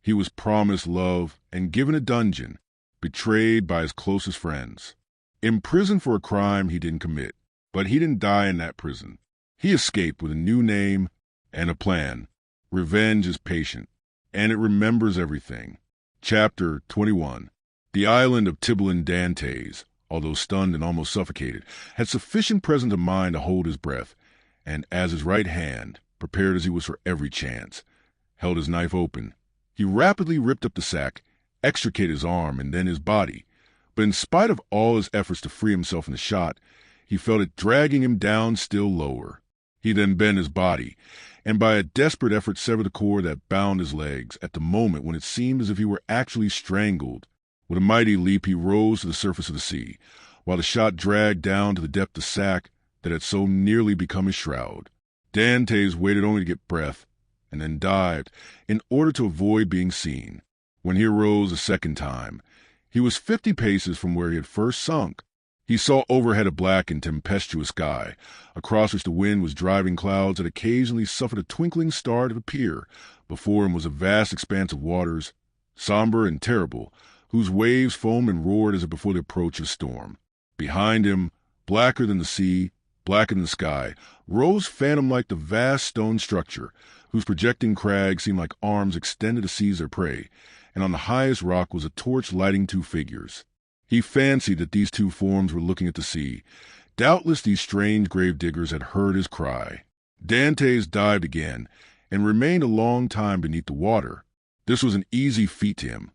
He was promised love and given a dungeon, betrayed by his closest friends. Imprisoned for a crime he didn't commit, but he didn't die in that prison. He escaped with a new name and a plan. Revenge is patient, and it remembers everything. Chapter 21. The island of Edmond Dantès, although stunned and almost suffocated, had sufficient presence of mind to hold his breath, and as his right hand, prepared as he was for every chance, held his knife open, he rapidly ripped up the sack, extricated his arm and then his body. But in spite of all his efforts to free himself from the shot, he felt it dragging him down still lower. He then bent his body, and by a desperate effort severed the cord that bound his legs at the moment when it seemed as if he were actually strangled. With a mighty leap he rose to the surface of the sea, while the shot dragged down to the depth the sack that had so nearly become his shroud. Dantès waited only to get breath, and then dived in order to avoid being seen. When he arose a second time, he was 50 paces from where he had first sunk. He saw overhead a black and tempestuous sky, across which the wind was driving clouds that occasionally suffered a twinkling star to appear. Before him was a vast expanse of waters, somber and terrible, whose waves foamed and roared as if before the approach of a storm. Behind him, blacker than the sea, blacker than the sky, rose phantom-like the vast stone structure, whose projecting crags seemed like arms extended to seize their prey, and on the highest rock was a torch lighting two figures. He fancied that these two forms were looking at the sea. Doubtless these strange grave-diggers had heard his cry. Dantès dived again, and remained a long time beneath the water. This was an easy feat to him,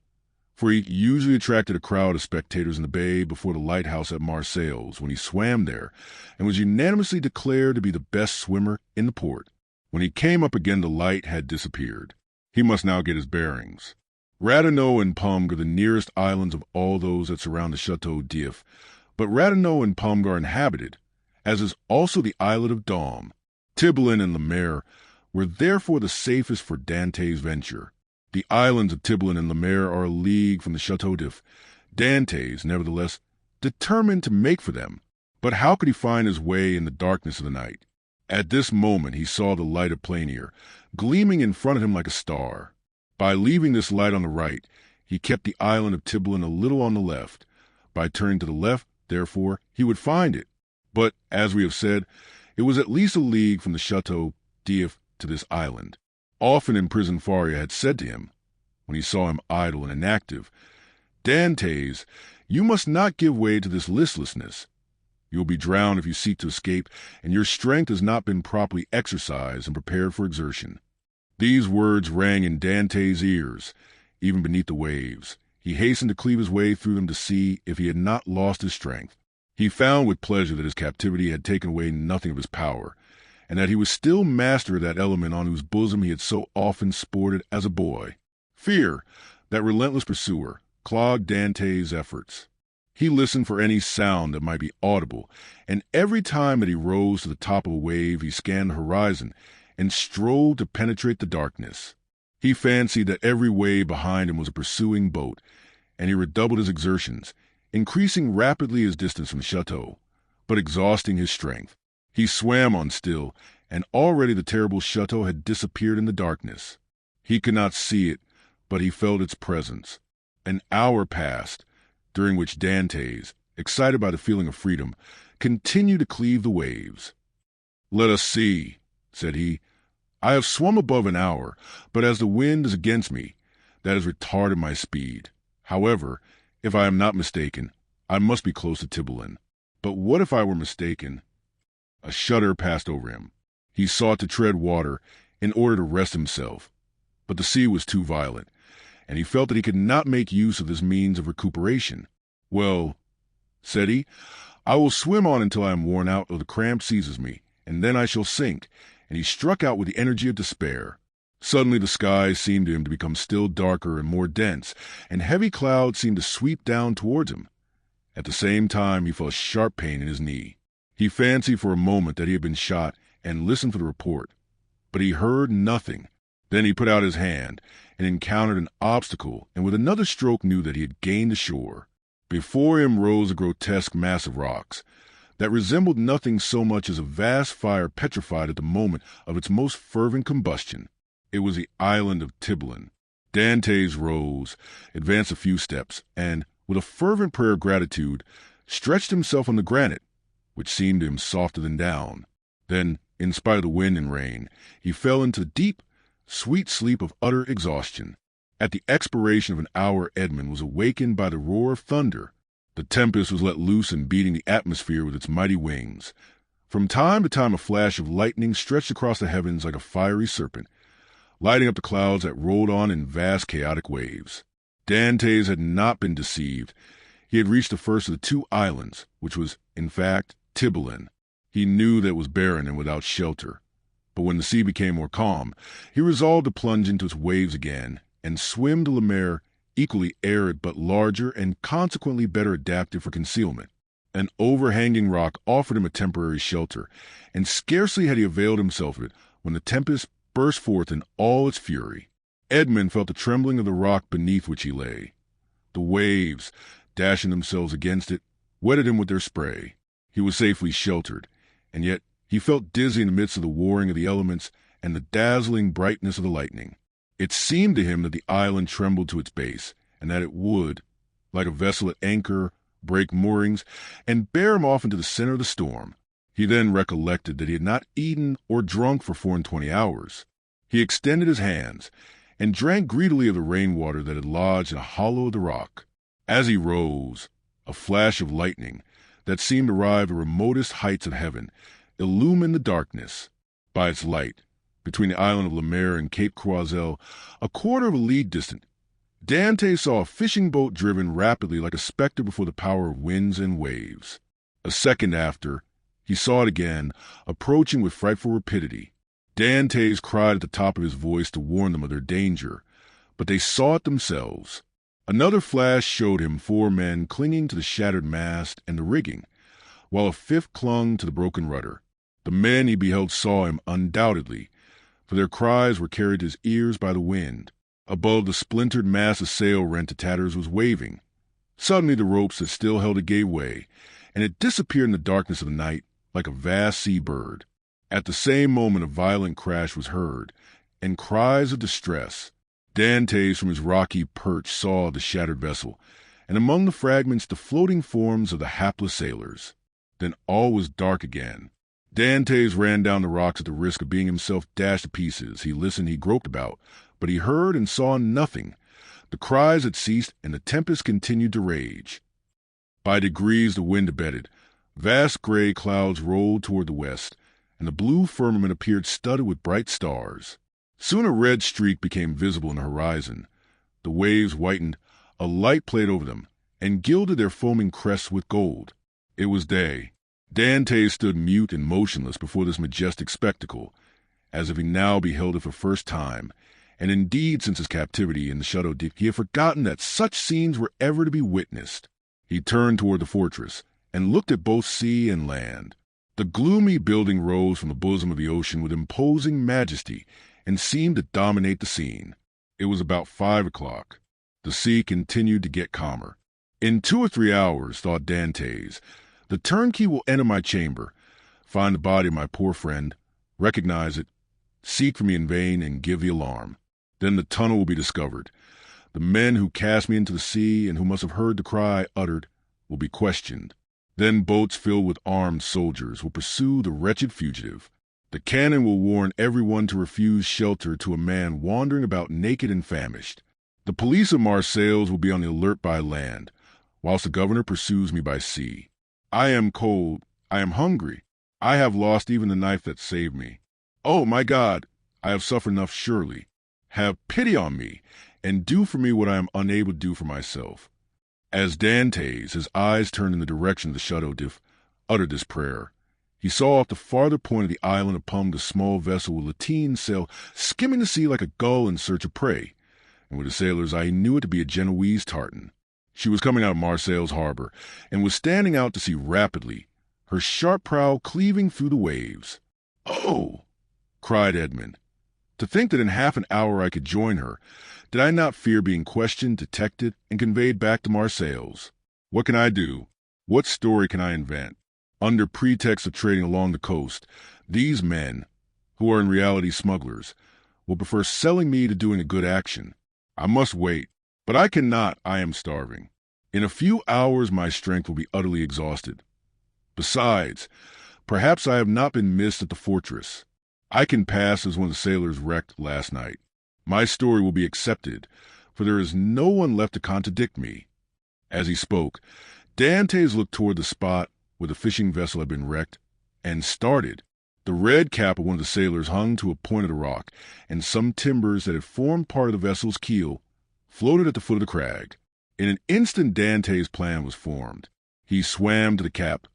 for he usually attracted a crowd of spectators in the bay before the lighthouse at Marseilles when he swam there, and was unanimously declared to be the best swimmer in the port. When he came up again, the light had disappeared. He must now get his bearings. Ratonneau and Pumg are the nearest islands of all those that surround the Château d'If, but Ratonneau and Pumg are inhabited, as is also the islet of Dôme. Tibelin and Lemaire were therefore the safest for Dantès' venture. The islands of Tibelin and Lemaire are a league from the Château d'If. Dantès, nevertheless, determined to make for them. But how could he find his way in the darkness of the night? At this moment he saw the light of Planier, gleaming in front of him like a star. By leaving this light on the right, he kept the island of Tibelin a little on the left. By turning to the left, therefore, he would find it. But, as we have said, it was at least a league from the Château d'If to this island. Often imprisoned Faria had said to him, when he saw him idle and inactive, "Dantès, you must not give way to this listlessness. You will be drowned if you seek to escape, and your strength has not been properly exercised and prepared for exertion." These words rang in Dantès' ears, even beneath the waves. He hastened to cleave his way through them to see if he had not lost his strength. He found with pleasure that his captivity had taken away nothing of his power, and that he was still master of that element on whose bosom he had so often sported as a boy. Fear, that relentless pursuer, clogged Dantès' efforts. He listened for any sound that might be audible, and every time that he rose to the top of a wave he scanned the horizon and strove to penetrate the darkness. He fancied that every wave behind him was a pursuing boat, and he redoubled his exertions, increasing rapidly his distance from the chateau, but exhausting his strength. He swam on still, and already the terrible chateau had disappeared in the darkness. He could not see it, but he felt its presence. An hour passed, during which Dantès, excited by the feeling of freedom, continued to cleave the waves. "Let us see," said he. "I have swum above an hour, but as the wind is against me, that has retarded my speed. However, if I am not mistaken, I must be close to Tibelin. But what if I were mistaken?" A shudder passed over him. He sought to tread water in order to rest himself, but the sea was too violent, and he felt that he could not make use of this means of recuperation. "Well," said he, "I will swim on until I am worn out or the cramp seizes me, and then I shall sink," and he struck out with the energy of despair. Suddenly the sky seemed to him to become still darker and more dense, and heavy clouds seemed to sweep down towards him. At the same time he felt a sharp pain in his knee. He fancied for a moment that he had been shot and listened for the report, but he heard nothing. Then he put out his hand and encountered an obstacle, and with another stroke knew that he had gained the shore. Before him rose a grotesque mass of rocks that resembled nothing so much as a vast fire petrified at the moment of its most fervent combustion. It was the island of Tibelin. Dantès rose, advanced a few steps, and, with a fervent prayer of gratitude, stretched himself on the granite, which seemed to him softer than down. Then, in spite of the wind and rain, he fell into a deep, sweet sleep of utter exhaustion. At the expiration of an hour, Edmond was awakened by the roar of thunder. The tempest was let loose and beating the atmosphere with its mighty wings. From time to time a flash of lightning stretched across the heavens like a fiery serpent, lighting up the clouds that rolled on in vast chaotic waves. Dantès had not been deceived. He had reached the first of the two islands, which was, in fact, Tiburon. He knew that it was barren and without shelter. But when the sea became more calm, he resolved to plunge into its waves again and swim to La Mer, equally arid but larger and consequently better adapted for concealment. An overhanging rock offered him a temporary shelter, and scarcely had he availed himself of it when the tempest burst forth in all its fury. Edmond felt the trembling of the rock beneath which he lay. The waves, dashing themselves against it, wetted him with their spray. He was safely sheltered, and yet he felt dizzy in the midst of the warring of the elements and the dazzling brightness of the lightning. It seemed to him that the island trembled to its base, and that it would, like a vessel at anchor, break moorings, and bear him off into the center of the storm. He then recollected that he had not eaten or drunk for 24 hours. He extended his hands, and drank greedily of the rainwater that had lodged in a hollow of the rock. As he rose, a flash of lightning, that seemed to arrive at the remotest heights of heaven, illumined the darkness. By its light, between the island of La Mer and Cape Croiselle, a quarter of a league distant, Dantès saw a fishing boat driven rapidly like a spectre before the power of winds and waves. A second after, he saw it again, approaching with frightful rapidity. Dantès cried at the top of his voice to warn them of their danger, but they saw it themselves. Another flash showed him 4 men clinging to the shattered mast and the rigging, while a 5th clung to the broken rudder. The men he beheld saw him undoubtedly, for their cries were carried to his ears by the wind. Above, the splintered mass of sail rent to tatters was waving. Suddenly the ropes that still held it gave way, and it disappeared in the darkness of the night like a vast sea-bird. At the same moment a violent crash was heard, and cries of distress. Dantès from his rocky perch saw the shattered vessel, and among the fragments the floating forms of the hapless sailors. Then all was dark again. Dantès ran down the rocks at the risk of being himself dashed to pieces. He listened, he groped about, but he heard and saw nothing. The cries had ceased, and the tempest continued to rage. By degrees the wind abated. Vast gray clouds rolled toward the west, and the blue firmament appeared studded with bright stars. Soon a red streak became visible in the horizon. The waves whitened, a light played over them, and gilded their foaming crests with gold. It was day. Dantès stood mute and motionless before this majestic spectacle, as if he now beheld it for the first time, and indeed since his captivity in the Château d'If he had forgotten that such scenes were ever to be witnessed. He turned toward the fortress, and looked at both sea and land. The gloomy building rose from the bosom of the ocean with imposing majesty, and seemed to dominate the scene. It was about 5 o'clock. The sea continued to get calmer. In 2 or 3 hours, thought Dantès, the turnkey will enter my chamber, find the body of my poor friend, recognize it, seek for me in vain, and give the alarm. Then the tunnel will be discovered. The men who cast me into the sea and who must have heard the cry uttered will be questioned. Then boats filled with armed soldiers will pursue the wretched fugitive. The cannon will warn everyone to refuse shelter to a man wandering about naked and famished. The police of Marseilles will be on the alert by land, whilst the governor pursues me by sea. I am cold, I am hungry, I have lost even the knife that saved me. Oh, my God, I have suffered enough surely. Have pity on me, and do for me what I am unable to do for myself. As Dantès, his eyes turned in the direction of the Château d'If, uttered this prayer, he saw off the farther point of the island upon a small vessel with a lateen sail skimming the sea like a gull in search of prey, and with a sailor's eye he knew it to be a Genoese tartan. She was coming out of Marseilles harbor, and was standing out to sea rapidly, her sharp prow cleaving through the waves. "Oh!" cried Edmond. "To think that in half an hour I could join her! Did I not fear being questioned, detected, and conveyed back to Marseilles? What can I do? What story can I invent? Under pretext of trading along the coast, these men, who are in reality smugglers, will prefer selling me to doing a good action. I must wait, but I cannot. I am starving. In a few hours my strength will be utterly exhausted. Besides, perhaps I have not been missed at the fortress. I can pass as one of the sailors wrecked last night. My story will be accepted, for there is no one left to contradict me." As he spoke, Dantès looked toward the spot where the fishing vessel had been wrecked and started. The red cap of one of the sailors hung to a point of the rock, and some timbers that had formed part of the vessel's keel floated at the foot of the crag. In an instant Dantès' plan was formed. He swam to the cap,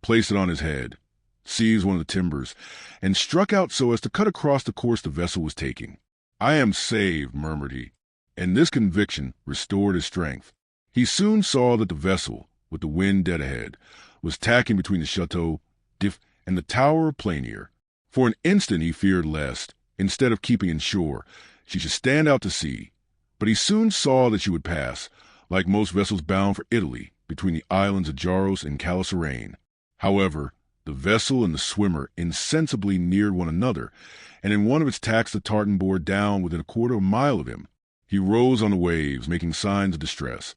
placed it on his head, seized one of the timbers, and struck out so as to cut across the course the vessel was taking. "I am saved," murmured he, and this conviction restored his strength. He soon saw that the vessel, with the wind dead ahead, was tacking between the Chateau d'If and the Tower of Planier. For an instant he feared lest, instead of keeping in shore, she should stand out to sea, but he soon saw that she would pass, like most vessels bound for Italy, between the islands of Jaros and Calaserane. However, the vessel and the swimmer insensibly neared one another, and in one of its tacks the tartan bore down within a quarter of a mile of him. He rose on the waves, making signs of distress.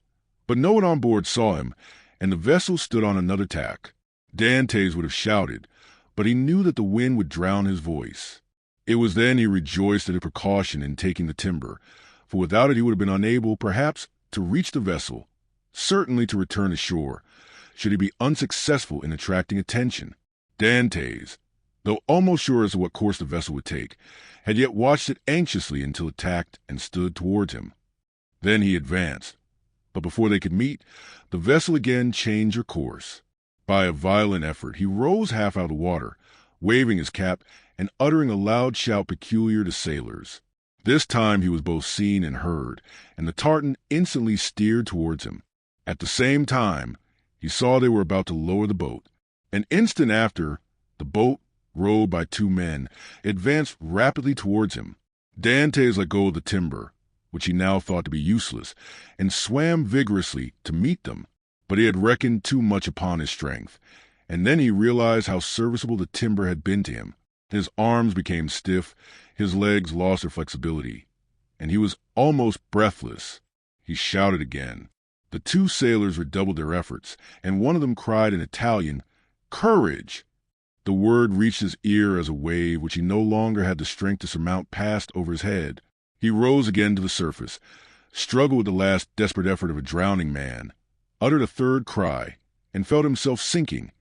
But no one on board saw him, and the vessel stood on another tack. Dantès would have shouted, but he knew that the wind would drown his voice. It was then he rejoiced at a precaution in taking the timber, for without it he would have been unable, perhaps, to reach the vessel, certainly to return ashore, should he be unsuccessful in attracting attention. Dantès, though almost sure as to what course the vessel would take, had yet watched it anxiously until it tacked and stood towards him. Then he advanced, but before they could meet, the vessel again changed her course. By a violent effort he rose half out of the water, waving his cap and uttering a loud shout peculiar to sailors. This time he was both seen and heard, and the tartan instantly steered towards him. At the same time, he saw they were about to lower the boat. An instant after, the boat, rowed by two men, advanced rapidly towards him. Dantès let go of the timber, which he now thought to be useless, and swam vigorously to meet them. But he had reckoned too much upon his strength, and then he realized how serviceable the timber had been to him. His arms became stiff, his legs lost their flexibility, and he was almost breathless. He shouted again. The two sailors redoubled their efforts, and one of them cried in Italian, "Courage!" The word reached his ear as a wave which he no longer had the strength to surmount passed over his head. He rose again to the surface, struggled with the last desperate effort of a drowning man, uttered a third cry, and felt himself sinking,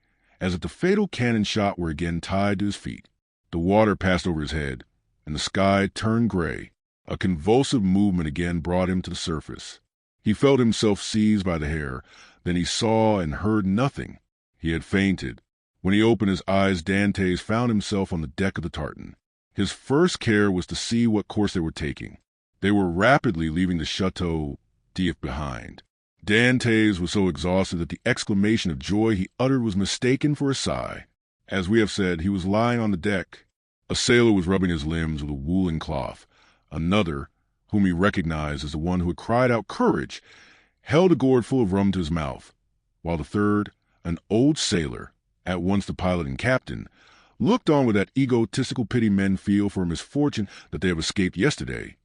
as if the fatal cannon shot were again tied to his feet. The water passed over his head, and the sky turned gray. A convulsive movement again brought him to the surface. He felt himself seized by the hair, then he saw and heard nothing. He had fainted. When he opened his eyes, Dantès found himself on the deck of the tartan. His first care was to see what course they were taking. They were rapidly leaving the Chateau d'If behind. Dantès was so exhausted that the exclamation of joy he uttered was mistaken for a sigh. As we have said, he was lying on the deck. A sailor was rubbing his limbs with a woolen cloth. Another, whom he recognized as the one who had cried out "Courage!" held a gourd full of rum to his mouth, while the third, an old sailor, at once the pilot and captain, looked on with that egotistical pity men feel for a misfortune that they have escaped yesterday,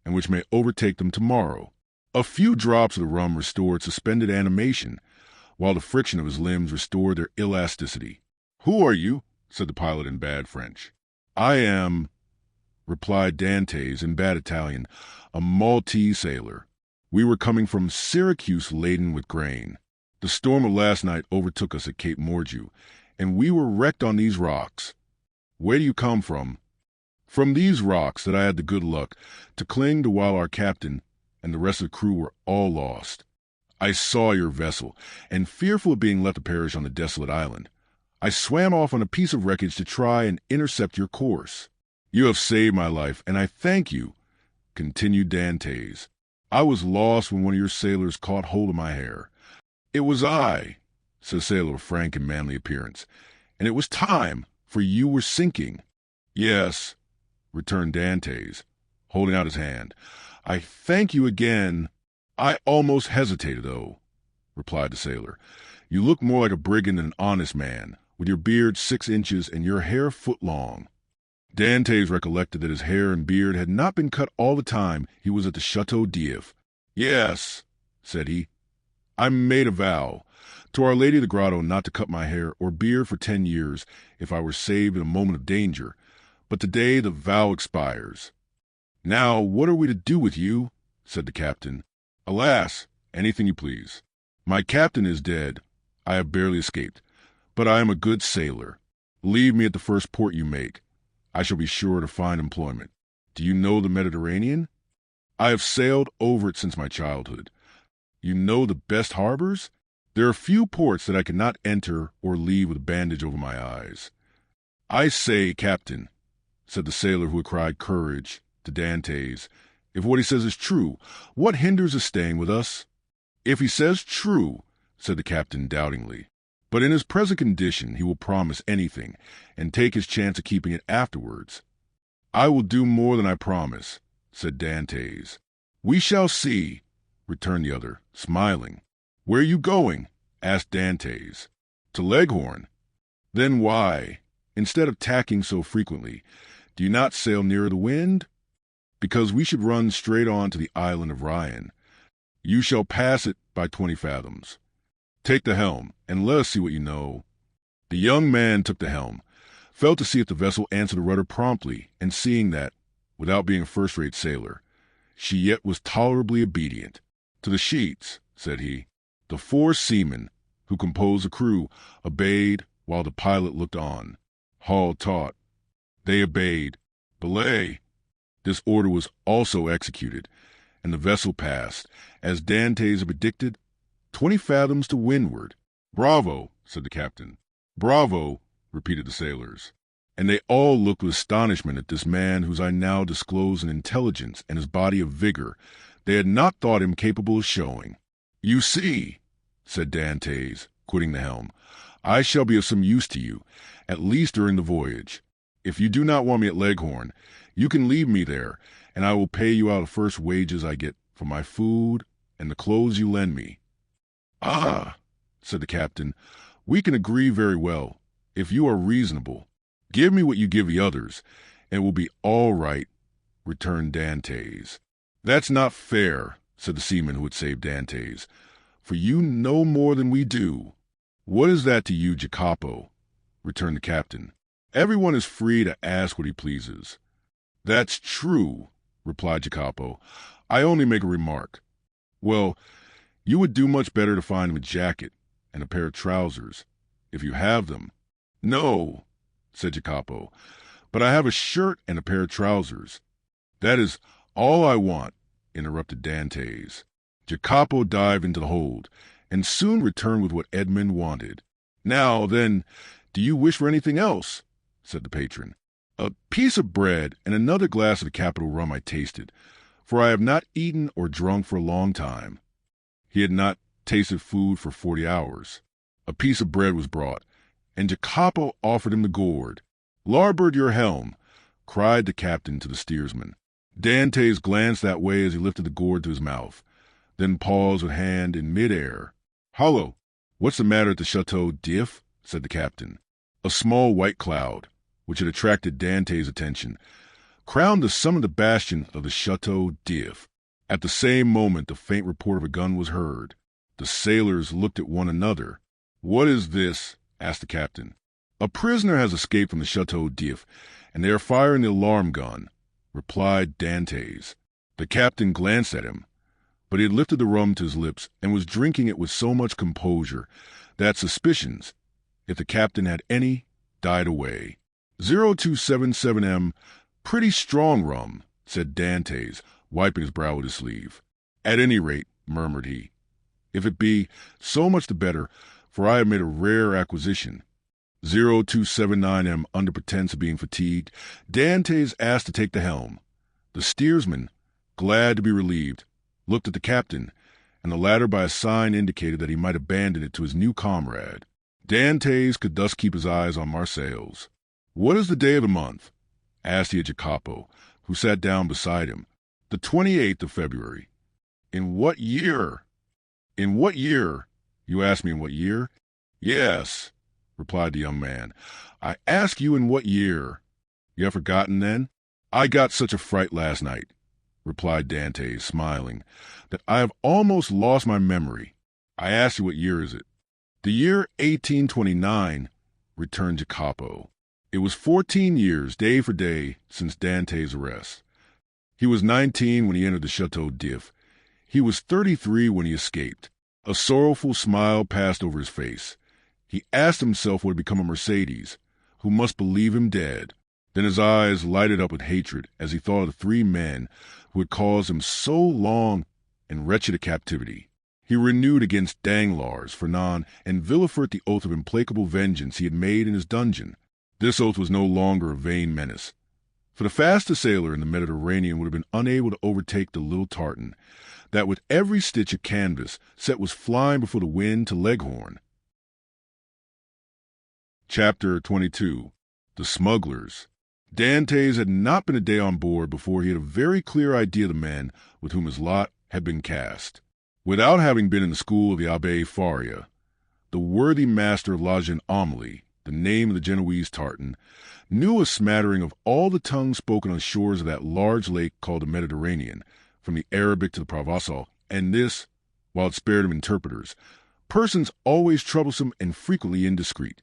and which may overtake them tomorrow. A few drops of the rum restored suspended animation, while the friction of his limbs restored their elasticity. "Who are you?" said the pilot in bad French. "I am," replied Dantès in bad Italian, "a Maltese sailor. We were coming from Syracuse laden with grain. The storm of last night overtook us at Cape Morgiou, and we were wrecked on these rocks." "Where do you come from?" "From these rocks that I had the good luck to cling to while our captain and the rest of the crew were all lost. I saw your vessel, and fearful of being left to perish on the desolate island, I swam off on a piece of wreckage to try and intercept your course. You have saved my life, and I thank you," continued Dantès. "I was lost when one of your sailors caught hold of my hair." "It was I," said a sailor of frank and manly appearance, "and it was time, for you were sinking." "Yes," returned Dantès, holding out his hand. "I thank you again." "I almost hesitated, though," replied the sailor. "You look more like a brigand than an honest man, with your beard 6 inches and your hair a foot long." Dantès recollected that his hair and beard had not been cut all the time he was at the Château d'If. "Yes," said he, "I made a vow to Our Lady of the Grotto not to cut my hair or beard for 10 years if I were saved in a moment of danger, but today the vow expires." "Now what are we to do with you?" said the captain. "Alas, anything you please. My captain is dead. I have barely escaped, but I am a good sailor. Leave me at the first port you make. I shall be sure to find employment. Do you know the Mediterranean? I have sailed over it since my childhood. You know the best harbors? There are few ports that I cannot enter or leave with a bandage over my eyes." "I say, Captain," said the sailor who had cried courage to Dantès, "if what he says is true, what hinders his staying with us?" "If he says true," said the captain doubtingly, "but in his present condition he will promise anything and take his chance of keeping it afterwards." "I will do more than I promise," said Dantès. "We shall see," returned the other, smiling. "Where are you going?" asked Dantès. "To Leghorn." "Then why, instead of tacking so frequently, do you not sail nearer the wind?" "Because we should run straight on to the island of Ryan. You shall pass it by 20 fathoms. Take the helm, and let us see what you know." The young man took the helm, felt to see if the vessel answered the rudder promptly, and seeing that, without being a first-rate sailor, she yet was tolerably obedient. "To the sheets," said he. The 4 seamen, who composed the crew, obeyed while the pilot looked on. Haul taut. They obeyed. Belay. This order was also executed, and the vessel passed, as Dantès had predicted, 20 fathoms to windward. "Bravo," said the captain. "Bravo," repeated the sailors. And they all looked with astonishment at this man whose I now disclosed an intelligence and his body of vigor they had not thought him capable of showing. "You see," said Dantès, quitting the helm, "I shall be of some use to you, at least during the voyage. If you do not want me at Leghorn, you can leave me there, and I will pay you out the first wages I get for my food and the clothes you lend me." "Ah," said the captain, "we can agree very well, if you are reasonable. Give me what you give the others, and it will be all right," returned Dantès. "That's not fair," said the seaman who had saved Dantès, "for you know more than we do." "What is that to you, Jacopo?" returned the captain. "Everyone is free to ask what he pleases." "That's true," replied Jacopo. "I only make a remark. Well, you would do much better to find him a jacket and a pair of trousers, if you have them." "No," said Jacopo, "but I have a shirt and a pair of trousers." "That is all I want," interrupted Dantès. Jacopo dived into the hold, and soon returned with what Edmond wanted. "Now, then, do you wish for anything else?" said the patron. "A piece of bread and another glass of the capital rum I tasted, for I have not eaten or drunk for a long time." He had not tasted food for 40 hours. A piece of bread was brought, and Jacopo offered him the gourd. "Larboard your helm," cried the captain to the steersman. Dantès glanced that way as he lifted the gourd to his mouth, then paused with hand in mid-air. "Hollo! What's the matter at the Château d'If?" said the captain. A small white cloud, which had attracted Dantès' attention, crowned the summit of the bastion of the Château d'If. At the same moment the faint report of a gun was heard. The sailors looked at one another. "What is this?" asked the captain. "A prisoner has escaped from the Château d'If, and they are firing the alarm gun," replied Dantès. The captain glanced at him, but he had lifted the rum to his lips and was drinking it with so much composure that suspicions, if the captain had any, died away. 0277M, pretty strong rum," said Dantès, wiping his brow with his sleeve. "At any rate," murmured he, "if it be, so much the better, for I have made a rare acquisition." 0279M, under pretence of being fatigued, Dantès asked to take the helm. The steersman, glad to be relieved, looked at the captain, and the latter by a sign indicated that he might abandon it to his new comrade. Dantès could thus keep his eyes on Marseilles. "What is the day of the month?" asked he of Jacopo, who sat down beside him. "The 28th of February." "In what year?" "In what year? You ask me in what year?" "Yes," replied the young man. "I ask you in what year." You have forgotten, then? I got such a fright last night, replied Dantès, smiling, that I have almost lost my memory. I asked you, what year is it? The year 1829, returned Jacopo. It was 14 years, day for day, since Dantès' arrest. He was 19 when he entered the Château d'If. He was 33 when he escaped. A sorrowful smile passed over his face. He asked himself what had become of Mercedes, who must believe him dead. Then his eyes lighted up with hatred as he thought of the 3 men who had caused him so long and wretched a captivity. He renewed against Danglars, Fernand, and Villefort the oath of implacable vengeance he had made in his dungeon. This oath was no longer a vain menace, for the fastest sailor in the Mediterranean would have been unable to overtake the little tartan, that with every stitch of canvas set was flying before the wind to Leghorn. Chapter 22. The Smugglers. Dantès had not been a day on board before he had a very clear idea of the men with whom his lot had been cast. Without having been in the school of the Abbé Faria, the worthy master of La Jeune Amélie, the name of the Genoese tartan, knew a smattering of all the tongues spoken on the shores of that large lake called the Mediterranean, from the Arabic to the Provençal, and this, while it spared him interpreters, persons always troublesome and frequently indiscreet,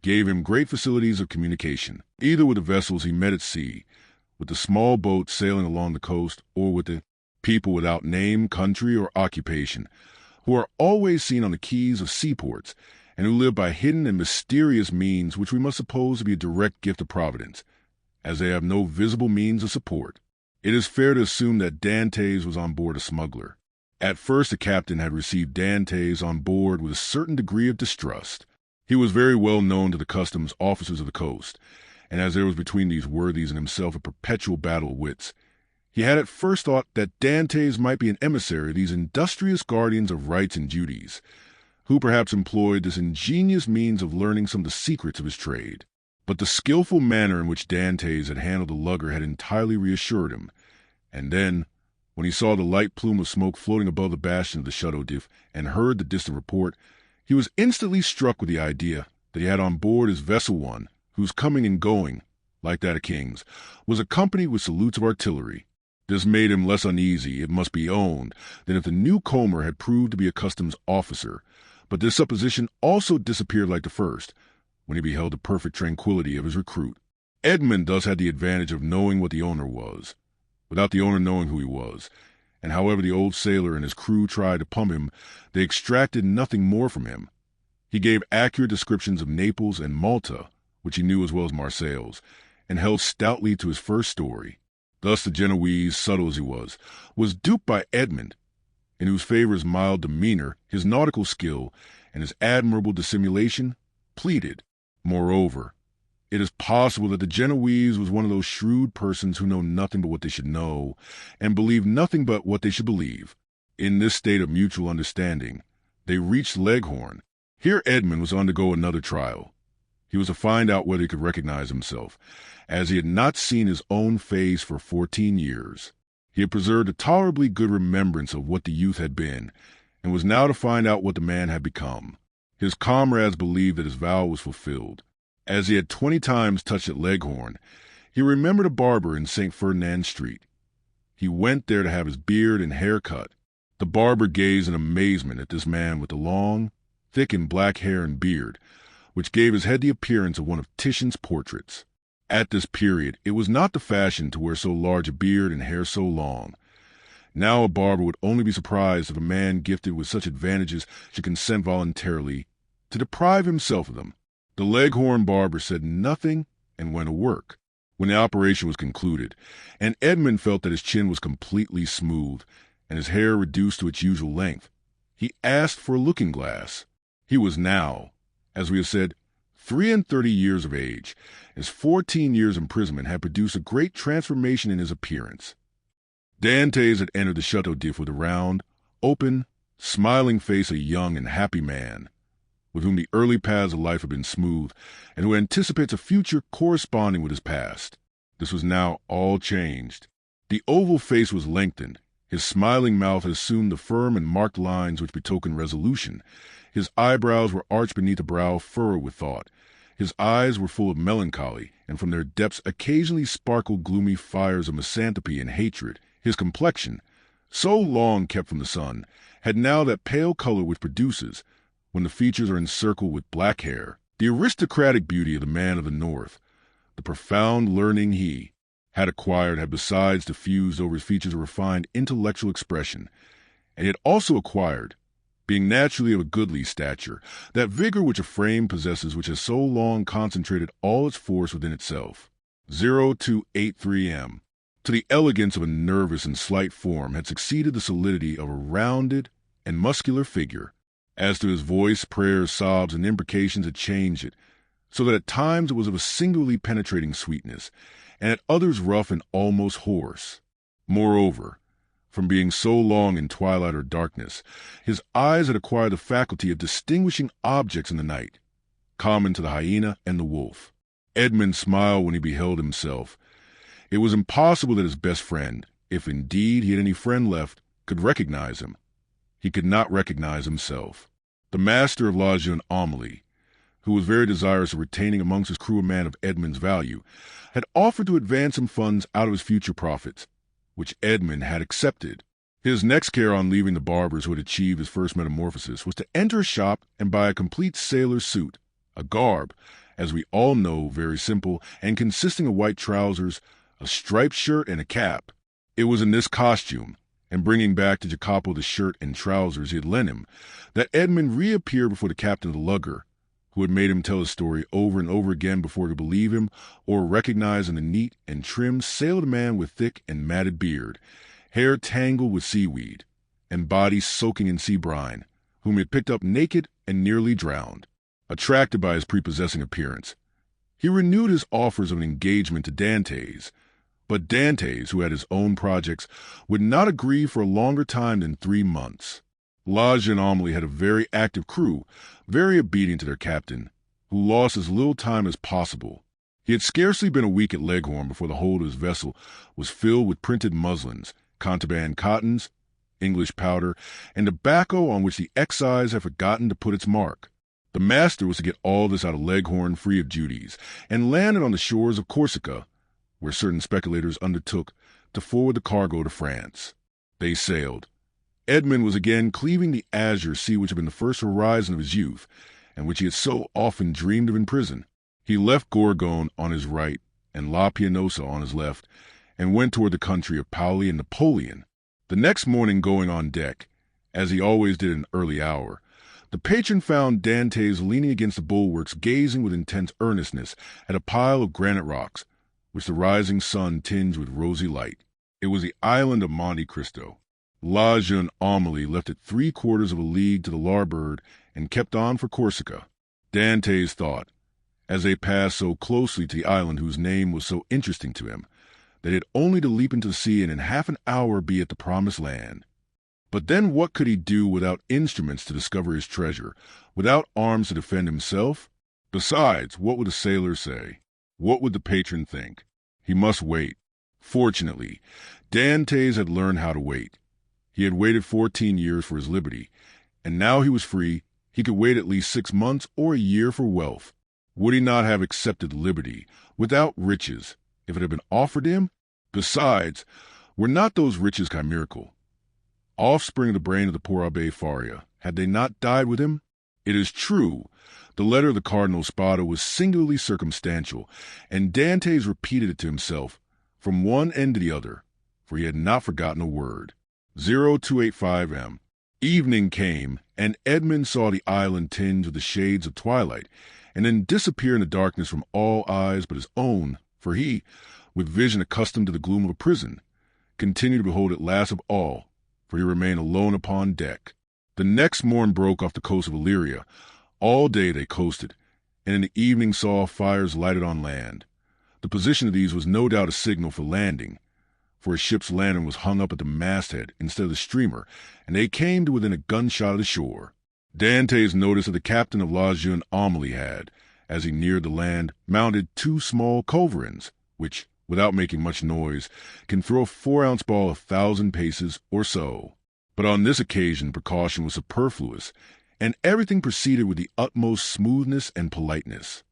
gave him great facilities of communication, either with the vessels he met at sea, with the small boats sailing along the coast, or with the people without name, country, or occupation, who are always seen on the quays of seaports, and who live by hidden and mysterious means which we must suppose to be a direct gift of Providence, as they have no visible means of support. It is fair to assume that Dantès was on board a smuggler. At first the captain had received Dantès on board with a certain degree of distrust. He was very well known to the customs officers of the coast, and as there was between these worthies and himself a perpetual battle of wits, he had at first thought that Dantès might be an emissary of these industrious guardians of rights and duties, who perhaps employed this ingenious means of learning some of the secrets of his trade. But the skillful manner in which Dantès had handled the lugger had entirely reassured him, and then, when he saw the light plume of smoke floating above the bastion of the Château d'If and heard the distant report, he was instantly struck with the idea that he had on board his vessel one, whose coming and going, like that of kings, was accompanied with salutes of artillery. This made him less uneasy, it must be owned, than if the newcomer had proved to be a customs officer, but this supposition also disappeared like the first, when he beheld the perfect tranquillity of his recruit. Edmond thus had the advantage of knowing what the owner was, without the owner knowing who he was, and however the old sailor and his crew tried to pump him, they extracted nothing more from him. He gave accurate descriptions of Naples and Malta, which he knew as well as Marseilles, and held stoutly to his first story. Thus the Genoese, subtle as he was duped by Edmond, in whose favor his mild demeanor, his nautical skill, and his admirable dissimulation pleaded. Moreover, it is possible that the Genoese was one of those shrewd persons who know nothing but what they should know, and believe nothing but what they should believe. In this state of mutual understanding, they reached Leghorn. Here Edmond was to undergo another trial. He was to find out whether he could recognize himself, as he had not seen his own face for 14 years. He had preserved a tolerably good remembrance of what the youth had been, and was now to find out what the man had become. His comrades believed that his vow was fulfilled. As he had 20 times touched at Leghorn, he remembered a barber in St. Ferdinand Street. He went there to have his beard and hair cut. The barber gazed in amazement at this man with the long, thickened black hair and beard, which gave his head the appearance of one of Titian's portraits. At this period, it was not the fashion to wear so large a beard and hair so long. Now a barber would only be surprised if a man gifted with such advantages should consent voluntarily to deprive himself of them. The Leghorn barber said nothing and went to work. When the operation was concluded, and Edmond felt that his chin was completely smooth and his hair reduced to its usual length, he asked for a looking-glass. He was now, as we have said, 33 years of age, as 14 years' imprisonment had produced a great transformation in his appearance. Dantès had entered the Château d'If with a round, open, smiling face of a young and happy man, with whom the early paths of life had been smooth, and who anticipates a future corresponding with his past. This was now all changed. The oval face was lengthened, his smiling mouth had assumed the firm and marked lines which betoken resolution, his eyebrows were arched beneath a brow furrowed with thought, his eyes were full of melancholy, and from their depths occasionally sparkled gloomy fires of misanthropy and hatred. His complexion, so long kept from the sun, had now that pale color which produces, when the features are encircled with black hair, the aristocratic beauty of the man of the North. The profound learning he had acquired had besides diffused over his features a refined intellectual expression, and he had also acquired, being naturally of a goodly stature, that vigor which a frame possesses which has so long concentrated all its force within itself. 0283 M. To the elegance of a nervous and slight form had succeeded the solidity of a rounded and muscular figure. As to his voice, prayers, sobs, and imprecations had changed it, so that at times it was of a singularly penetrating sweetness, and at others rough and almost hoarse. Moreover, from being so long in twilight or darkness, his eyes had acquired the faculty of distinguishing objects in the night, common to the hyena and the wolf. Edmund smiled when he beheld himself. It was impossible that his best friend, if indeed he had any friend left, could recognize him. He could not recognize himself. The master of La Jeune Amélie, who was very desirous of retaining amongst his crew a man of Edmund's value, had offered to advance him funds out of his future profits, which Edmund had accepted. His next care on leaving the barber's who had achieved his first metamorphosis was to enter a shop and buy a complete sailor's suit, a garb, as we all know, very simple, and consisting of white trousers, a striped shirt, and a cap. It was in this costume, and bringing back to Jacopo the shirt and trousers he had lent him, that Edmund reappeared before the captain of the lugger, who had made him tell his story over and over again before he could believe him or recognize in the neat and trim sailed man with thick and matted beard, hair tangled with seaweed, and body soaking in sea brine, whom he had picked up naked and nearly drowned. Attracted by his prepossessing appearance, he renewed his offers of an engagement to Dantès, but Dantès, who had his own projects, would not agree for a longer time than 3 months. La Jeune Amélie had a very active crew, very obedient to their captain, who lost as little time as possible. He had scarcely been a week at Leghorn before the hold of his vessel was filled with printed muslins, contraband cottons, English powder, and tobacco on which the excise had forgotten to put its mark. The master was to get all this out of Leghorn free of duties, and landed on the shores of Corsica, where certain speculators undertook to forward the cargo to France. They sailed. Edmund was again cleaving the azure sea which had been the first horizon of his youth, and which he had so often dreamed of in prison. He left Gorgone on his right and La Pianosa on his left, and went toward the country of Paoli and Napoleon. The next morning, going on deck, as he always did at an early hour, the patron found Dantès leaning against the bulwarks, gazing with intense earnestness at a pile of granite rocks, which the rising sun tinged with rosy light. It was the island of Monte Cristo. La Jeune Amélie left it 3/4 of a league to the larboard and kept on for Corsica. Dantès thought, as they passed so closely to the island whose name was so interesting to him, that he had only to leap into the sea and in half an hour be at the promised land. But then what could he do without instruments to discover his treasure, without arms to defend himself? Besides, what would the sailors say? What would the patron think? He must wait. Fortunately, Dantès had learned how to wait. He had waited 14 years for his liberty, and now he was free. He could wait at least 6 months or a year for wealth. Would he not have accepted liberty without riches if it had been offered him? Besides, were not those riches chimerical? Offspring of the brain of the poor Abbé Faria, had they not died with him? It is true, the letter of the Cardinal Spada was singularly circumstantial, and Dantès repeated it to himself from one end to the other, for he had not forgotten a word. 0285 M. Evening came, and Edmund saw the island tinged with the shades of twilight, and then disappear in the darkness from all eyes but his own, for he, with vision accustomed to the gloom of a prison, continued to behold it last of all, for he remained alone upon deck. The next morn broke off the coast of Illyria. All day they coasted, and in the evening saw fires lighted on land. The position of these was no doubt a signal for landing, for a ship's lantern was hung up at the masthead instead of the streamer, and they came to within a gunshot of the shore. Dantès noticed that the captain of La Jeune Amélie had, as he neared the land, mounted 2 small culverins, which, without making much noise, can throw a 4-ounce ball 1,000 paces or so. But on this occasion precaution was superfluous, and everything proceeded with the utmost smoothness and politeness.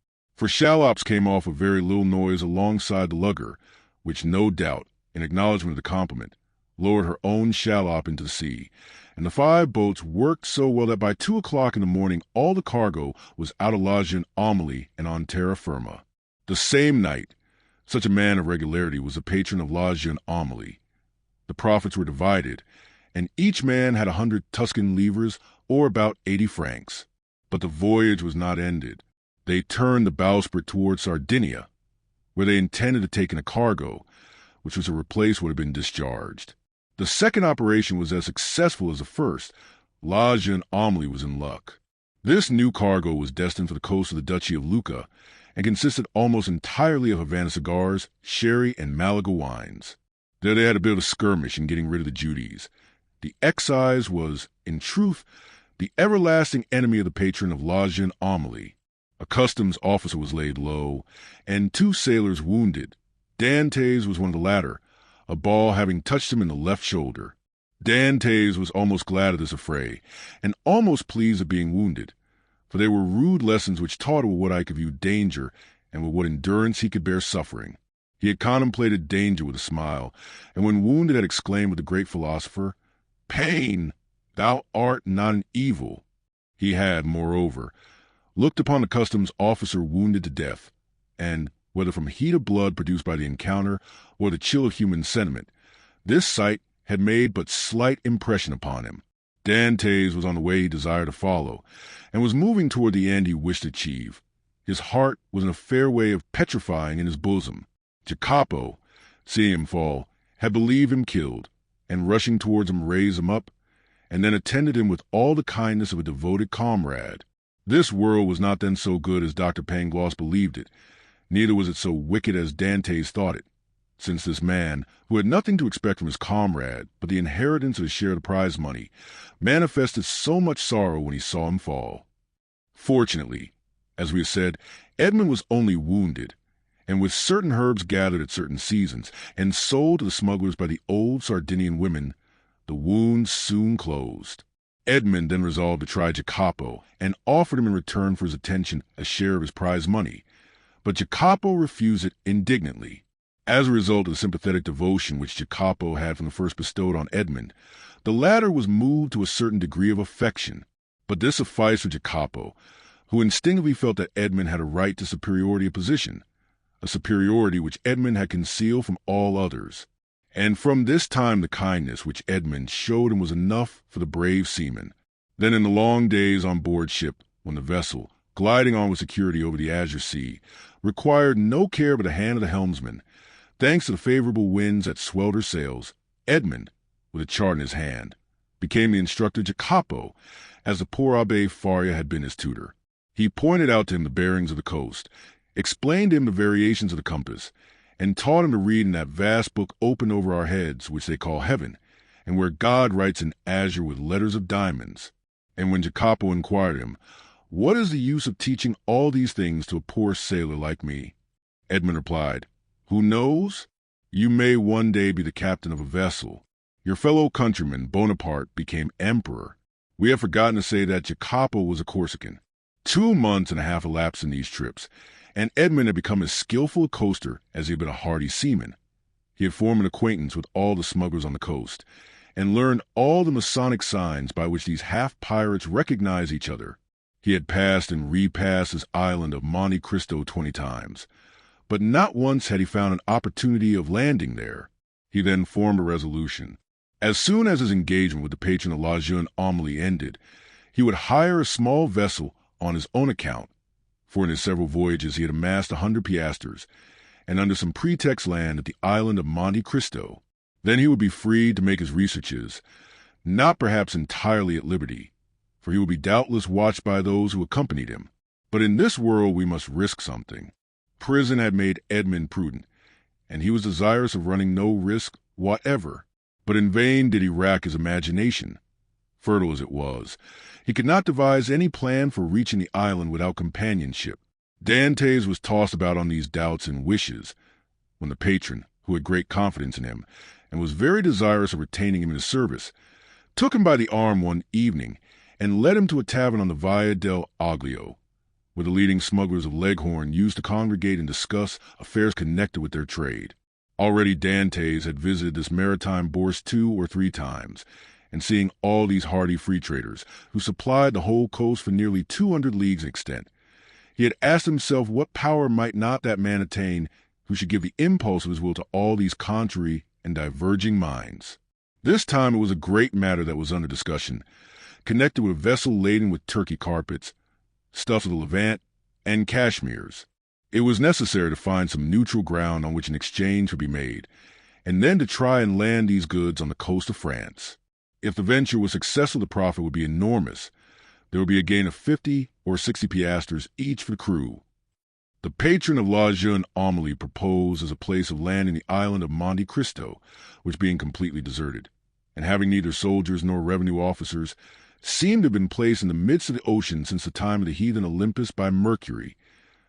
For shallops came off with very little noise alongside the lugger, which no doubt, in acknowledgment of the compliment, lowered her own shallop into the sea, and the 5 boats worked so well that by 2 o'clock in the morning all the cargo was out of La Jeune Amélie and on terra firma. The same night, such a man of regularity was the patron of La Jeune Amélie. The profits were divided, and each man had 100 Tuscan livres, or about 80 francs. But the voyage was not ended. They turned the bowsprit toward Sardinia, where they intended to take in a cargo, which was to replace what had been discharged. The second operation was as successful as the first. La Jeune Amélie was in luck. This new cargo was destined for the coast of the Duchy of Lucca, and consisted almost entirely of Havana cigars, sherry, and Malaga wines. There they had a bit of a skirmish in getting rid of the Judies. The excise was, in truth, the everlasting enemy of the patron of La Jeune Amélie. A customs officer was laid low, and 2 sailors wounded. Dantès was one of the latter, a ball having touched him in the left shoulder. Dantès was almost glad of this affray, and almost pleased at being wounded, for they were rude lessons which taught him with what I could view danger, and with what endurance he could bear suffering. He had contemplated danger with a smile, and when wounded had exclaimed with the great philosopher, "Pain, thou art not an evil." He had, moreover, looked upon the customs officer wounded to death, and, whether from heat of blood produced by the encounter or the chill of human sentiment, this sight had made but slight impression upon him. Dantès was on the way he desired to follow, and was moving toward the end he wished to achieve. His heart was in a fair way of petrifying in his bosom. Jacopo, seeing him fall, had believed him killed, and rushing towards him raised him up, and then attended him with all the kindness of a devoted comrade. This world was not then so good as Dr. Pangloss believed it, neither was it so wicked as Dantès thought it, since this man, who had nothing to expect from his comrade but the inheritance of his share of the prize money, manifested so much sorrow when he saw him fall. Fortunately, as we have said, Edmond was only wounded, and with certain herbs gathered at certain seasons, and sold to the smugglers by the old Sardinian women, the wound soon closed. Edmond then resolved to try Jacopo, and offered him in return for his attention a share of his prize money, but Jacopo refused it indignantly. As a result of the sympathetic devotion which Jacopo had from the first bestowed on Edmond, the latter was moved to a certain degree of affection, but this sufficed for Jacopo, who instinctively felt that Edmond had a right to superiority of position, a superiority which Edmond had concealed from all others. And from this time the kindness which Edmond showed him was enough for the brave seaman. Then in the long days on board ship, when the vessel, gliding on with security over the azure sea, required no care but the hand of the helmsman, thanks to the favorable winds that swelled her sails, Edmond, with a chart in his hand, became the instructor Jacopo, as the poor Abbé Faria had been his tutor. He pointed out to him the bearings of the coast, explained to him the variations of the compass, and taught him to read in that vast book open over our heads, which they call heaven, and where God writes in azure with letters of diamonds. And when Jacopo inquired him, "What is the use of teaching all these things to a poor sailor like me?" Edmond replied, "Who knows? You may one day be the captain of a vessel. Your fellow countryman, Bonaparte, became emperor. We have forgotten to say that Jacopo was a Corsican. 2 months and a half elapsed in these trips, and Edmond had become as skillful a coaster as he had been a hardy seaman. He had formed an acquaintance with all the smugglers on the coast, and learned all the Masonic signs by which these half-pirates recognize each other. He had passed and repassed this island of Monte Cristo 20 times, but not once had he found an opportunity of landing there. He then formed a resolution. As soon as his engagement with the patron of La Jeune Amélie ended, he would hire a small vessel on his own account, for in his several voyages he had amassed 100 piastres, and under some pretext land at the island of Monte Cristo. Then he would be free to make his researches, not perhaps entirely at liberty, for he would be doubtless watched by those who accompanied him. But in this world we must risk something. Prison had made Edmond prudent, and he was desirous of running no risk whatever. But in vain did he rack his imagination. Fertile as it was, he could not devise any plan for reaching the island without companionship. Dantès was tossed about on these doubts and wishes, when the patron, who had great confidence in him, and was very desirous of retaining him in his service, took him by the arm one evening, and led him to a tavern on the Via del Aglio, where the leading smugglers of Leghorn used to congregate and discuss affairs connected with their trade. Already Dantès had visited this maritime bourse 2 or 3 times, and seeing all these hardy free traders, who supplied the whole coast for nearly 200 leagues in extent, he had asked himself what power might not that man attain who should give the impulse of his will to all these contrary and diverging minds. This time it was a great matter that was under discussion, connected with a vessel laden with Turkey carpets, stuffs of the Levant, and cashmeres. It was necessary to find some neutral ground on which an exchange would be made, and then to try and land these goods on the coast of France. If the venture was successful, the profit would be enormous. There would be a gain of 50 or 60 piastres each for the crew. The patron of La Jeune Amélie proposed as a place of landing the island of Monte Cristo, which being completely deserted, and having neither soldiers nor revenue officers, seemed to have been placed in the midst of the ocean since the time of the heathen Olympus by Mercury,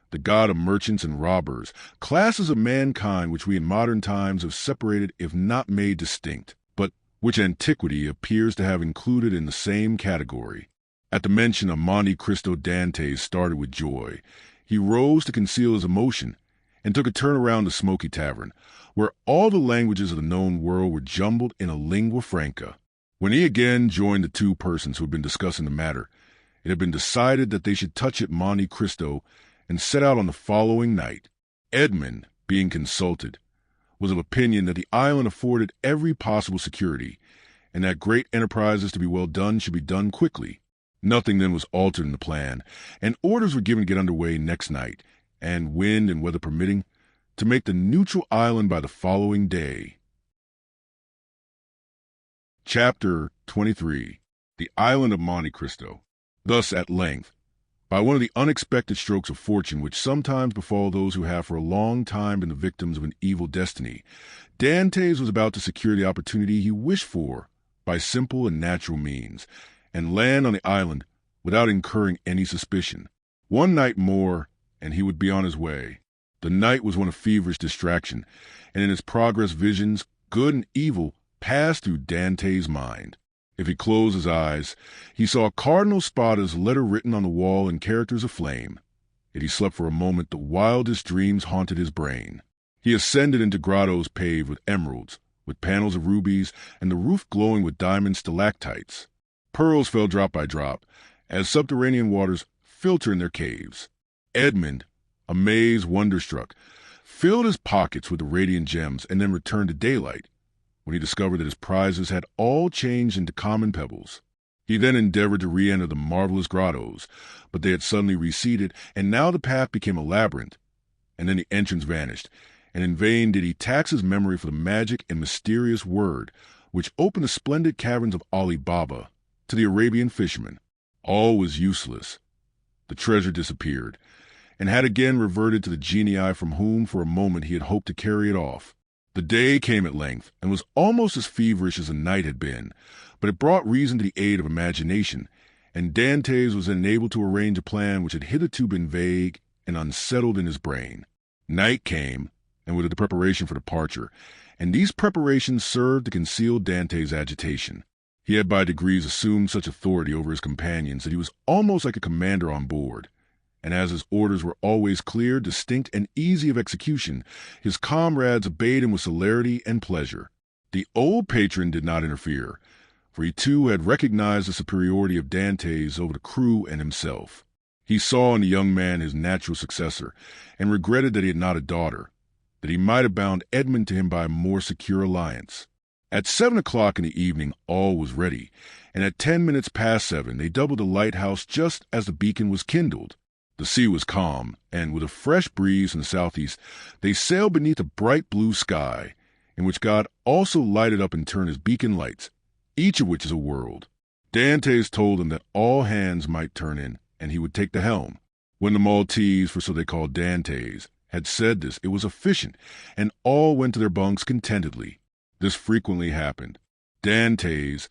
the god of merchants and robbers, classes of mankind which we in modern times have separated if not made distinct, but which antiquity appears to have included in the same category. At the mention of Monte Cristo, Dantès started with joy. He rose to conceal his emotion and took a turn around the smoky tavern, where all the languages of the known world were jumbled in a lingua franca. When he again joined the 2 persons who had been discussing the matter, it had been decided that they should touch at Monte Cristo and set out on the following night. Edmond, being consulted, was of opinion that the island afforded every possible security, and that great enterprises to be well done should be done quickly. Nothing then was altered in the plan, and orders were given to get under way next night, and wind and weather permitting, to make the neutral island by the following day. Chapter 23. The Island of Monte Cristo. Thus, at length, by one of the unexpected strokes of fortune which sometimes befall those who have for a long time been the victims of an evil destiny, Dantès was about to secure the opportunity he wished for by simple and natural means, and land on the island without incurring any suspicion. One night more, and he would be on his way. The night was one of feverish distraction, and in its progress visions, good and evil, passed through Dantès' mind. If he closed his eyes, he saw Cardinal Spada's letter written on the wall in characters of flame. If he slept for a moment, the wildest dreams haunted his brain. He ascended into grottos paved with emeralds, with panels of rubies, and the roof glowing with diamond stalactites. Pearls fell drop by drop, as subterranean waters filter in their caves. Edmond, amazed, wonderstruck, filled his pockets with the radiant gems, and then returned to daylight, when he discovered that his prizes had all changed into common pebbles. He then endeavored to re-enter the marvelous grottos, but they had suddenly receded, and now the path became a labyrinth, and then the entrance vanished, and in vain did he tax his memory for the magic and mysterious word which opened the splendid caverns of Ali Baba to the Arabian fisherman. All was useless. The treasure disappeared, and had again reverted to the genii from whom for a moment he had hoped to carry it off. The day came at length, and was almost as feverish as the night had been, but it brought reason to the aid of imagination, and Dantès was enabled to arrange a plan which had hitherto been vague and unsettled in his brain. Night came, and with the preparation for departure, and these preparations served to conceal Dantès' agitation. He had by degrees assumed such authority over his companions that he was almost like a commander on board, and as his orders were always clear, distinct, and easy of execution, his comrades obeyed him with celerity and pleasure. The old patron did not interfere, for he too had recognized the superiority of Dantès over the crew and himself. He saw in the young man his natural successor, and regretted that he had not a daughter, that he might have bound Edmond to him by a more secure alliance. At 7 o'clock in the evening all was ready, and at 10 minutes past 7 they doubled the lighthouse just as the beacon was kindled. The sea was calm, and with a fresh breeze from the southeast, they sailed beneath a bright blue sky, in which God also lighted up in turn his beacon lights, each of which is a world. Dantès told them that all hands might turn in, and he would take the helm. When the Maltese, for so they called Dantès, had said this, it was efficient, and all went to their bunks contentedly. This frequently happened. Dantès,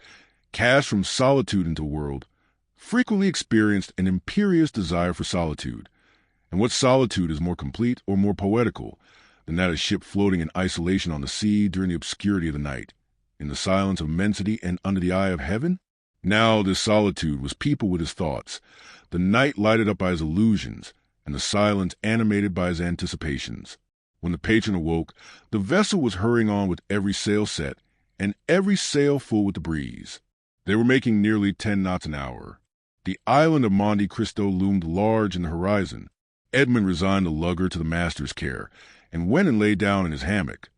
cast from solitude into the world, frequently experienced an imperious desire for solitude. And what solitude is more complete or more poetical than that of a ship floating in isolation on the sea during the obscurity of the night, in the silence of immensity and under the eye of heaven? Now this solitude was peopled with his thoughts, the night lighted up by his illusions, and the silence animated by his anticipations. When the patron awoke, the vessel was hurrying on with every sail set, and every sail full with the breeze. They were making nearly 10 knots an hour. The island of Monte Cristo loomed large in the horizon. Edmond resigned the lugger to the master's care, and went and lay down in his hammock.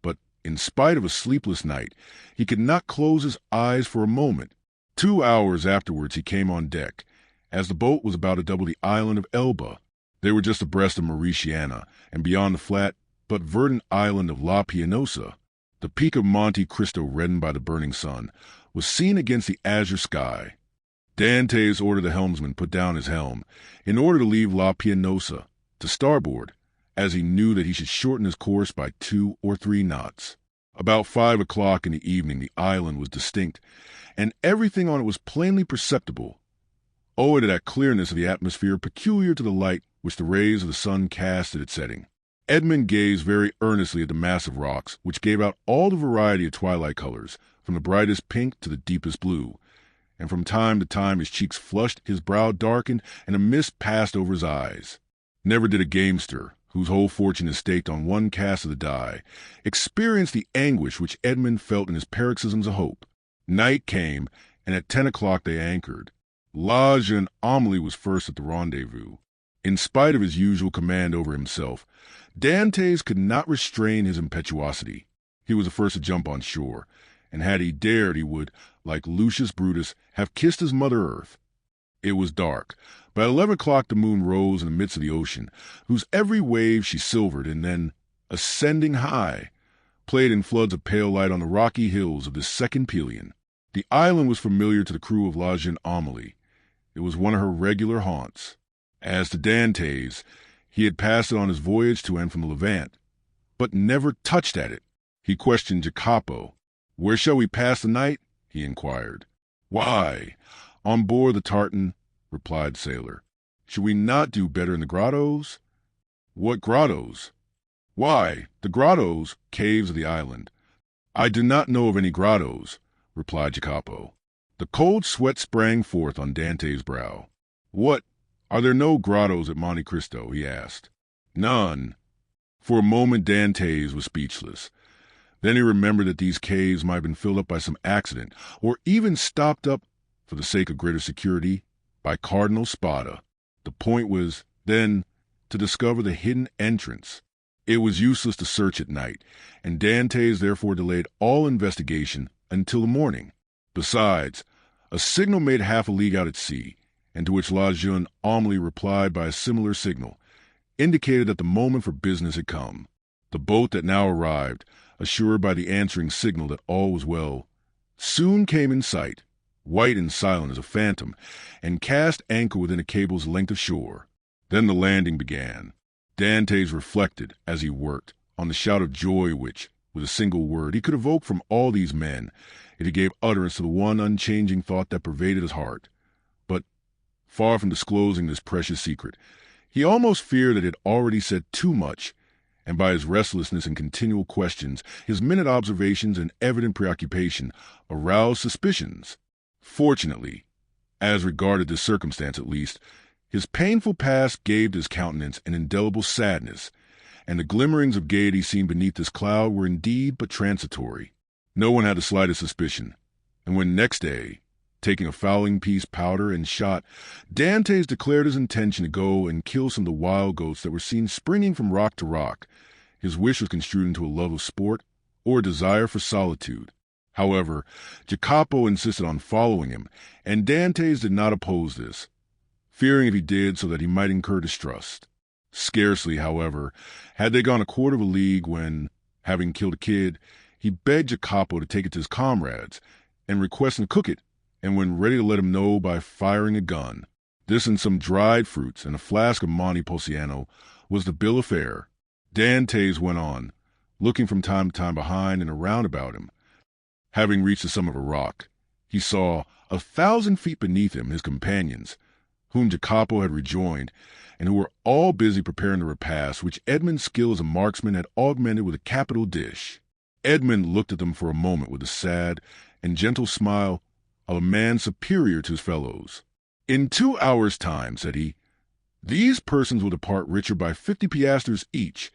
But in spite of a sleepless night, he could not close his eyes for a moment. 2 hours afterwards he came on deck, as the boat was about to double the island of Elba. They were just abreast of Mauritiana, and beyond the flat but verdant island of La Pianosa. The peak of Monte Cristo, reddened by the burning sun, was seen against the azure sky. Dantès ordered the helmsman put down his helm, in order to leave La Pianosa to starboard, as he knew that he should shorten his course by 2 or 3 knots. About 5 o'clock in the evening the island was distinct, and everything on it was plainly perceptible, owing to that clearness of the atmosphere peculiar to the light which the rays of the sun cast at its setting. Edmond gazed very earnestly at the massive rocks, which gave out all the variety of twilight colors, from the brightest pink to the deepest blue, and from time to time his cheeks flushed, his brow darkened, and a mist passed over his eyes. Never did a gamester, whose whole fortune is staked on one cast of the die, experience the anguish which Edmond felt in his paroxysms of hope. Night came, and at 10 o'clock they anchored. La Jeune Amélie was first at the rendezvous. In spite of his usual command over himself, Dantès could not restrain his impetuosity. He was the first to jump on shore, and had he dared he would, like Lucius Brutus, have kissed his Mother Earth. It was dark. By 11 o'clock the moon rose in the midst of the ocean, whose every wave she silvered, and then, ascending high, played in floods of pale light on the rocky hills of this second Pelion. The island was familiar to the crew of La Jeune Amélie. It was one of her regular haunts. As to Dantès, he had passed it on his voyage to and from the Levant, but never touched at it. He questioned Jacopo. "Where shall we pass the night?" he inquired. "Why, on board the tartan," replied the sailor. "Should we not do better in the grottos?" "What grottos?" "Why, the grottos, caves of the island." "I do not know of any grottos," replied Jacopo. The cold sweat sprang forth on Dantès' brow. "What, are there no grottos at Monte Cristo?" he asked. "None." For a moment Dantès was speechless. Then he remembered that these caves might have been filled up by some accident, or even stopped up, for the sake of greater security, by Cardinal Spada. The point was, then, to discover the hidden entrance. It was useless to search at night, and Dantès therefore delayed all investigation until the morning. Besides, a signal made half a league out at sea, and to which La Jeune Amélie replied by a similar signal, indicated that the moment for business had come. The boat that now arrived, assured by the answering signal that all was well, soon came in sight, white and silent as a phantom, and cast anchor within a cable's length of shore. Then the landing began. Dantès reflected, as he worked, on the shout of joy which, with a single word, he could evoke from all these men, if he gave utterance to the one unchanging thought that pervaded his heart. But, far from disclosing this precious secret, he almost feared that he had already said too much, and by his restlessness and continual questions, his minute observations and evident preoccupation, aroused suspicions. Fortunately, as regarded this circumstance at least, his painful past gave to his countenance an indelible sadness, and the glimmerings of gaiety seen beneath this cloud were indeed but transitory. No one had the slightest suspicion, and when next day, taking a fowling-piece, powder, and shot, Dantès declared his intention to go and kill some of the wild goats that were seen springing from rock to rock, his wish was construed into a love of sport or a desire for solitude. However, Jacopo insisted on following him, and Dantès did not oppose this, fearing if he did so that he might incur distrust. Scarcely, however, had they gone a quarter of a league when, having killed a kid, he begged Jacopo to take it to his comrades, and request him to cook it, and when ready to let him know by firing a gun. This and some dried fruits and a flask of Montepulciano was the bill of fare. Dantès went on, looking from time to time behind and around about him. Having reached the summit of a rock, he saw, 1,000 feet beneath him, his companions, whom Jacopo had rejoined, and who were all busy preparing the repast which Edmond's skill as a marksman had augmented with a capital dish. Edmond looked at them for a moment with the sad and gentle smile of a man superior to his fellows. "In 2 hours' time," said he, "these persons will depart richer by 50 piastres each,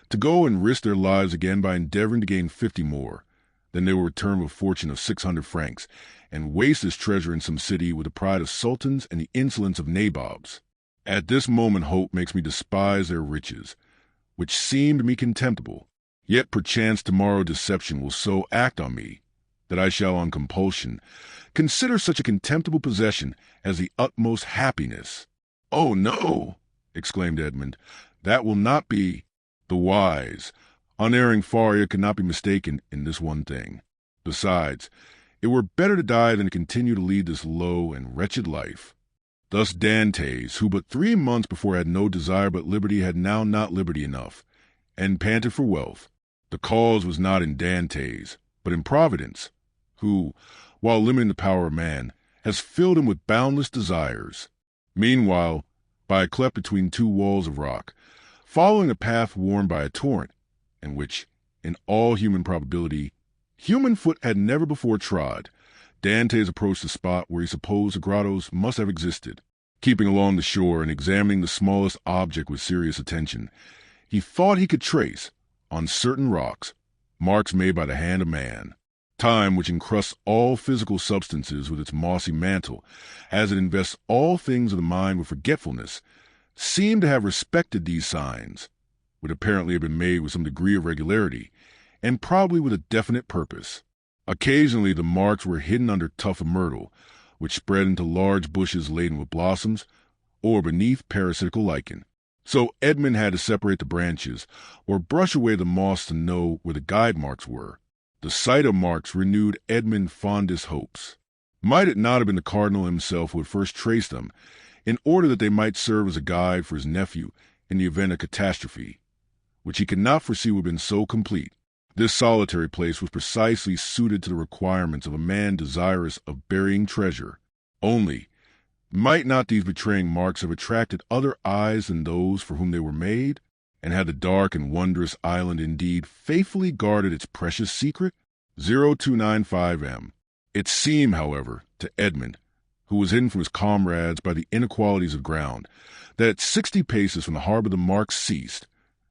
to go and risk their lives again by endeavoring to gain 50 more. Then they will return with a fortune of 600 francs, and waste this treasure in some city with the pride of sultans and the insolence of nabobs. At this moment hope makes me despise their riches, which seem to me contemptible. Yet perchance tomorrow deception will so act on me that I shall on compulsion consider such a contemptible possession as the utmost happiness." "Oh, no," exclaimed Edmond, "that will not be." The wise, unerring Faria could not be mistaken in this one thing. Besides, it were better to die than to continue to lead this low and wretched life. Thus Dantès, who but 3 months before had no desire but liberty, had now not liberty enough, and panted for wealth. The cause was not in Dantès, but in Providence, who, while limiting the power of man, has filled him with boundless desires. Meanwhile, by a cleft between 2 walls of rock, following a path worn by a torrent, and which, in all human probability, human foot had never before trod, Dantès approached the spot where he supposed the grottos must have existed. Keeping along the shore and examining the smallest object with serious attention, he thought he could trace, on certain rocks, marks made by the hand of man. Time, which encrusts all physical substances with its mossy mantle, as it invests all things of the mind with forgetfulness, seemed to have respected these signs, which apparently had been made with some degree of regularity, and probably with a definite purpose. Occasionally the marks were hidden under tuft of myrtle, which spread into large bushes laden with blossoms, or beneath parasitical lichen. So Edmond had to separate the branches, or brush away the moss to know where the guide marks were. The sight of marks renewed Edmond's fondest hopes. Might it not have been the cardinal himself who had first traced them, in order that they might serve as a guide for his nephew in the event of catastrophe, which he could not foresee would have been so complete? This solitary place was precisely suited to the requirements of a man desirous of burying treasure. Only, might not these betraying marks have attracted other eyes than those for whom they were made? And had the dark and wondrous island indeed faithfully guarded its precious secret? 0295M. It seemed, however, to Edmond, who was hidden from his comrades by the inequalities of ground, that at 60 paces from the harbor the marks ceased,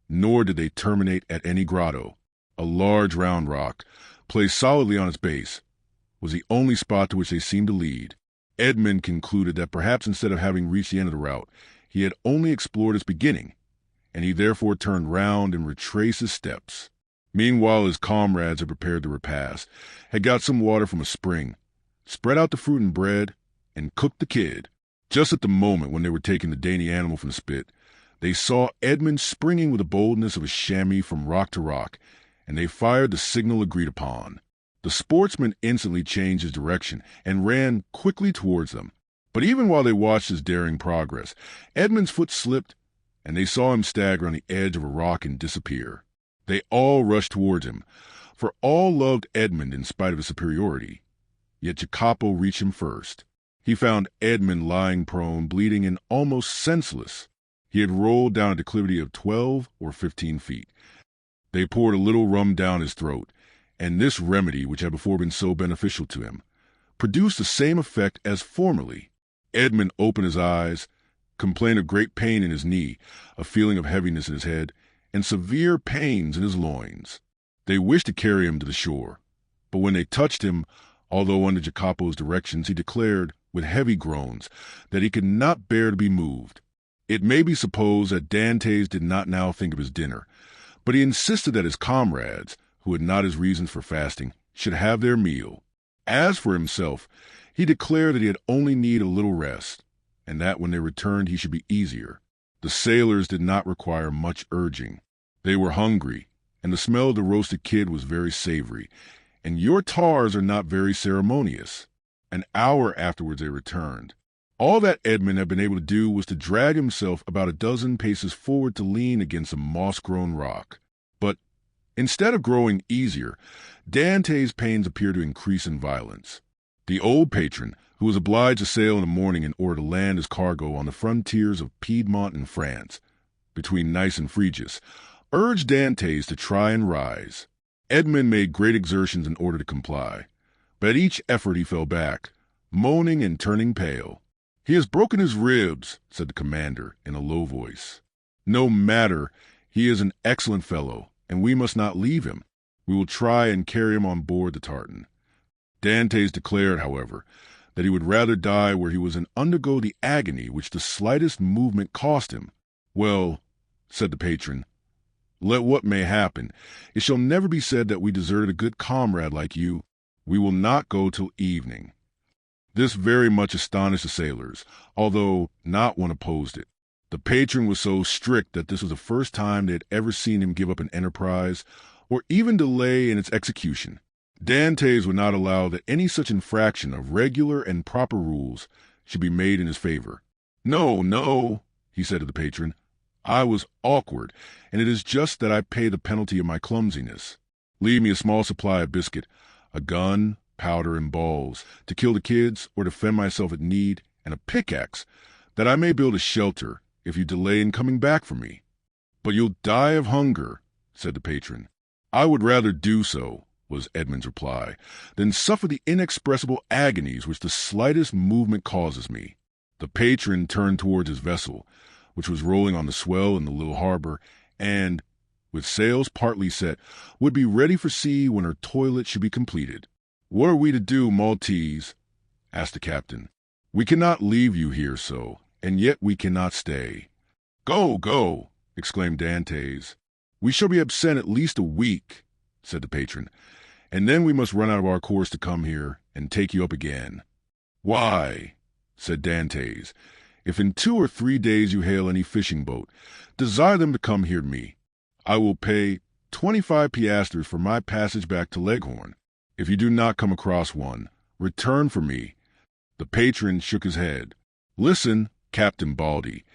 nor did they terminate at any grotto. A large round rock, placed solidly on its base, was the only spot to which they seemed to lead. Edmond concluded that perhaps instead of having reached the end of the route, he had only explored its beginning, and he therefore turned round and retraced his steps. Meanwhile his comrades had prepared the repast, had got some water from a spring, spread out the fruit and bread, and cooked the kid. Just at the moment when they were taking the dainty animal from the spit, they saw Edmond springing with the boldness of a chamois from rock to rock, and they fired the signal agreed upon. The sportsman instantly changed his direction and ran quickly towards them. But even while they watched his daring progress, Edmond's foot slipped, and they saw him stagger on the edge of a rock and disappear. They all rushed towards him, for all loved Edmond in spite of his superiority. Yet Jacopo reached him first. He found Edmond lying prone, bleeding and almost senseless. He had rolled down a declivity of 12 or 15 feet. They poured a little rum down his throat, and this remedy, which had before been so beneficial to him, produced the same effect as formerly. Edmond opened his eyes, complained of great pain in his knee, a feeling of heaviness in his head, and severe pains in his loins. They wished to carry him to the shore, but when they touched him, although under Jacopo's directions, he declared, with heavy groans, that he could not bear to be moved. It may be supposed that Dantès did not now think of his dinner, but he insisted that his comrades, who had not his reasons for fasting, should have their meal. As for himself, he declared that he had only need a little rest, and that when they returned he should be easier. The sailors did not require much urging. They were hungry, and the smell of the roasted kid was very savory, and your tars are not very ceremonious. An hour afterwards they returned. All that Edmond had been able to do was to drag himself about a dozen paces forward to lean against a moss-grown rock. But instead of growing easier, Dantès' pains appeared to increase in violence. The old patron, who was obliged to sail in the morning in order to land his cargo on the frontiers of Piedmont and France, between Nice and Frejus, urged Dantès to try and rise. Edmond made great exertions in order to comply, but at each effort he fell back, moaning and turning pale. "He has broken his ribs," said the commander in a low voice. "No matter. He is an excellent fellow, and we must not leave him. We will try and carry him on board the tartan." Dantès declared, however, that he would rather die where he was and undergo the agony which the slightest movement cost him. "Well," said the patron, "let what may happen, it shall never be said that we deserted a good comrade like you. We will not go till evening." This very much astonished the sailors, although not one opposed it. The patron was so strict that this was the first time they had ever seen him give up an enterprise, or even delay in its execution. Dantès would not allow that any such infraction of regular and proper rules should be made in his favor. "No, no," he said to the patron. "I was awkward, and it is just that I pay the penalty of my clumsiness. Leave me a small supply of biscuit, a gun, powder, and balls, to kill the kids or defend myself at need, and a pickaxe, that I may build a shelter if you delay in coming back for me." "But you'll die of hunger," said the patron. "I would rather do so," was Edmond's reply, "than suffer the inexpressible agonies which the slightest movement causes me." The patron turned towards his vessel, which was rolling on the swell in the little harbor, and, with sails partly set, would be ready for sea when her toilet should be completed. "What are we to do, Maltese?" asked the captain. "We cannot leave you here so, and yet we cannot stay." "Go, go!" exclaimed Dantès. "We shall be absent at least a week," said the patron, "and then we must run out of our course to come here and take you up again." "Why," said Dantès, "if in 2 or 3 days you hail any fishing boat, desire them to come here to me. I will pay 25 piastres for my passage back to Leghorn. If you do not come across one, return for me." The patron shook his head. "Listen, Captain Baldy,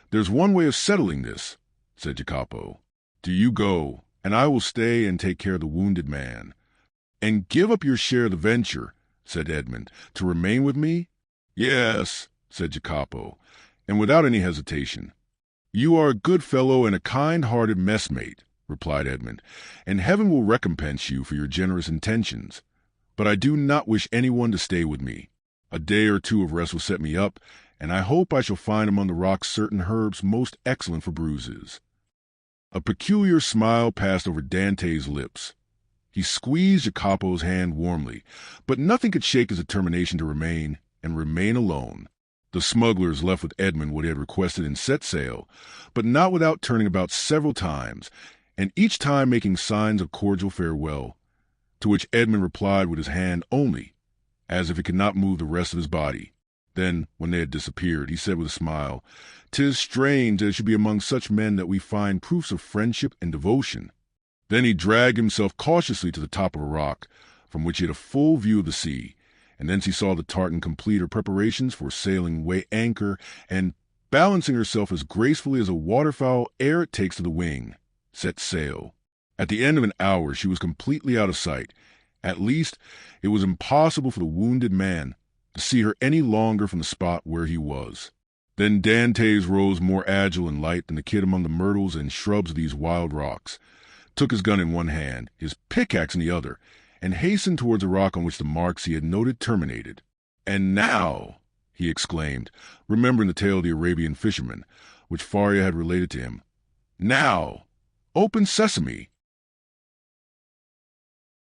there's one way of settling this," said Jacopo. "Do you go, and I will stay and take care of the wounded man." "And give up your share of the venture," said Edmond, "to remain with me?" "Yes," said Jacopo, and without any hesitation. "You are a good fellow and a kind-hearted messmate," replied Edmond, "and heaven will recompense you for your generous intentions. But I do not wish anyone to stay with me. A day or 2 of rest will set me up, and I hope I shall find among the rocks certain herbs most excellent for bruises." A peculiar smile passed over Dantès' lips. He squeezed Jacopo's hand warmly, but nothing could shake his determination to remain, and remain alone. The smugglers left with Edmond what he had requested and set sail, but not without turning about several times, and each time making signs of cordial farewell, to which Edmond replied with his hand only, as if he could not move the rest of his body. Then, when they had disappeared, he said with a smile, "'Tis strange that it should be among such men that we find proofs of friendship and devotion." Then he dragged himself cautiously to the top of a rock, from which he had a full view of the sea, and thence he saw the tartan complete her preparations for sailing weigh anchor, and, balancing herself as gracefully as a waterfowl ere it takes to the wing, set sail. At the end of an hour she was completely out of sight. At least, it was impossible for the wounded man to see her any longer from the spot where he was. Then Dantès rose more agile and light than the kid among the myrtles and shrubs of these wild rocks, took his gun in one hand, his pickaxe in the other, and hastened towards a rock on which the marks he had noted terminated. "And now," he exclaimed, remembering the tale of the Arabian fisherman, which Faria had related to him, "now, open sesame!"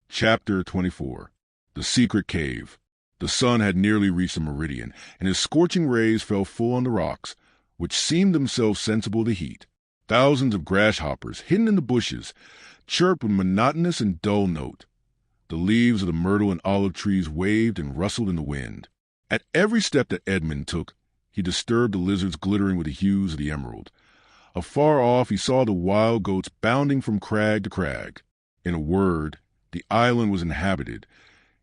Chapter 24. The Secret Cave. The sun had nearly reached the meridian, and his scorching rays fell full on the rocks, which seemed themselves sensible of the heat. Thousands of grasshoppers, hidden in the bushes, chirped with monotonous and dull note. The leaves of the myrtle and olive trees waved and rustled in the wind. At every step that Edmond took, he disturbed the lizards glittering with the hues of the emerald. Afar off he saw the wild goats bounding from crag to crag. In a word, the island was inhabited,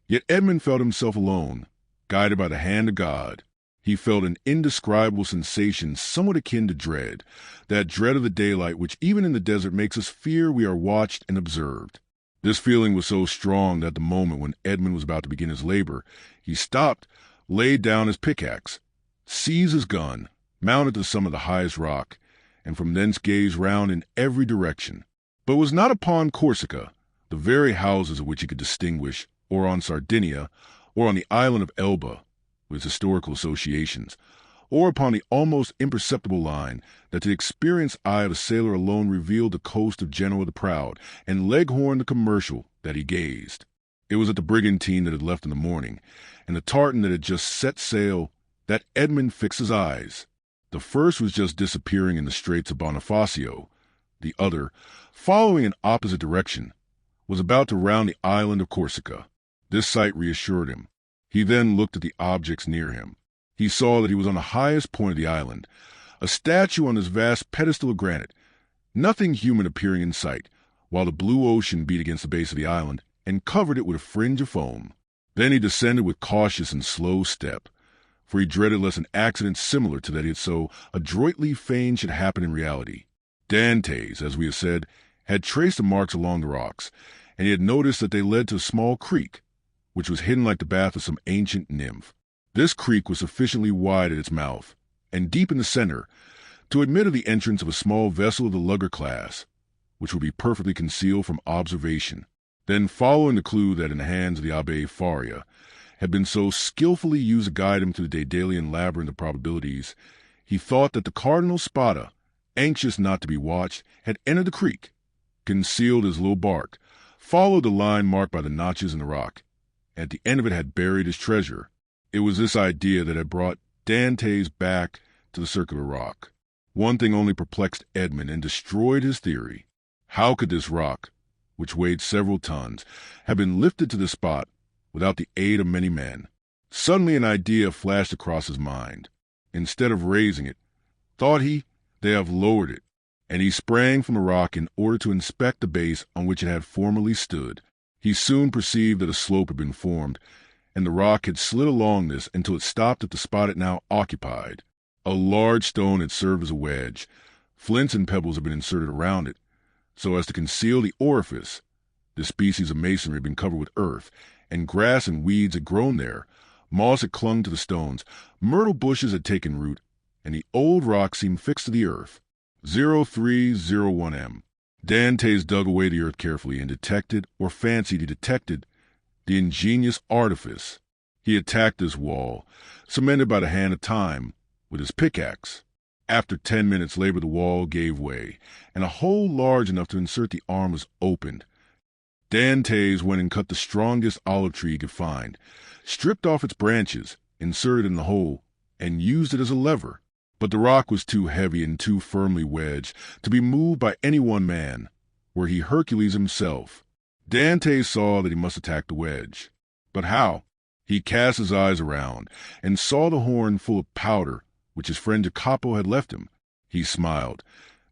yet Edmond felt himself alone, guided by the hand of God. He felt an indescribable sensation somewhat akin to dread, that dread of the daylight which even in the desert makes us fear we are watched and observed. This feeling was so strong that at the moment when Edmond was about to begin his labor, he stopped, laid down his pickaxe, seized his gun, mounted to some of the highest rock, and from thence gazed round in every direction. But it was not upon Corsica, the very houses of which he could distinguish, or on Sardinia, or on the island of Elba, with its historical associations, or upon the almost imperceptible line that to the experienced eye of a sailor alone revealed the coast of Genoa the Proud and Leghorn the Commercial that he gazed. It was at the brigantine that had left in the morning, and the tartan that had just set sail, that Edmond fixed his eyes. The first was just disappearing in the Straits of Bonifacio. The other, following an opposite direction, was about to round the island of Corsica. This sight reassured him. He then looked at the objects near him. He saw that he was on the highest point of the island, a statue on this vast pedestal of granite, nothing human appearing in sight, while the blue ocean beat against the base of the island and covered it with a fringe of foam. Then he descended with cautious and slow step, for he dreaded lest an accident similar to that he had so adroitly feigned should happen in reality. Dantès, as we have said, had traced the marks along the rocks, and he had noticed that they led to a small creek, which was hidden like the bath of some ancient nymph. This creek was sufficiently wide at its mouth, and deep in the center, to admit of the entrance of a small vessel of the lugger class, which would be perfectly concealed from observation. Then, following the clue that in the hands of the Abbé Faria had been so skillfully used to guide him through the Daedalian labyrinth of probabilities, he thought that the Cardinal Spada, anxious not to be watched, had entered the creek, concealed his little bark, followed the line marked by the notches in the rock, and at the end of it had buried his treasure. It was this idea that had brought Dantès back to the circular rock. One thing only perplexed Edmond and destroyed his theory. How could this rock, which weighed several tons, have been lifted to the spot without the aid of many men? Suddenly an idea flashed across his mind. Instead of raising it, thought he, they have lowered it, and he sprang from the rock in order to inspect the base on which it had formerly stood. He soon perceived that a slope had been formed, and the rock had slid along this until it stopped at the spot it now occupied. A large stone had served as a wedge. Flints and pebbles had been inserted around it, so as to conceal the orifice. This species of masonry had been covered with earth, and grass and weeds had grown there. Moss had clung to the stones, myrtle bushes had taken root, and the old rock seemed fixed to the earth. 0301M. Dantès dug away the earth carefully and detected, or fancied he detected, the ingenious artifice. He attacked this wall, cemented by the hand of time, with his pickaxe. After 10 minutes' labor the wall gave way, and a hole large enough to insert the arm was opened. Dantès went and cut the strongest olive tree he could find, stripped off its branches, inserted in the hole, and used it as a lever. But the rock was too heavy and too firmly wedged to be moved by any one man, were he Hercules himself. Dantès saw that he must attack the wedge. But how? He cast his eyes around, and saw the horn full of powder which his friend Jacopo had left him. He smiled.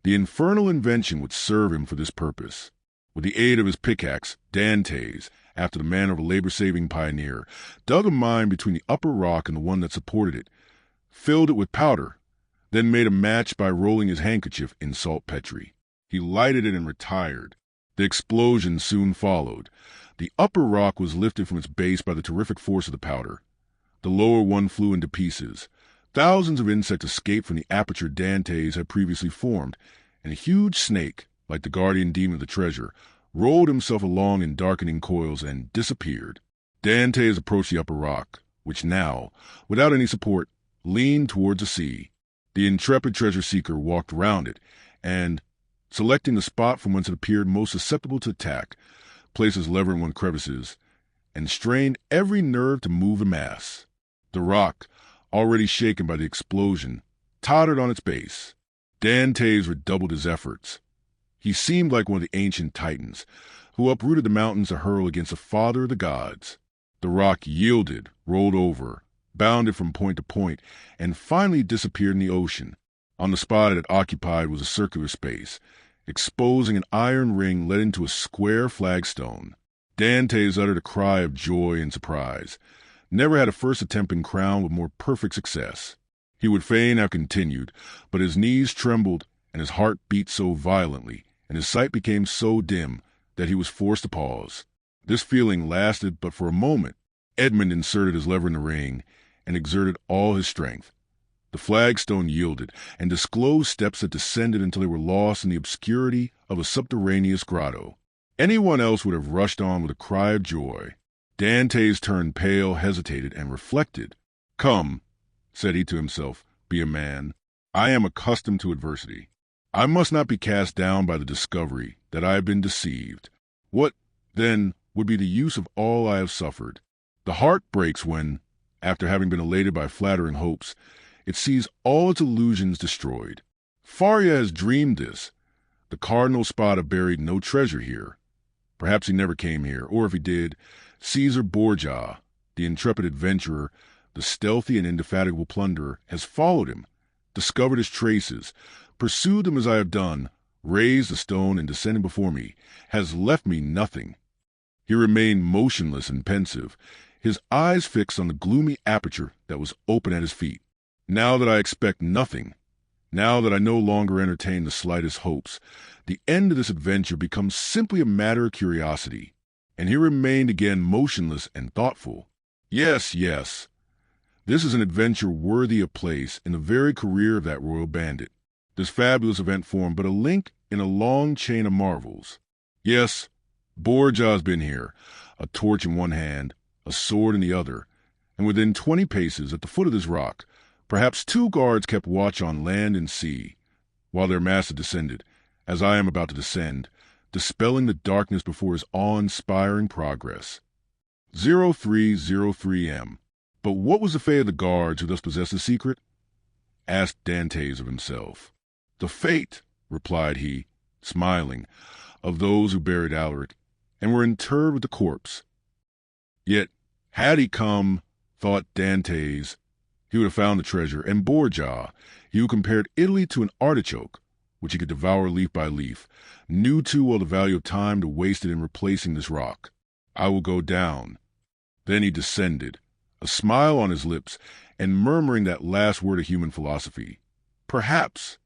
The infernal invention would serve him for this purpose. With the aid of his pickaxe, Dantès, after the manner of a labor-saving pioneer, dug a mine between the upper rock and the one that supported it, filled it with powder, then made a match by rolling his handkerchief in saltpetre. He lighted it and retired. The explosion soon followed. The upper rock was lifted from its base by the terrific force of the powder. The lower one flew into pieces. Thousands of insects escaped from the aperture Dantès had previously formed, and a huge snake, like the guardian demon of the treasure, rolled himself along in darkening coils and disappeared. Dantès approached the upper rock, which now, without any support, leaned towards the sea. The intrepid treasure-seeker walked round it, and, selecting the spot from whence it appeared most susceptible to attack, placed his lever in one of the crevices, and strained every nerve to move the mass. The rock, already shaken by the explosion, tottered on its base. Dantès redoubled his efforts. He seemed like one of the ancient Titans, who uprooted the mountains to hurl against the father of the gods. The rock yielded, rolled over, bounded from point to point, and finally disappeared in the ocean. On the spot it had occupied was a circular space, exposing an iron ring let into a square flagstone. Dantès uttered a cry of joy and surprise. Never had a first attempt been crowned with more perfect success. He would fain have continued, but his knees trembled, and his heart beat so violently, and his sight became so dim, that he was forced to pause. This feeling lasted but for a moment. Edmond inserted his lever in the ring, and exerted all his strength. The flagstone yielded, and disclosed steps that descended until they were lost in the obscurity of a subterraneous grotto. Anyone else would have rushed on with a cry of joy. Dantès turned pale, hesitated, and reflected. Come, said he to himself, be a man. I am accustomed to adversity. I must not be cast down by the discovery that I have been deceived. What, then, would be the use of all I have suffered? The heart breaks when, after having been elated by flattering hopes, it sees all its illusions destroyed. Faria has dreamed this. The Cardinal Spada buried no treasure here. Perhaps he never came here, or if he did, Caesar Borgia, the intrepid adventurer, the stealthy and indefatigable plunderer, has followed him, discovered his traces, pursued them as I have done, raised the stone and descended before me, has left me nothing. He remained motionless and pensive, his eyes fixed on the gloomy aperture that was open at his feet. Now that I expect nothing, now that I no longer entertain the slightest hopes, the end of this adventure becomes simply a matter of curiosity. And he remained again motionless and thoughtful. Yes, yes. This is an adventure worthy of place in the very career of that royal bandit. This fabulous event formed but a link in a long chain of marvels. Yes, Borgia has been here, a torch in one hand, a sword in the other, and within 20 paces at the foot of this rock, perhaps 2 guards kept watch on land and sea, while their master descended, as I am about to descend, dispelling the darkness before his awe-inspiring progress. 0303M. But what was the fate of the guards who thus possessed the secret? Asked Dantès of himself. The fate, replied he, smiling, of those who buried Alaric, and were interred with the corpse. Yet, had he come, thought Dantès, he would have found the treasure, and Borgia, he who compared Italy to an artichoke, which he could devour leaf by leaf, knew too well the value of time to waste it in replacing this rock. I will go down. Then he descended, a smile on his lips, and murmuring that last word of human philosophy. Perhaps.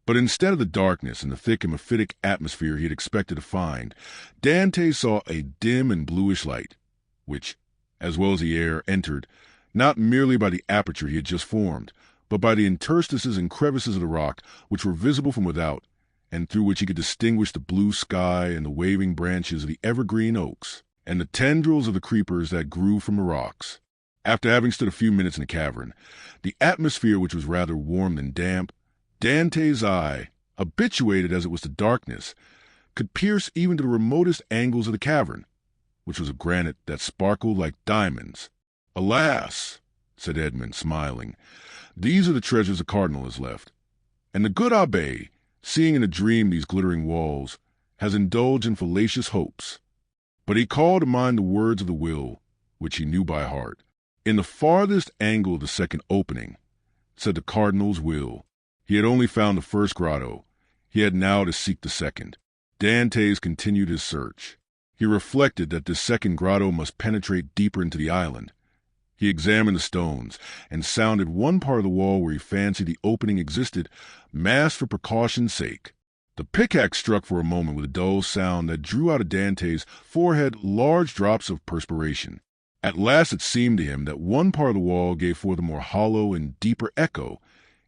But instead of the darkness and the thick and mephitic atmosphere he had expected to find, Dantès saw a dim and bluish light, which, as well as the air, entered, not merely by the aperture he had just formed, but by the interstices and crevices of the rock which were visible from without, and through which he could distinguish the blue sky and the waving branches of the evergreen oaks, and the tendrils of the creepers that grew from the rocks. After having stood a few minutes in the cavern, the atmosphere which was rather warm than damp, Dantès' eye, habituated as it was to darkness, could pierce even to the remotest angles of the cavern, which was of granite that sparkled like diamonds. Alas, said Edmond, smiling, these are the treasures the cardinal has left. And the good abbé, seeing in a dream these glittering walls, has indulged in fallacious hopes. But he called to mind the words of the will, which he knew by heart. In the farthest angle of the second opening, said the cardinal's will. He had only found the first grotto. He had now to seek the second. Dantès continued his search. He reflected that this second grotto must penetrate deeper into the island. He examined the stones, and sounded one part of the wall where he fancied the opening existed, masked for precaution's sake. The pickaxe struck for a moment with a dull sound that drew out of Dantès' forehead large drops of perspiration. At last it seemed to him that one part of the wall gave forth a more hollow and deeper echo.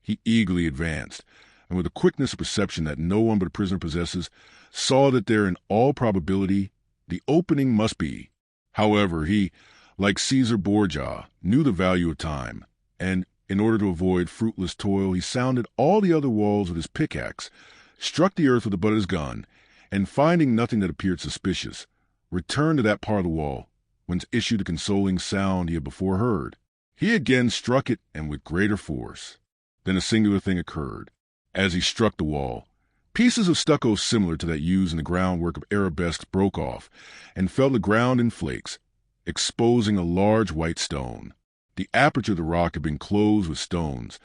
He eagerly advanced, and with a quickness of perception that no one but a prisoner possesses, saw that there in all probability the opening must be. However, he, like Caesar Borgia, knew the value of time, and, in order to avoid fruitless toil, he sounded all the other walls with his pickaxe, struck the earth with the butt of his gun, and finding nothing that appeared suspicious, returned to that part of the wall whence issued the consoling sound he had before heard. He again struck it, and with greater force. Then a singular thing occurred. As he struck the wall, pieces of stucco similar to that used in the groundwork of arabesques broke off, and fell to the ground in flakes, exposing a large white stone. The aperture of the rock had been closed with stones.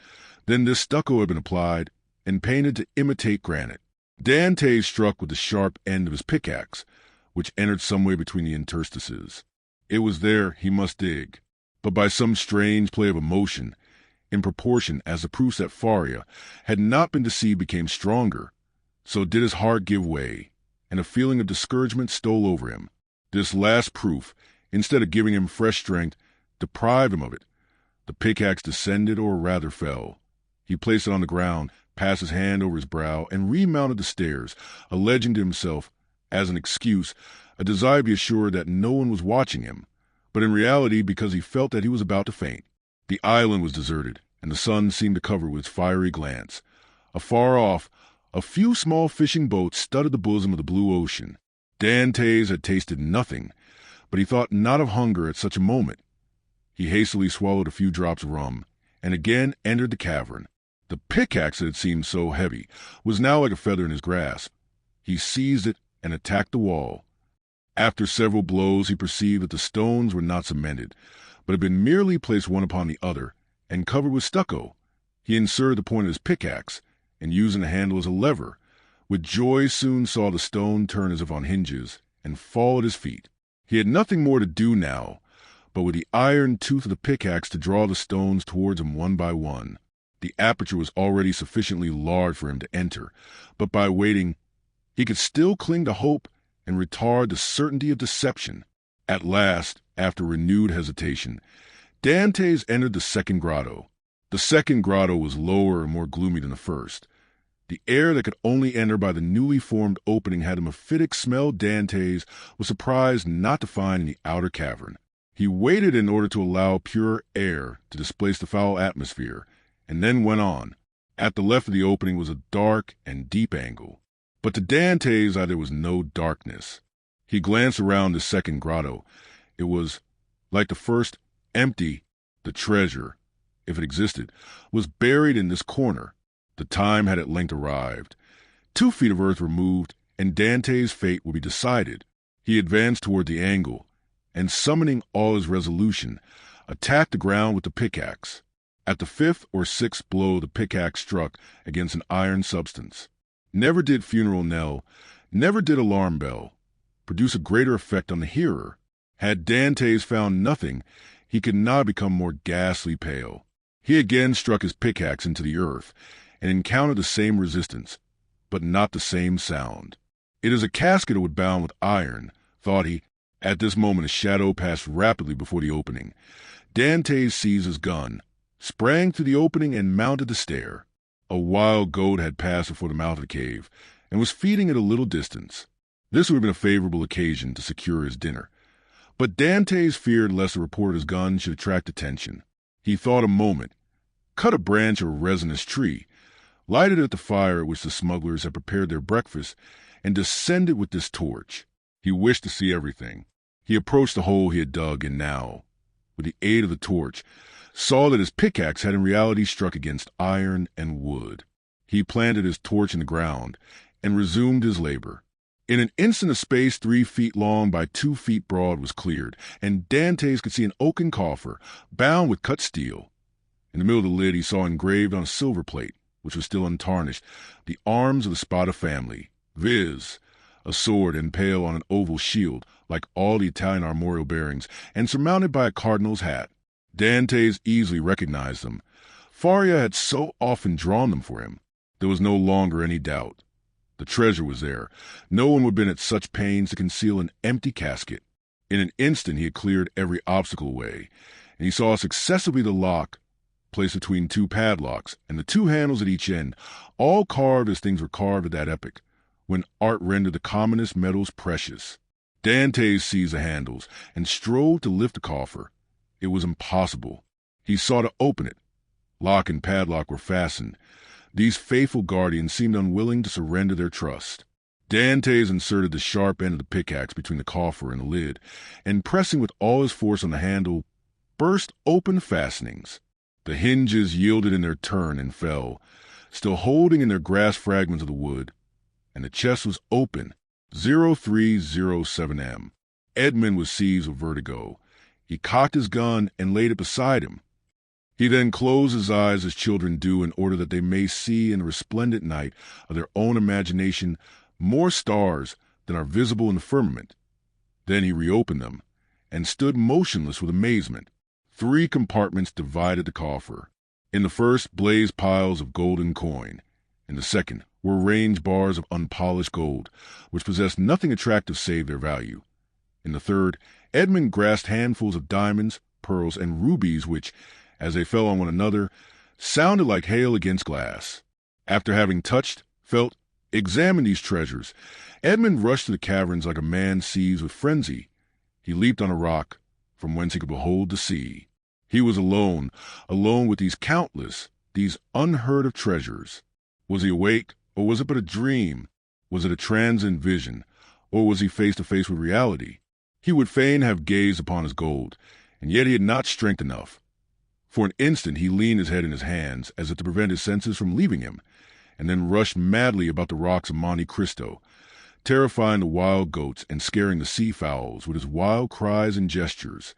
Then this stucco had been applied and painted to imitate granite. Dantès struck with the sharp end of his pickaxe, which entered somewhere between the interstices. It was there he must dig, but by some strange play of emotion, in proportion as the proofs that Faria had not been deceived became stronger, so did his heart give way, and a feeling of discouragement stole over him. This last proof, instead of giving him fresh strength, deprived him of it. The pickaxe descended, or rather fell. He placed it on the ground, passed his hand over his brow, and remounted the stairs, alleging to himself, as an excuse, a desire to be assured that no one was watching him, but in reality because he felt that he was about to faint. The island was deserted, and the sun seemed to cover with its fiery glance. Afar off, a few small fishing boats studded the bosom of the blue ocean. Dantès had tasted nothing, but he thought not of hunger at such a moment. He hastily swallowed a few drops of rum, and again entered the cavern. The pickaxe that had seemed so heavy was now like a feather in his grasp. He seized it and attacked the wall. After several blows, he perceived that the stones were not cemented, but had been merely placed one upon the other, and covered with stucco. He inserted the point of his pickaxe, and using the handle as a lever, with joy soon saw the stone turn as if on hinges, and fall at his feet. He had nothing more to do now, but with the iron tooth of the pickaxe to draw the stones towards him one by one. The aperture was already sufficiently large for him to enter, but by waiting, he could still cling to hope and retard the certainty of deception. At last, after renewed hesitation, Dantès entered the second grotto. The second grotto was lower and more gloomy than the first. The air that could only enter by the newly formed opening had a mephitic smell Dantès was surprised not to find in the outer cavern. He waited in order to allow pure air to displace the foul atmosphere, and then went on. At the left of the opening was a dark and deep angle. But to Dantès there was no darkness. He glanced around the second grotto. It was, like the first, empty. The treasure, if it existed, was buried in this corner. The time had at length arrived. 2 feet of earth were moved, and Dantès' fate would be decided. He advanced toward the angle, and summoning all his resolution, attacked the ground with the pickaxe. At the 5th or 6th blow the pickaxe struck against an iron substance. Never did funeral knell, never did alarm bell, produce a greater effect on the hearer. Had Dantès found nothing, he could not have become more ghastly pale. He again struck his pickaxe into the earth, and encountered the same resistance, but not the same sound. It is a casket wood bound with iron, thought he. At this moment a shadow passed rapidly before the opening. Dantès seized his gun, sprang through the opening, and mounted the stair. A wild goat had passed before the mouth of the cave, and was feeding at a little distance. This would have been a favorable occasion to secure his dinner. But Dantès feared lest the report of his gun should attract attention. He thought a moment, cut a branch of a resinous tree, lighted at the fire at which the smugglers had prepared their breakfast, and descended with this torch. He wished to see everything. He approached the hole he had dug, and now, with the aid of the torch, saw that his pickaxe had in reality struck against iron and wood. He planted his torch in the ground, and resumed his labor. In an instant a space 3 feet long by 2 feet broad was cleared, and Dantès could see an oaken coffer, bound with cut steel. In the middle of the lid he saw engraved on a silver plate, which was still untarnished, the arms of the Spada family, viz., a sword impaled on an oval shield, like all the Italian armorial bearings, and surmounted by a cardinal's hat. Dantès easily recognized them. Faria had so often drawn them for him. There was no longer any doubt. The treasure was there. No one would have been at such pains to conceal an empty casket. In an instant he had cleared every obstacle away, and he saw successively the lock placed between 2 padlocks, and the 2 handles at each end, all carved as things were carved at that epoch, when art rendered the commonest metals precious. Dantès seized the handles, and strove to lift the coffer. It was impossible. He sought to open it. Lock and padlock were fastened. These faithful guardians seemed unwilling to surrender their trust. Dantès inserted the sharp end of the pickaxe between the coffer and the lid, and pressing with all his force on the handle, burst open the fastenings. The hinges yielded in their turn and fell, still holding in their grasp fragments of the wood, and the chest was open. 0307M. Edmond was seized with vertigo. He cocked his gun and laid it beside him. He then closed his eyes as children do in order that they may see in the resplendent night of their own imagination more stars than are visible in the firmament. Then he reopened them and stood motionless with amazement. 3 compartments divided the coffer. In the first blazed piles of golden coin. In the second were ranged bars of unpolished gold, which possessed nothing attractive save their value. In the third, Edmond grasped handfuls of diamonds, pearls, and rubies which, as they fell on one another, sounded like hail against glass. After having touched, felt, examined these treasures, Edmond rushed to the caverns like a man seized with frenzy. He leaped on a rock, from whence he could behold the sea. He was alone with these countless, these unheard of treasures. Was he awake, or was it but a dream? Was it a transient vision, or was he face to face with reality? He would fain have gazed upon his gold, and yet he had not strength enough. For an instant he leaned his head in his hands, as if to prevent his senses from leaving him, and then rushed madly about the rocks of Monte Cristo, terrifying the wild goats and scaring the sea fowls with his wild cries and gestures.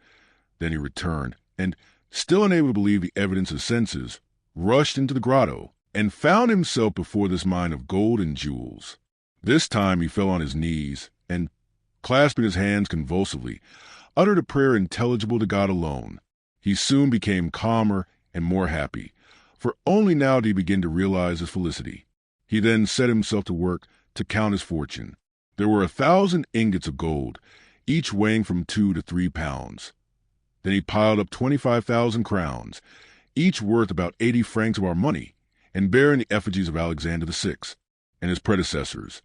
Then he returned, and, still unable to believe the evidence of his senses, rushed into the grotto, and found himself before this mine of gold and jewels. This time he fell on his knees, and, clasping his hands convulsively, uttered a prayer intelligible to God alone. He soon became calmer and more happy, for only now did he begin to realize his felicity. He then set himself to work to count his fortune. There were 1,000 ingots of gold, each weighing from 2 to 3 pounds. Then he piled up 25,000 crowns, each worth about 80 francs of our money, and bearing the effigies of Alexander VI and his predecessors.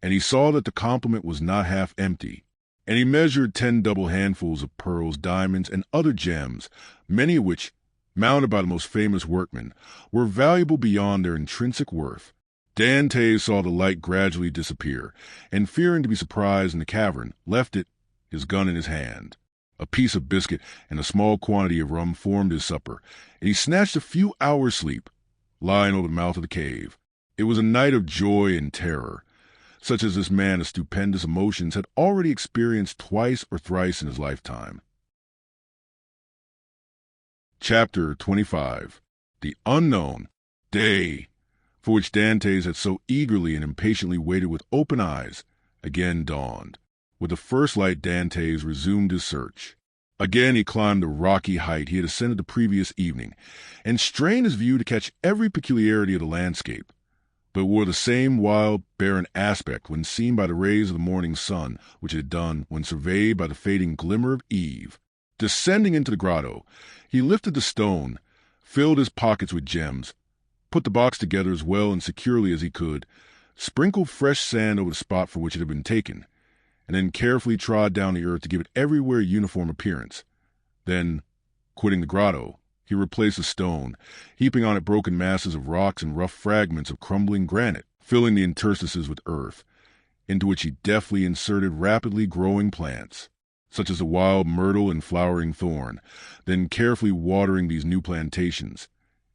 And he saw that the complement was not half empty. And he measured 10 double handfuls of pearls, diamonds, and other gems, many of which, mounted by the most famous workmen, were valuable beyond their intrinsic worth. Dantès saw the light gradually disappear, and fearing to be surprised in the cavern, left it, his gun in his hand. A piece of biscuit and a small quantity of rum formed his supper, and he snatched a few hours' sleep, lying over the mouth of the cave. It was a night of joy and terror, such as this man of stupendous emotions had already experienced twice or thrice in his lifetime. Chapter 25. The Unknown Day, for which Dantès had so eagerly and impatiently waited with open eyes, again dawned. With the first light, Dantès resumed his search. Again he climbed the rocky height he had ascended the previous evening, and strained his view to catch every peculiarity of the landscape, but wore the same wild, barren aspect when seen by the rays of the morning sun, which it had done when surveyed by the fading glimmer of eve. Descending into the grotto, he lifted the stone, filled his pockets with gems, put the box together as well and securely as he could, sprinkled fresh sand over the spot for which it had been taken, and then carefully trod down the earth to give it everywhere a uniform appearance. Then, quitting the grotto, he replaced the stone, heaping on it broken masses of rocks and rough fragments of crumbling granite, filling the interstices with earth, into which he deftly inserted rapidly growing plants, such as the wild myrtle and flowering thorn, then carefully watering these new plantations.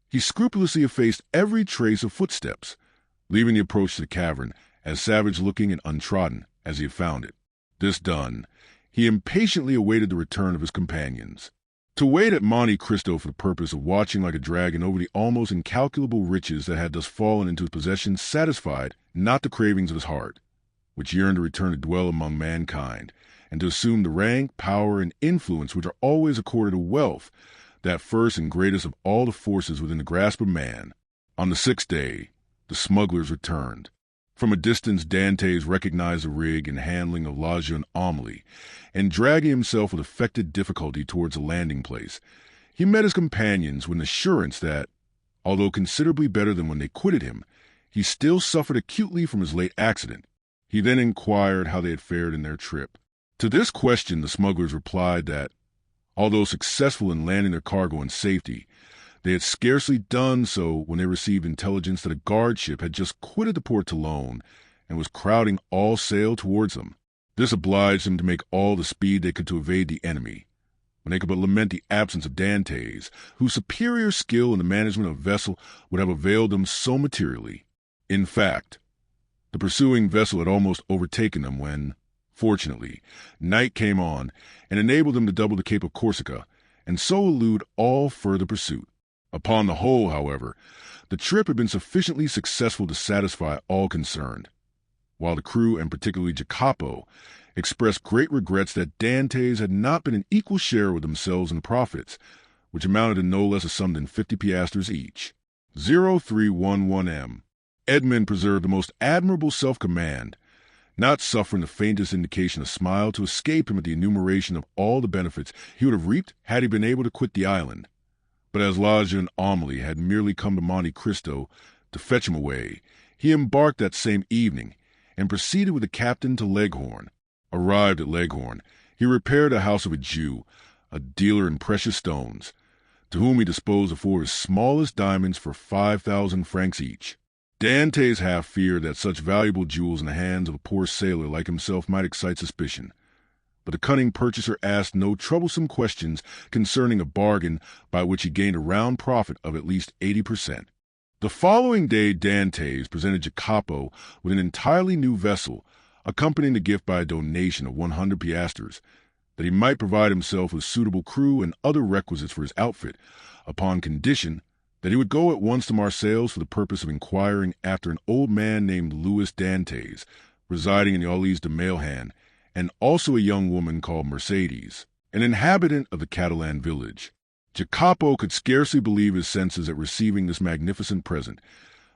He scrupulously effaced every trace of footsteps, leaving the approach to the cavern as savage-looking and untrodden as he had found it. This done, he impatiently awaited the return of his companions. To wait at Monte Cristo for the purpose of watching like a dragon over the almost incalculable riches that had thus fallen into his possession satisfied not the cravings of his heart, which yearned to return to dwell among mankind, and to assume the rank, power, and influence which are always accorded to wealth, that first and greatest of all the forces within the grasp of man. On the 6th day, the smugglers returned. From a distance, Dantès recognized the rig and handling of La Jeune Amélie, and dragging himself with affected difficulty towards the landing place, he met his companions with an assurance that, although considerably better than when they quitted him, he still suffered acutely from his late accident. He then inquired how they had fared in their trip. To this question the smugglers replied that, although successful in landing their cargo in safety, they had scarcely done so when they received intelligence that a guard ship had just quitted the Port Toulon and was crowding all sail towards them. This obliged them to make all the speed they could to evade the enemy, when they could but lament the absence of Dantès, whose superior skill in the management of a vessel would have availed them so materially. In fact, the pursuing vessel had almost overtaken them when, fortunately, night came on and enabled them to double the Cape of Corsica, and so elude all further pursuit. Upon the whole, however, the trip had been sufficiently successful to satisfy all concerned, while the crew, and particularly Jacopo, expressed great regrets that Dantès had not been an equal share with themselves in the profits, which amounted to no less a sum than 50 piastres each. 0311M. Edmond preserved the most admirable self-command, not suffering the faintest indication of smile to escape him at the enumeration of all the benefits he would have reaped had he been able to quit the island. But as La Jeune Amélie had merely come to Monte Cristo to fetch him away, he embarked that same evening, and proceeded with the captain to Leghorn. Arrived at Leghorn, he repaired to the house of a Jew, a dealer in precious stones, to whom he disposed of 4 of his smallest diamonds for 5,000 francs each. Dantès half feared that such valuable jewels in the hands of a poor sailor like himself might excite suspicion, but the cunning purchaser asked no troublesome questions concerning a bargain by which he gained a round profit of at least 80%. The following day Dantès presented Jacopo with an entirely new vessel, accompanying the gift by a donation of 100 piastres, that he might provide himself with suitable crew and other requisites for his outfit, upon condition that he would go at once to Marseilles for the purpose of inquiring after an old man named Louis Dantès, residing in the Orleans de Mailhan, and also a young woman called Mercedes, an inhabitant of the Catalan village. Jacopo could scarcely believe his senses at receiving this magnificent present,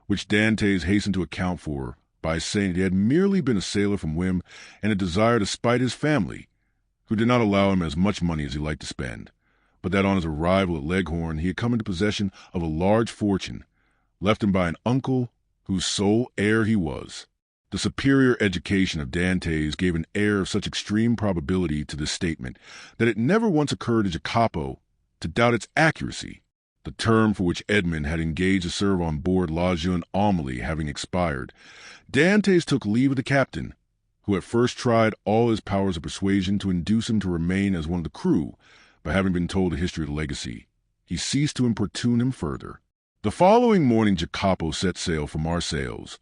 which Dantès hastened to account for by saying that he had merely been a sailor from whim and a desire to spite his family, who did not allow him as much money as he liked to spend, but that on his arrival at Leghorn he had come into possession of a large fortune, left him by an uncle whose sole heir he was. The superior education of Dantès gave an air of such extreme probability to this statement that it never once occurred to Jacopo to doubt its accuracy. The term for which Edmond had engaged to serve on board La Jeune Amélie having expired, Dantès took leave of the captain, who at first tried all his powers of persuasion to induce him to remain as one of the crew, but having been told the history of the legacy, he ceased to importune him further. The following morning Jacopo set sail for Marseilles,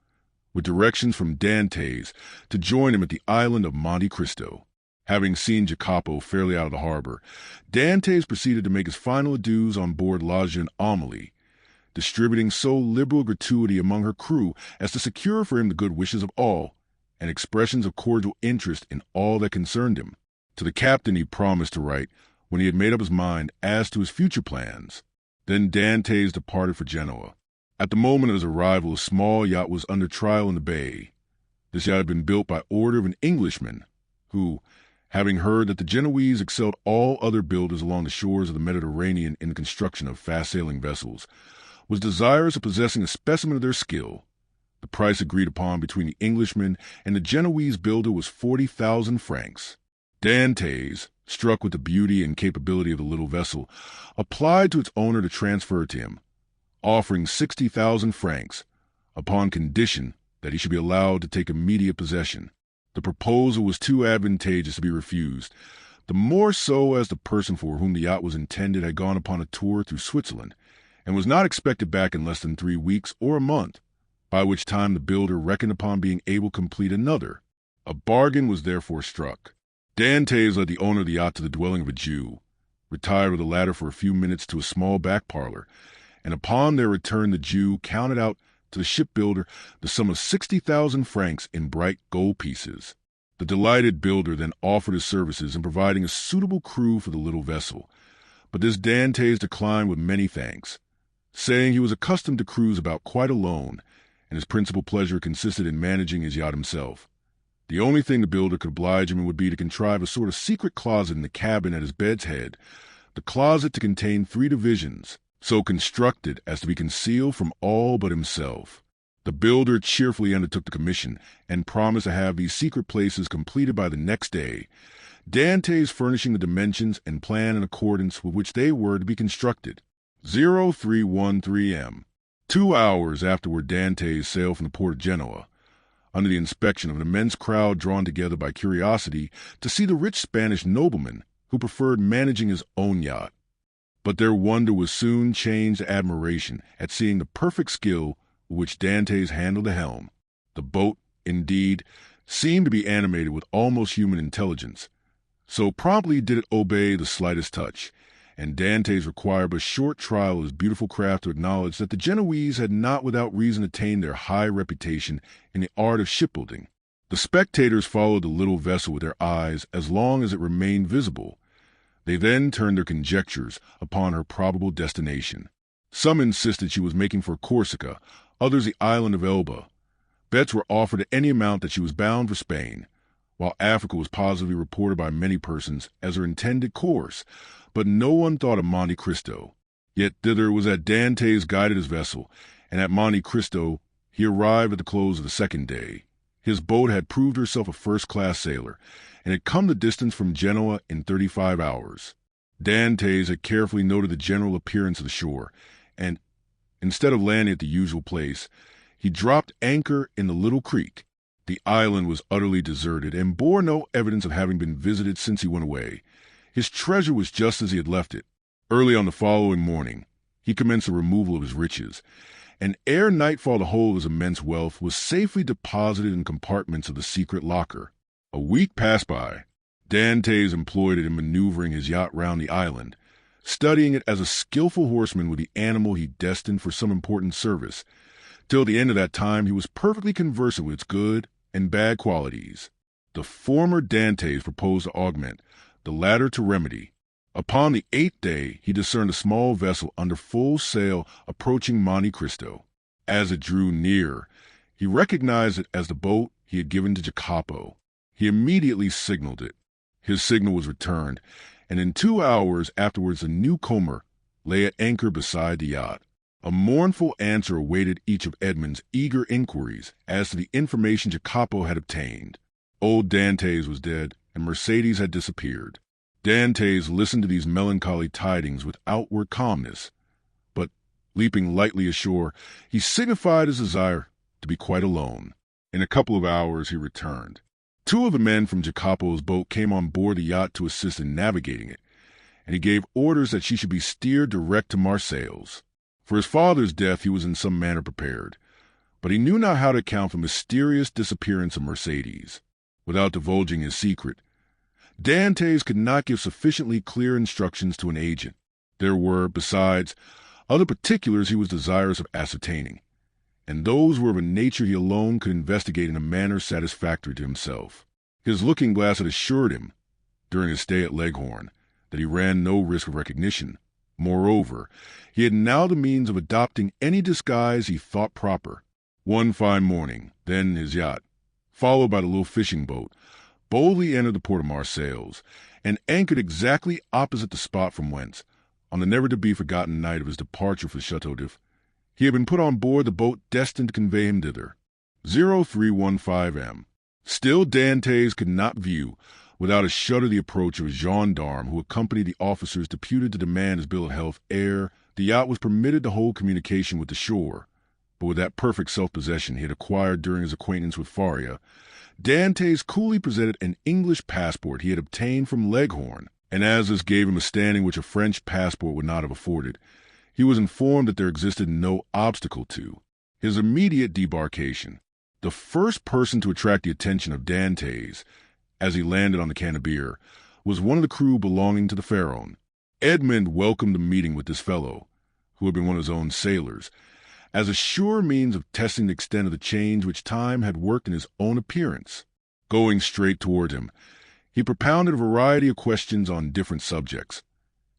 with directions from Dantès to join him at the island of Monte Cristo. Having seen Jacopo fairly out of the harbor, Dantès proceeded to make his final adieus on board La Jeune Amélie, distributing so liberal gratuity among her crew as to secure for him the good wishes of all, and expressions of cordial interest in all that concerned him. To the captain he promised to write when he had made up his mind as to his future plans. Then Dantès departed for Genoa. At the moment of his arrival, a small yacht was under trial in the bay. This yacht had been built by order of an Englishman, who, having heard that the Genoese excelled all other builders along the shores of the Mediterranean in the construction of fast-sailing vessels, was desirous of possessing a specimen of their skill. The price agreed upon between the Englishman and the Genoese builder was 40,000 francs. Dantès, struck with the beauty and capability of the little vessel, applied to its owner to transfer it to him, offering 60,000 francs, upon condition that he should be allowed to take immediate possession. The proposal was too advantageous to be refused, the more so as the person for whom the yacht was intended had gone upon a tour through Switzerland, and was not expected back in less than 3 weeks or a month, by which time the builder reckoned upon being able to complete another. A bargain was therefore struck. Dantès led the owner of the yacht to the dwelling of a Jew, retired with the latter for a few minutes to a small back parlor, and upon their return the Jew counted out to the shipbuilder the sum of 60,000 francs in bright gold pieces. The delighted builder then offered his services in providing a suitable crew for the little vessel, but this Dantès declined with many thanks, saying he was accustomed to cruise about quite alone, and his principal pleasure consisted in managing his yacht himself. The only thing the builder could oblige him in would be to contrive a sort of secret closet in the cabin at his bed's head, the closet to contain 3 divisions, so constructed as to be concealed from all but himself. The builder cheerfully undertook the commission, and promised to have these secret places completed by the next day, Dantès furnishing the dimensions and plan in accordance with which they were to be constructed. 0313 M. 2 hours afterward Dantès sailed from the port of Genoa, under the inspection of an immense crowd drawn together by curiosity to see the rich Spanish nobleman who preferred managing his own yacht. But their wonder was soon changed to admiration at seeing the perfect skill with which Dantès handled the helm. The boat, indeed, seemed to be animated with almost human intelligence. So promptly did it obey the slightest touch, and Dantès required but short trial of his beautiful craft to acknowledge that the Genoese had not without reason attained their high reputation in the art of shipbuilding. The spectators followed the little vessel with their eyes as long as it remained visible. They then turned their conjectures upon her probable destination. Some insisted she was making for Corsica, others the island of Elba. Bets were offered at any amount that she was bound for Spain, while Africa was positively reported by many persons as her intended course, but no one thought of Monte Cristo. Yet thither was that Dantès guided his vessel, and at Monte Cristo he arrived at the close of the 2nd day. His boat had proved herself a first-class sailor, and had come the distance from Genoa in 35 hours. Dantès had carefully noted the general appearance of the shore, and instead of landing at the usual place, he dropped anchor in the little creek. The island was utterly deserted and bore no evidence of having been visited since he went away. His treasure was just as he had left it. Early on the following morning, he commenced the removal of his riches, and ere nightfall the whole of his immense wealth was safely deposited in compartments of the secret locker. A week passed by. Dantès employed it in maneuvering his yacht round the island, studying it as a skillful horseman with the animal he destined for some important service. Till the end of that time he was perfectly conversant with its good and bad qualities. The former Dantès proposed to augment, the latter to remedy. Upon the 8th day he discerned a small vessel under full sail approaching Monte Cristo. As it drew near, he recognized it as the boat he had given to Jacopo. He immediately signaled it. His signal was returned, and in 2 hours afterwards the newcomer lay at anchor beside the yacht. A mournful answer awaited each of Edmond's eager inquiries as to the information Jacopo had obtained. Old Dantès was dead, and Mercedes had disappeared. Dantès listened to these melancholy tidings with outward calmness, but, leaping lightly ashore, he signified his desire to be quite alone. In a couple of hours he returned. 2 of the men from Jacopo's boat came on board the yacht to assist in navigating it, and he gave orders that she should be steered direct to Marseilles. For his father's death he was in some manner prepared, but he knew not how to account for the mysterious disappearance of Mercedes. Without divulging his secret, Dantès could not give sufficiently clear instructions to an agent. There were, besides, other particulars he was desirous of ascertaining, and those were of a nature he alone could investigate in a manner satisfactory to himself. His looking-glass had assured him, during his stay at Leghorn, that he ran no risk of recognition. Moreover, he had now the means of adopting any disguise he thought proper. One fine morning, then his yacht, followed by the little fishing boat, boldly entered the port of Marseilles, and anchored exactly opposite the spot from whence, on the never-to-be-forgotten night of his departure for Château d'If, he had been put on board the boat destined to convey him thither. 0315 M. Still Dantès could not view, without a shudder, the approach of a gendarme who accompanied the officers deputed to demand his bill of health ere the yacht was permitted to hold communication with the shore. But with that perfect self-possession he had acquired during his acquaintance with Faria, Dantès coolly presented an English passport he had obtained from Leghorn, and as this gave him a standing which a French passport would not have afforded, he was informed that there existed no obstacle to his immediate debarkation. The first person to attract the attention of Dantès, as he landed on the Cannebière, was one of the crew belonging to the Pharaon. Edmond welcomed the meeting with this fellow, who had been one of his own sailors, as a sure means of testing the extent of the change which time had worked in his own appearance. Going straight toward him, he propounded a variety of questions on different subjects,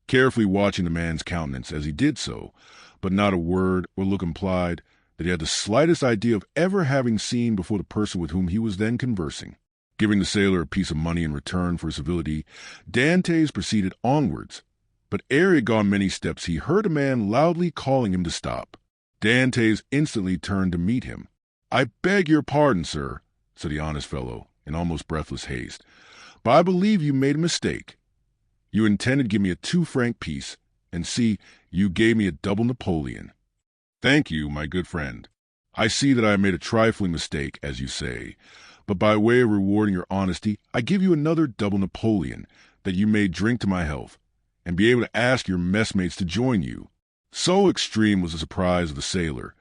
carefully watching the man's countenance as he did so, but not a word or look implied that he had the slightest idea of ever having seen before the person with whom he was then conversing. Giving the sailor a piece of money in return for his civility, Dantès proceeded onwards, but ere he had gone many steps he heard a man loudly calling him to stop. Dantès instantly turned to meet him. "I beg your pardon, sir," said the honest fellow, in almost breathless haste, "but I believe you made a mistake. You intended to give me a 2-franc piece, and see, you gave me a double Napoleon." "Thank you, my good friend. I see that I have made a trifling mistake, as you say, but by way of rewarding your honesty, I give you another double Napoleon, that you may drink to my health, and be able to ask your messmates to join you." So extreme was the surprise of the sailor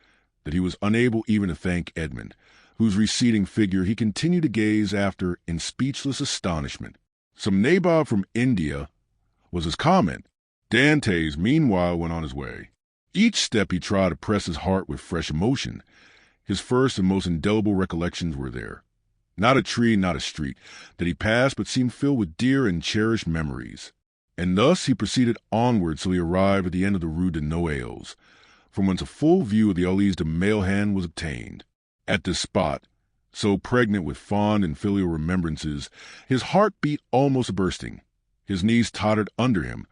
that he was unable even to thank Edmond, whose receding figure he continued to gaze after in speechless astonishment. "Some nabob from India," was his comment. Dantès meanwhile went on his way. Each step he trod oppressed his heart with fresh emotion. His first and most indelible recollections were there. Not a tree, not a street, that he passed but seemed filled with dear and cherished memories. And thus he proceeded onward till he arrived at the end of the Rue de Noailles, from whence a full view of the Allées de Mailhan was obtained. At this spot, so pregnant with fond and filial remembrances, his heart beat almost bursting. His knees tottered under him,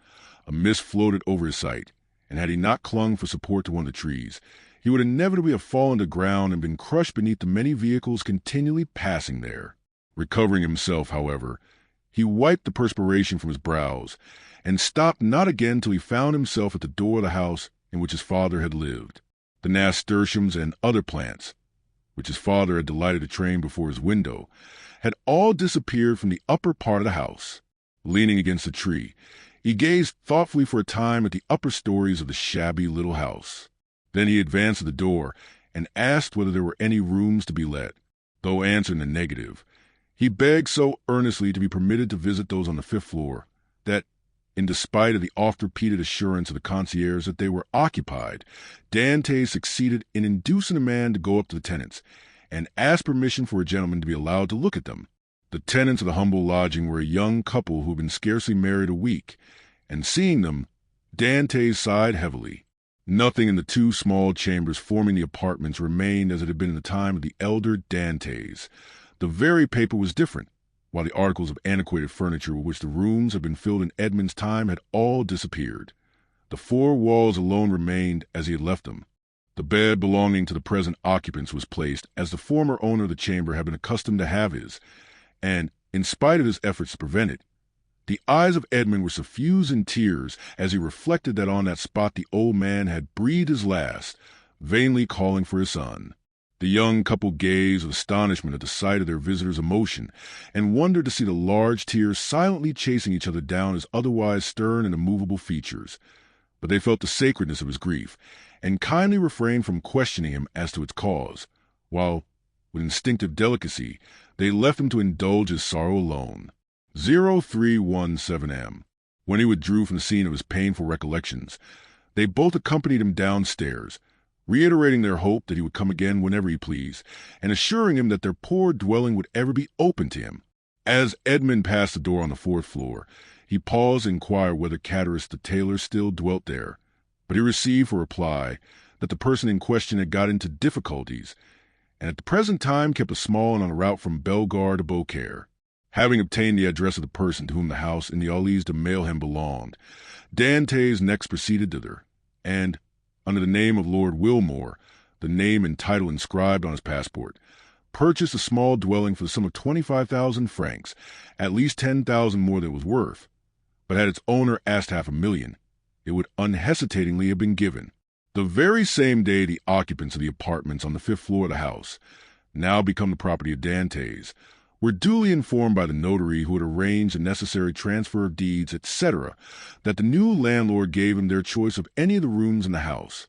a mist floated over his sight, and had he not clung for support to one of the trees, he would inevitably have fallen to ground and been crushed beneath the many vehicles continually passing there. Recovering himself, however, He wiped the perspiration from his brows and stopped not again till he found himself at the door of the house in which his father had lived. The nasturtiums and other plants, which his father had delighted to train before his window, had all disappeared from the upper part of the house. Leaning against a tree, he gazed thoughtfully for a time at the upper stories of the shabby little house. Then he advanced to the door and asked whether there were any rooms to be let. Though answered in the negative, he begged so earnestly to be permitted to visit those on the 5th floor that, in despite of the oft-repeated assurance of the concierge that they were occupied, Dantès succeeded in inducing the man to go up to the tenants and ask permission for a gentleman to be allowed to look at them. The tenants of the humble lodging were a young couple who had been scarcely married a week, and seeing them, Dantès sighed heavily. Nothing in the 2 small chambers forming the apartments remained as it had been in the time of the elder Dantès. The very paper was different, while the articles of antiquated furniture with which the rooms had been filled in Edmond's time had all disappeared. The 4 walls alone remained as he had left them. The bed belonging to the present occupants was placed as the former owner of the chamber had been accustomed to have his, and, in spite of his efforts to prevent it, the eyes of Edmond were suffused in tears as he reflected that on that spot the old man had breathed his last, vainly calling for his son. The young couple gazed with astonishment at the sight of their visitor's emotion, and wondered to see the large tears silently chasing each other down his otherwise stern and immovable features. But they felt the sacredness of his grief, and kindly refrained from questioning him as to its cause, while, with instinctive delicacy, they left him to indulge his sorrow alone. 0317 M. When he withdrew from the scene of his painful recollections, they both accompanied him downstairs, reiterating their hope that he would come again whenever he pleased, and assuring him that their poor dwelling would ever be open to him. As Edmond passed the door on the 4th floor, he paused to inquire whether Catterus the tailor still dwelt there, but he received for reply that the person in question had got into difficulties, and at the present time kept a small inn on a route from Bellegarde to Beaucaire. Having obtained the address of the person to whom the house in the Allées de Malesherbes belonged, Dantès next proceeded thither, and, under the name of Lord Wilmore, the name and title inscribed on his passport, purchased a small dwelling for the sum of 25,000 francs, at least 10,000 more than it was worth. But had its owner asked 500,000, it would unhesitatingly have been given. The very same day the occupants of the apartments on the 5th floor of the house, now become the property of Dantès, were duly informed by the notary who had arranged the necessary transfer of deeds, etc., that the new landlord gave them their choice of any of the rooms in the house,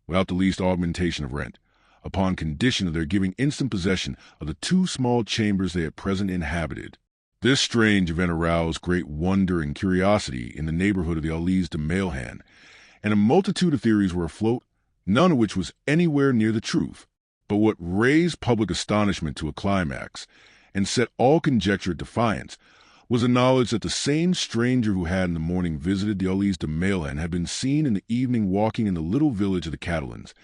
without the least augmentation of rent, upon condition of their giving instant possession of the 2 small chambers they at present inhabited. This strange event aroused great wonder and curiosity in the neighborhood of the Allées de Malesherbes, and a multitude of theories were afloat, none of which was anywhere near the truth. But what raised public astonishment to a climax, and set all conjecture at defiance, was the knowledge that the same stranger who had in the morning visited the Allées de Malesherbes had been seen in the evening walking in the little village of the Catalans,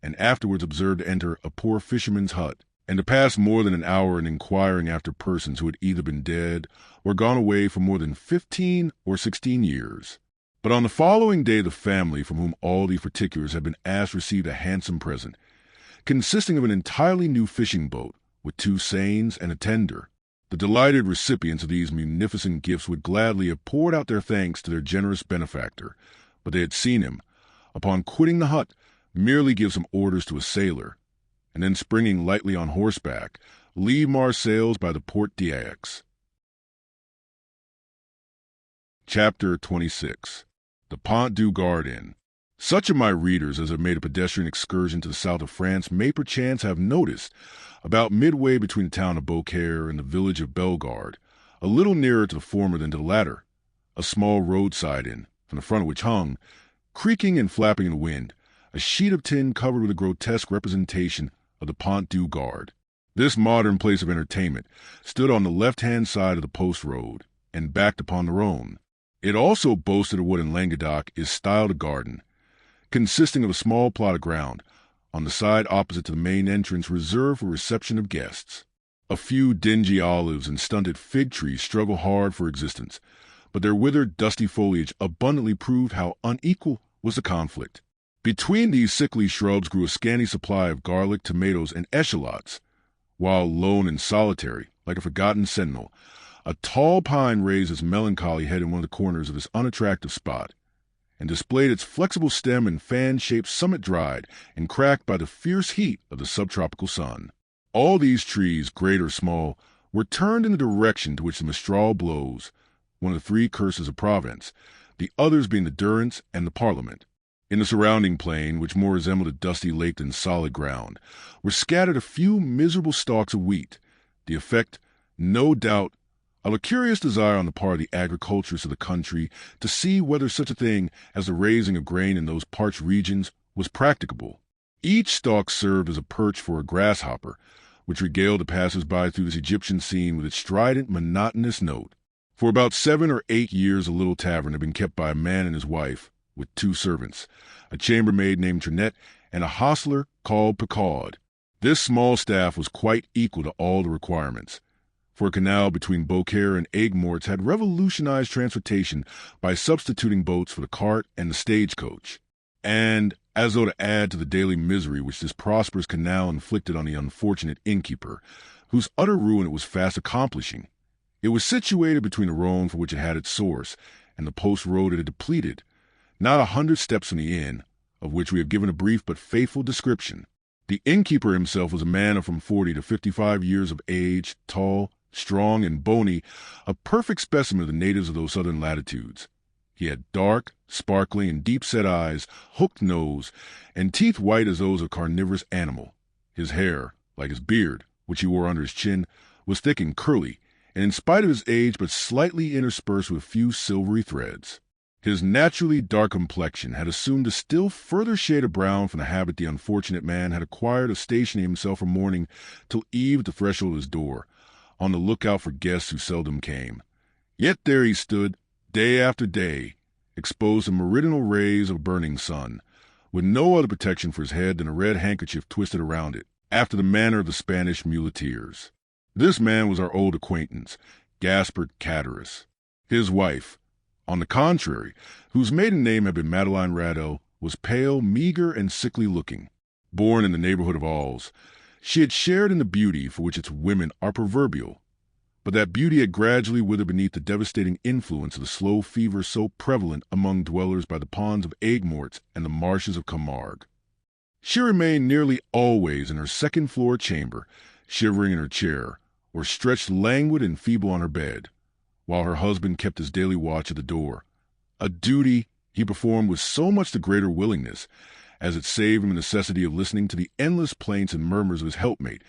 and afterwards observed to enter a poor fisherman's hut, and to pass more than an hour in inquiring after persons who had either been dead or gone away for more than 15 or 16 years. But on the following day the family from whom all these particulars had been asked received a handsome present, consisting of an entirely new fishing boat, with 2 seines and a tender. The delighted recipients of these munificent gifts would gladly have poured out their thanks to their generous benefactor, but they had seen him, upon quitting the hut, merely give some orders to a sailor, and then springing lightly on horseback, leave Marseilles by the Porte d'Aix. Chapter 26. The Pont du Gard Inn. Such of my readers as have made a pedestrian excursion to the south of France may perchance have noticed, about midway between the town of Beaucaire and the village of Bellegarde, a little nearer to the former than to the latter, a small roadside inn, from the front of which hung, creaking and flapping in the wind, a sheet of tin covered with a grotesque representation of the Pont du Gard. This modern place of entertainment stood on the left-hand side of the post road, and backed upon the Rhone. It also boasted of what in Languedoc is styled a garden, consisting of a small plot of ground, on the side opposite to the main entrance reserved for reception of guests. A few dingy olives and stunted fig trees struggle hard for existence, but their withered, dusty foliage abundantly proved how unequal was the conflict. Between these sickly shrubs grew a scanty supply of garlic, tomatoes, and eschalots, while lone and solitary, like a forgotten sentinel, A tall pine raised its melancholy head in one of the corners of this unattractive spot, and displayed its flexible stem and fan-shaped summit dried and cracked by the fierce heat of the subtropical sun. All these trees, great or small, were turned in the direction to which the mistral blows, one of the three curses of Provence, the others being the Durance and the Parliament. In the surrounding plain, which more resembled a dusty lake than solid ground, were scattered a few miserable stalks of wheat, the effect, no doubt, of a curious desire on the part of the agriculturists of the country to see whether such a thing as the raising of grain in those parched regions was practicable. Each stalk served as a perch for a grasshopper, which regaled the passers-by through this Egyptian scene with its strident, monotonous note. For about 7 or 8 years the little tavern had been kept by a man and his wife, with 2 servants, a chambermaid named Trinette and a hostler called Picard. This small staff was quite equal to all the requirements, for a canal between Beaucaire and Aigues-Mortes had revolutionized transportation by substituting boats for the cart and the stagecoach. And, as though to add to the daily misery which this prosperous canal inflicted on the unfortunate innkeeper, whose utter ruin it was fast accomplishing, it was situated between the Rhone, for which it had its source, and the post road it had depleted, not 100 steps from the inn, of which we have given a brief but faithful description. The innkeeper himself was a man of from 40 to 55 years of age, tall, strong, and bony, a perfect specimen of the natives of those southern latitudes. He had dark, sparkling, and deep-set eyes, hooked nose, and teeth white as those of a carnivorous animal. His hair, like his beard, which he wore under his chin, was thick and curly, and in spite of his age but slightly interspersed with a few silvery threads. His naturally dark complexion had assumed a still further shade of brown from the habit the unfortunate man had acquired of stationing himself from morning till eve at the threshold of his door, on the lookout for guests who seldom came. Yet there he stood, day after day, exposed to meridional rays of a burning sun, with no other protection for his head than a red handkerchief twisted around it, after the manner of the Spanish muleteers. This man was our old acquaintance, Gaspard Cadaris. His wife, on the contrary, whose maiden name had been Madeleine Radel, was pale, meager, and sickly-looking. Born in the neighborhood of Alls, she had shared in the beauty for which its women are proverbial, but that beauty had gradually withered beneath the devastating influence of the slow fever so prevalent among dwellers by the ponds of Aigues-Mortes and the marshes of Camargue. She remained nearly always in her second-floor chamber, shivering in her chair, or stretched languid and feeble on her bed, while her husband kept his daily watch at the door, a duty he performed with so much the greater willingness, as it saved him the necessity of listening to the endless plaints and murmurs of his helpmate,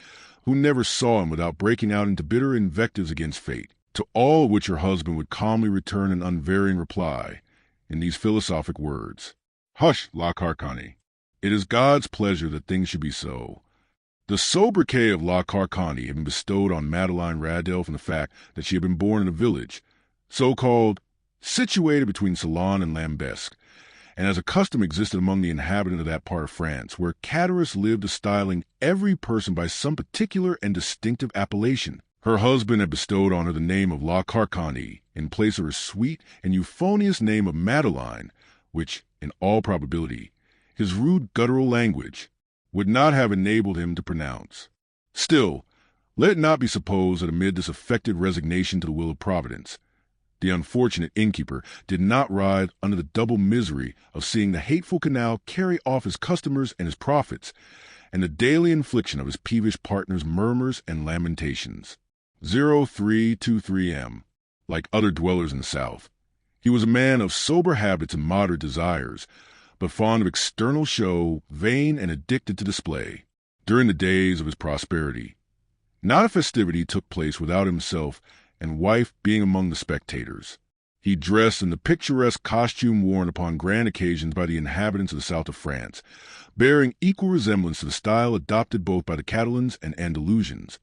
who never saw him without breaking out into bitter invectives against fate, to all of which her husband would calmly return an unvarying reply, in these philosophic words: "Hush, La Carcani. It is God's pleasure that things should be so." The sobriquet of La Carcani had been bestowed on Madeleine Radel from the fact that she had been born in a village, so-called, situated between Salon and Lambesc, and as a custom existed among the inhabitants of that part of France, where Cadaris lived of styling every person by some particular and distinctive appellation. Her husband had bestowed on her the name of La Carcani in place of her sweet and euphonious name of Madeleine, which, in all probability, his rude guttural language would not have enabled him to pronounce. Still, let it not be supposed that amid this affected resignation to the will of Providence, the unfortunate innkeeper did not writhe under the double misery of seeing the hateful canal carry off his customers and his profits, and the daily infliction of his peevish partner's murmurs and lamentations. 0323 M. Like other dwellers in the South, he was a man of sober habits and moderate desires, but fond of external show, vain and addicted to display. During the days of his prosperity, not a festivity took place without himself and wife being among the spectators. He dressed in the picturesque costume worn upon grand occasions by the inhabitants of the south of France, bearing equal resemblance to the style adopted both by the Catalans and Andalusians,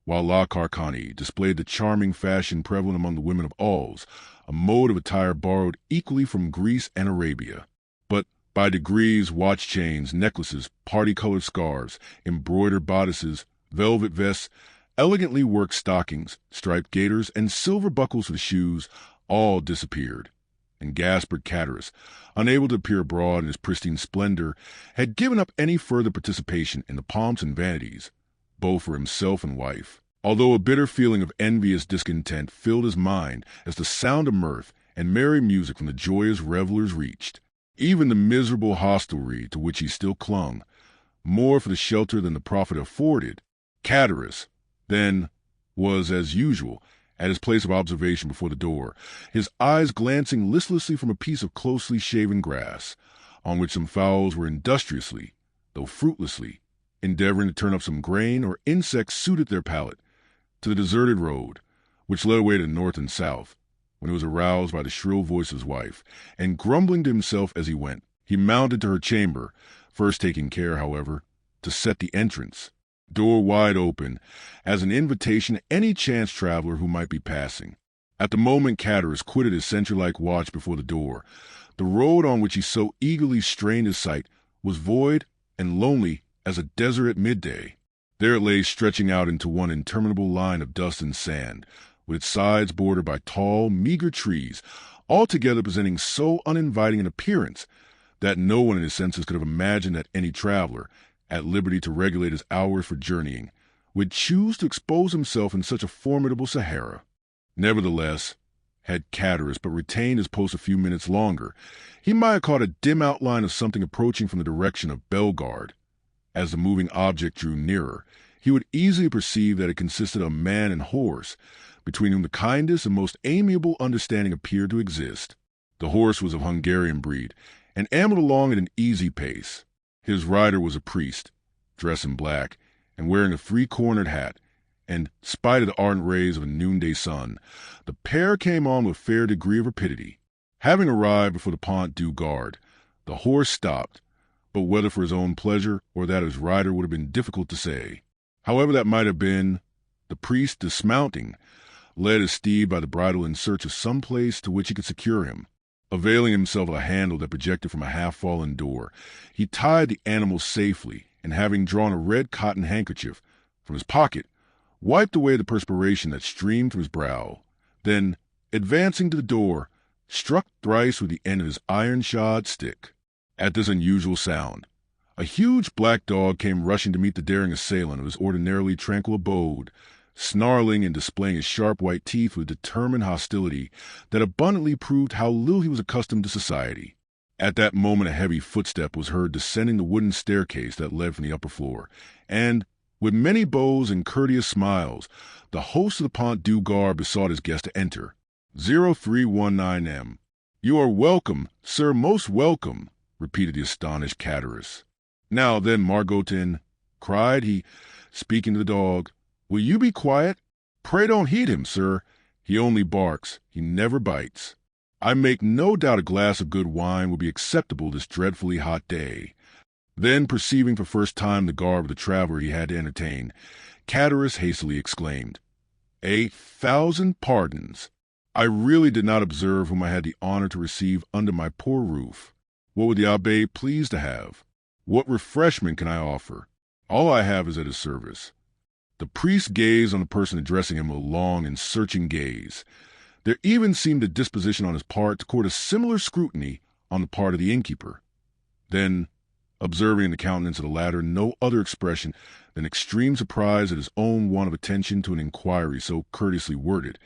while La Carcani displayed the charming fashion prevalent among the women of Alls, a mode of attire borrowed equally from Greece and Arabia. But by degrees, watch chains, necklaces, party-colored scarves, embroidered bodices, velvet vests, elegantly worked stockings, striped gaiters, and silver buckles for the shoes all disappeared, and Gaspard Cadaris, unable to appear abroad in his pristine splendor, had given up any further participation in the pomps and vanities, both for himself and wife. although a bitter feeling of envious discontent filled his mind as the sound of mirth and merry music from the joyous revelers reached. Even the miserable hostelry to which he still clung, more for the shelter than the profit afforded, Catarus, then, was, as usual, at his place of observation before the door, his eyes glancing listlessly from a piece of closely shaven grass, on which some fowls were industriously, though fruitlessly, endeavoring to turn up some grain or insect suited their palate, to the deserted road, which led away to the north and south, when he was aroused by the shrill voice of his wife, and grumbling to himself as he went, he mounted to her chamber, first taking care, however, to set the entrance, door wide open, as an invitation to any chance traveler who might be passing. At the moment Catarus quitted his sentry-like watch before the door, the road on which he so eagerly strained his sight was void and lonely as a desert at midday. There it lay stretching out into one interminable line of dust and sand, with its sides bordered by tall, meager trees, altogether presenting so uninviting an appearance that no one in his senses could have imagined that any traveler, at liberty to regulate his hours for journeying, would choose to expose himself in such a formidable Sahara. Nevertheless, had Catarus but retained his post a few minutes longer, he might have caught a dim outline of something approaching from the direction of Bellegarde. As the moving object drew nearer, he would easily perceive that it consisted of a man and horse, between whom the kindest and most amiable understanding appeared to exist. The horse was of Hungarian breed, and ambled along at an easy pace. His rider was a priest, dressed in black, and wearing a three-cornered hat, and, spite of the ardent rays of a noonday sun, the pair came on with a fair degree of rapidity. Having arrived before the Pont du Gard, the horse stopped, but whether for his own pleasure or that of his rider would have been difficult to say. However that might have been, the priest, dismounting, led his steed by the bridle in search of some place to which he could secure him. Availing himself of a handle that projected from a half-fallen door, he tied the animal safely, and having drawn a red cotton handkerchief from his pocket, wiped away the perspiration that streamed from his brow. Then, advancing to the door, struck thrice with the end of his iron-shod stick. At this unusual sound, a huge black dog came rushing to meet the daring assailant of his ordinarily tranquil abode, snarling and displaying his sharp white teeth with determined hostility that abundantly proved how little he was accustomed to society. At that moment a heavy footstep was heard descending the wooden staircase that led from the upper floor, and, with many bows and courteous smiles, the host of the Pont du Gard besought his guest to enter. 0319M. "You are welcome, sir, most welcome," repeated the astonished Catarus. "Now then, Margotin," cried he, speaking to the dog, "will you be quiet? Pray don't heed him, sir. He only barks, he never bites. I make no doubt a glass of good wine will be acceptable this dreadfully hot day." Then, perceiving for the first time the garb of the traveler he had to entertain, Catarus hastily exclaimed, "1,000 pardons! I really did not observe whom I had the honor to receive under my poor roof. What would the abbé please to have? What refreshment can I offer? All I have is at his service." The priest gazed on the person addressing him with a long and searching gaze. There even seemed a disposition on his part to court a similar scrutiny on the part of the innkeeper. Then, observing in the countenance of the latter no other expression than extreme surprise at his own want of attention to an inquiry so courteously worded,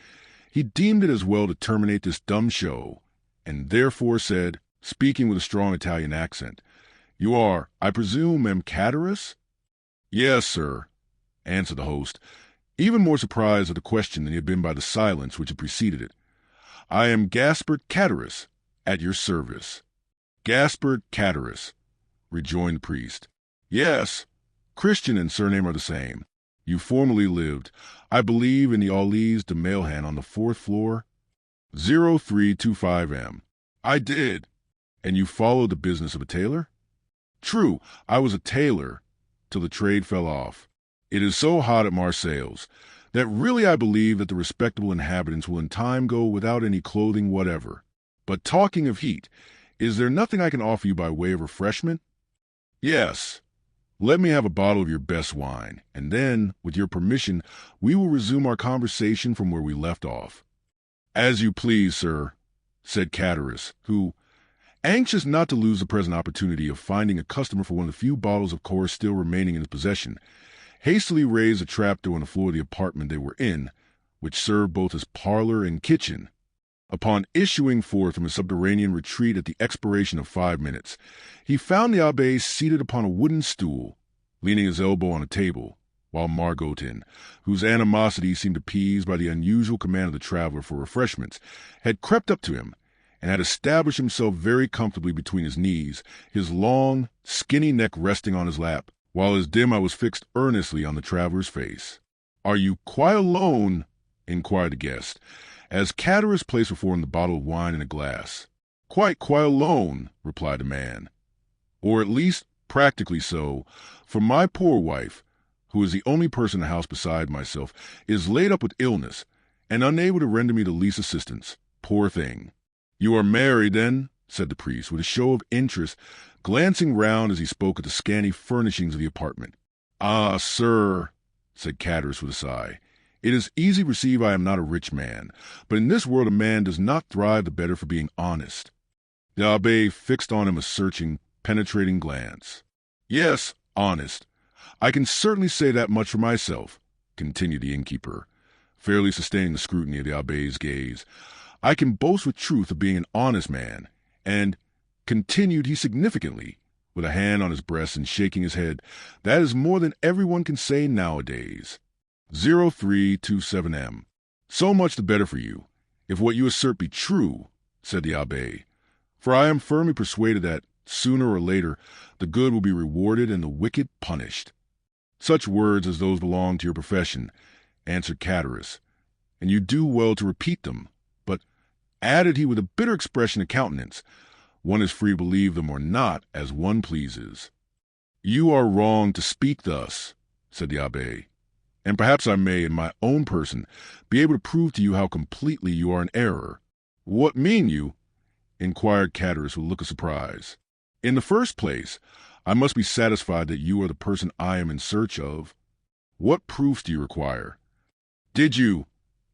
he deemed it as well to terminate this dumb show, and therefore said, speaking with a strong Italian accent, "You are, I presume, Catarus?" "Yes, sir," answered the host, even more surprised at the question than he had been by the silence which had preceded it. "I am Gaspard Catarus, at your service." "Gaspard Catarus," rejoined the priest. "Yes, Christian and surname are the same. You formerly lived, I believe, in the Aulies de Mailhan on the 4th floor?" 0325M. "I did." "And you followed the business of a tailor?" "True, I was a tailor, till the trade fell off. It is so hot at Marseilles that really I believe that the respectable inhabitants will in time go without any clothing whatever. But talking of heat, is there nothing I can offer you by way of refreshment?" "Yes. Let me have a bottle of your best wine, and then, with your permission, we will resume our conversation from where we left off." "As you please, sir," said Catarus, who, anxious not to lose the present opportunity of finding a customer for one of the few bottles of course still remaining in his possession, hastily raised a trapdoor on the floor of the apartment they were in, which served both as parlor and kitchen. Upon issuing forth from his subterranean retreat at the expiration of 5 minutes, he found the abbé seated upon a wooden stool, leaning his elbow on a table, while Margotin, whose animosity seemed appeased by the unusual command of the traveler for refreshments, had crept up to him and had established himself very comfortably between his knees, his long, skinny neck resting on his lap, while his dim eye was fixed earnestly on the traveler's face. "Are you quite alone?" inquired the guest, as Chatteris placed before him the bottle of wine and a glass. Quite alone," replied the man. "Or at least practically so, for my poor wife, who is the only person in the house beside myself, is laid up with illness and unable to render me the least assistance. Poor thing." "You are married, then?" said the priest, with a show of interest, glancing round as he spoke at the scanty furnishings of the apartment. "Ah, sir," said Chatteris with a sigh, "it is easy to perceive I am not a rich man, but in this world a man does not thrive the better for being honest." The abbé fixed on him a searching, penetrating glance. "Yes, honest. I can certainly say that much for myself," continued the innkeeper, fairly sustaining the scrutiny of the abbé's gaze. "I can boast with truth of being an honest man, and," continued he significantly, with a hand on his breast and shaking his head, "that is more than everyone can say nowadays. 0327M. "So much the better for you, if what you assert be true," said the abbé, "for I am firmly persuaded that, sooner or later, the good will be rewarded and the wicked punished." "Such words as those belong to your profession," answered Chatteris, "and you do well to repeat them. But," added he with a bitter expression of countenance, "one is free to believe them or not, as one pleases." "You are wrong to speak thus," said the abbé, "and perhaps I may, in my own person, be able to prove to you how completely you are in error." "What mean you?" inquired Chatteris with a look of surprise. "In the first place, I must be satisfied that you are the person I am in search of. What proofs do you require? Did you,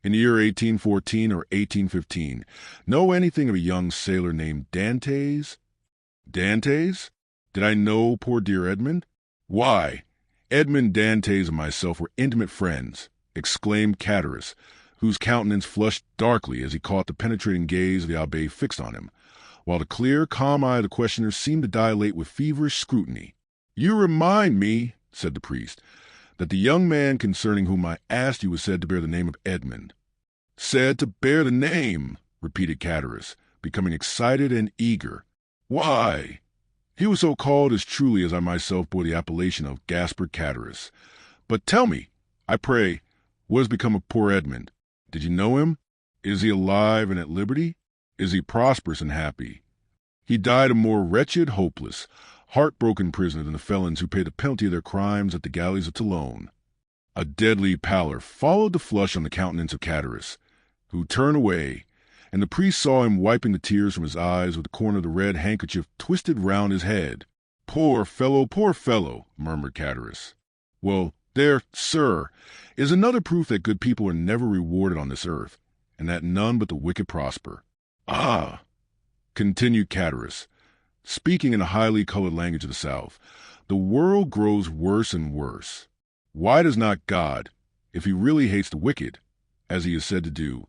in the year 1814 or 1815, know anything of a young sailor named Dantès?" "Dantès? Did I know poor dear Edmond? Why, Edmond Dantès and myself were intimate friends," exclaimed Chatteris, whose countenance flushed darkly as he caught the penetrating gaze of the abbé fixed on him, while the clear, calm eye of the questioner seemed to dilate with feverish scrutiny. "You remind me," said the priest, "that the young man concerning whom I asked you was said to bear the name of Edmond." "Said to bear the name," repeated Chatteris, becoming excited and eager. "Why?" "He was so called as truly as I myself bore the appellation of Gaspard Chatteris. But tell me, I pray, what has become of poor Edmond? Did you know him? Is he alive and at liberty? Is he prosperous and happy?" "He died a more wretched, hopeless, heartbroken prisoner than the felons who pay the penalty of their crimes at the galleys of Toulon." A deadly pallor followed the flush on the countenance of Chatteris, who turned away, and the priest saw him wiping the tears from his eyes with the corner of the red handkerchief twisted round his head. Poor fellow," murmured Chatteris. "Well, there, sir, is another proof that good people are never rewarded on this earth, and that none but the wicked prosper." "Ah," continued Chatteris, speaking in a highly colored language of the South, "the world grows worse and worse. Why does not God, if he really hates the wicked, as he is said to do,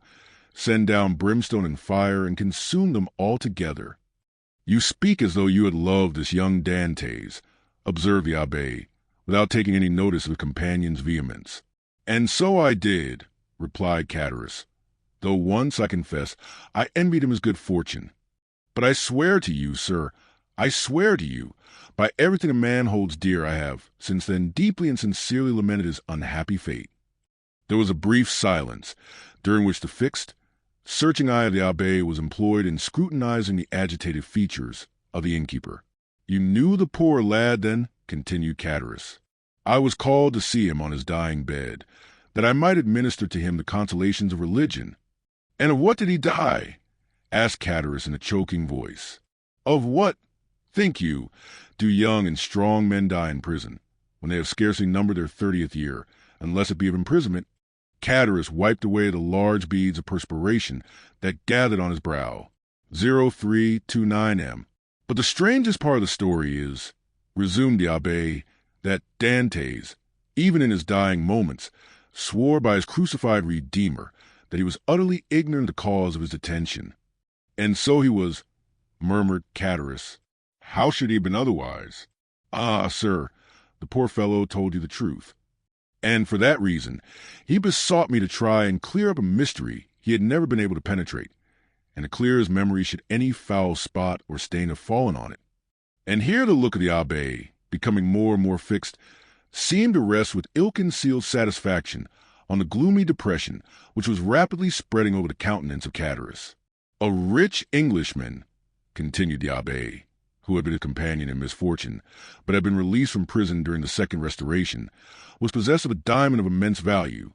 send down brimstone and fire and consume them altogether?" "You speak as though you had loved this young Dantès," observed the abbé, without taking any notice of the companion's vehemence. "And so I did," replied Chatteris, "though once, I confess, I envied him his good fortune. But I swear to you, sir, I swear to you, by everything a man holds dear, I have, since then, deeply and sincerely lamented his unhappy fate." There was a brief silence, during which the fixed, searching eye of the abbé was employed in scrutinizing the agitated features of the innkeeper. "You knew the poor lad, then?" continued Chatteris. "I was called to see him on his dying bed, that I might administer to him the consolations of religion." "And of what did he die?" asked Chatteris in a choking voice. "Of what, think you, do young and strong men die in prison, when they have scarcely numbered their 30th year, unless it be of imprisonment?" Chatteris wiped away the large beads of perspiration that gathered on his brow. 0329M. "But the strangest part of the story is," resumed the abbé, "that Dantès, even in his dying moments, swore by his crucified Redeemer that he was utterly ignorant of the cause of his detention. And so he was, murmured Chatteris. How should he have been otherwise? Ah, sir, the poor fellow told you the truth. And for that reason, he besought me to try and clear up a mystery he had never been able to penetrate, and to clear his memory should any foul spot or stain have fallen on it. And here the look of the abbé, becoming more and more fixed, seemed to rest with ill-concealed satisfaction on the gloomy depression which was rapidly spreading over the countenance of Chatteris. A rich Englishman, continued the abbé, who had been a companion in misfortune, but had been released from prison during the Second Restoration, was possessed of a diamond of immense value.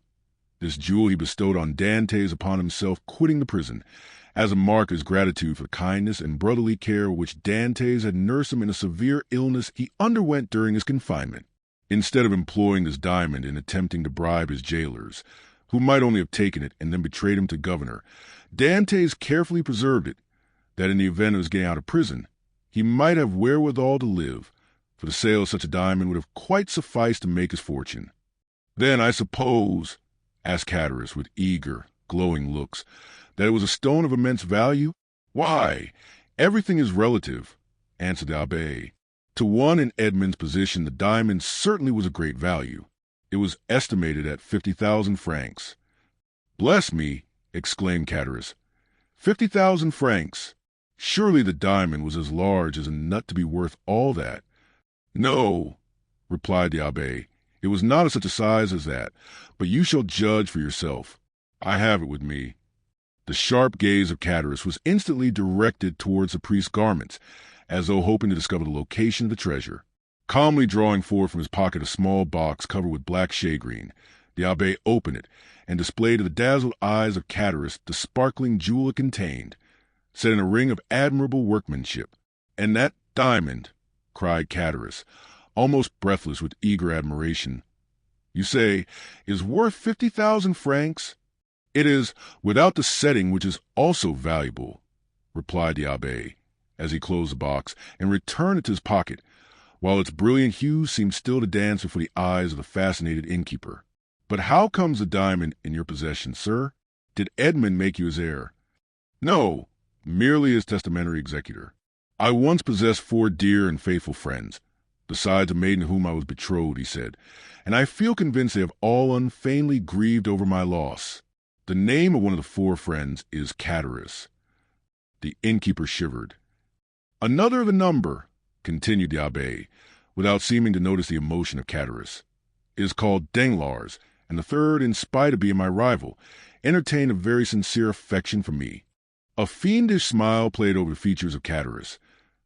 This jewel he bestowed on Dantès upon himself quitting the prison, as a mark of his gratitude for the kindness and brotherly care with which Dantès had nursed him in a severe illness he underwent during his confinement. Instead of employing this diamond in attempting to bribe his jailers, who might only have taken it and then betrayed him to governor, Dantès carefully preserved it, that in the event of his getting out of prison, he might have wherewithal to live, for the sale of such a diamond would have quite sufficed to make his fortune. Then I suppose, asked Chatteris with eager, glowing looks, that it was a stone of immense value? Why, everything is relative, answered the abbé. To one in Edmond's position, the diamond certainly was of great value. It was estimated at 50,000 francs. Bless me, exclaimed Chatteris. 50,000 francs! Surely the diamond was as large as a nut to be worth all that. No, replied the abbé, it was not of such a size as that, but you shall judge for yourself. I have it with me. The sharp gaze of Chatteris was instantly directed towards the priest's garments, as though hoping to discover the location of the treasure. Calmly drawing forth from his pocket a small box covered with black shagreen, the abbé opened it and displayed to the dazzled eyes of Chatteris the sparkling jewel it contained, set in a ring of admirable workmanship. And that diamond, cried Chatteris, almost breathless with eager admiration, you say, is worth 50,000 francs? It is, without the setting, which is also valuable, replied the abbé, as he closed the box and returned it to his pocket, while its brilliant hues seemed still to dance before the eyes of the fascinated innkeeper. But how comes the diamond in your possession, sir? Did Edmond make you his heir? No, merely his testamentary executor. I once possessed 4 dear and faithful friends, besides a maiden to whom I was betrothed, he said, and I feel convinced they have all unfeignedly grieved over my loss. The name of one of the 4 friends is Chatteris. The innkeeper shivered. Another of the number, continued the abbé, without seeming to notice the emotion of Chatteris, is called Danglars, and the third, in spite of being my rival, entertained a very sincere affection for me. A fiendish smile played over the features of Chatteris,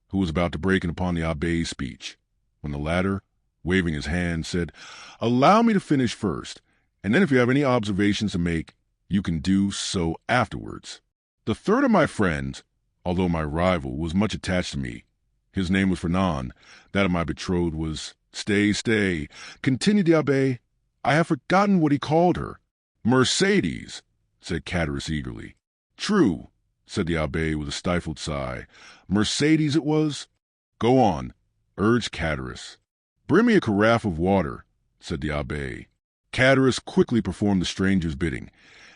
who was about to break in upon the abbé's speech, when the latter, waving his hand, said, Allow me to finish first, and then if you have any observations to make, you can do so afterwards. The third of my friends, although my rival, was much attached to me. His name was Fernand, that of my betrothed was— Stay, continued the abbé. I have forgotten what he called her. Mercedes, said Chatteris eagerly. True, said the abbé with a stifled sigh. Mercedes it was? Go on, urged Chatteris. Bring me a carafe of water, said the abbé. Chatteris quickly performed the stranger's bidding,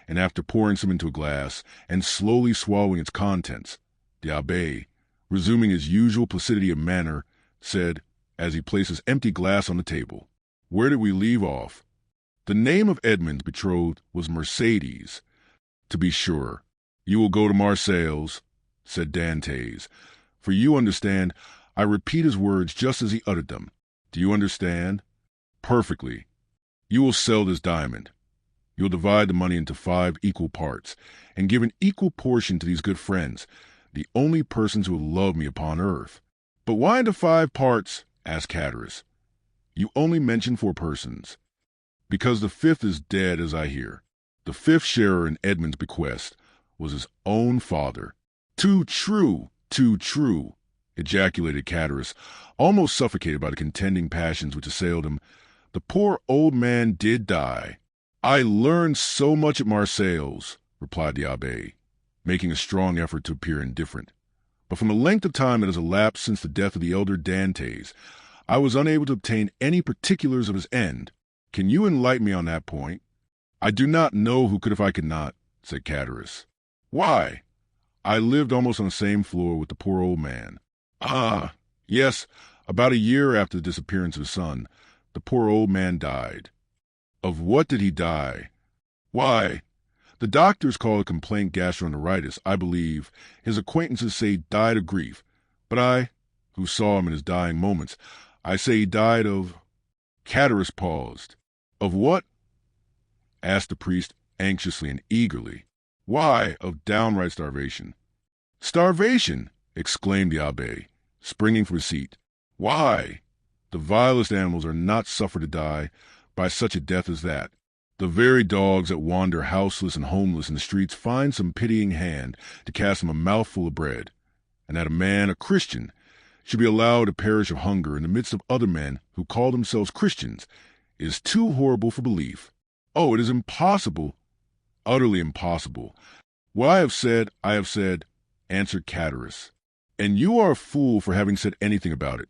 and after pouring some into a glass and slowly swallowing its contents, the abbé, resuming his usual placidity of manner, said, as he placed his empty glass on the table, Where did we leave off? The name of Edmond's betrothed was Mercedes. To be sure. You will go to Marseilles, said Dantès, for you understand, I repeat his words just as he uttered them. Do you understand? Perfectly. You will sell this diamond. You'll divide the money into 5 equal parts, and give an equal portion to these good friends, the only persons who will love me upon earth. But why into 5 parts? Asked Chatteris. You only mention 4 persons. Because the 5th is dead, as I hear. The 5th sharer in Edmond's bequest was his own father. Too true, ejaculated Chatteris, almost suffocated by the contending passions which assailed him. The poor old man did die. I learned so much at Marseilles, replied the abbé, making a strong effort to appear indifferent. But from the length of time that has elapsed since the death of the elder Dantès, I was unable to obtain any particulars of his end. Can you enlighten me on that point? I do not know who could if I could not, said Chatteris. Why? I lived almost on the same floor with the poor old man. Ah, yes, about a year after the disappearance of his son, the poor old man died. Of what did he die? Why, the doctors call it complaint gastroenteritis. I believe his acquaintances say he died of grief, but I, who saw him in his dying moments, I say he died of... Chatteris paused. Of what? Asked the priest anxiously and eagerly. Why, of downright starvation. Starvation! Exclaimed the abbé, springing from his seat. Why? The vilest animals are not suffered to die by such a death as that. The very dogs that wander houseless and homeless in the streets find some pitying hand to cast them a mouthful of bread, and that a man, a Christian, should be allowed to perish of hunger in the midst of other men who call themselves Christians is too horrible for belief. Oh, it is impossible, utterly impossible. What I have said, answered Chatteris. And you are a fool for having said anything about it,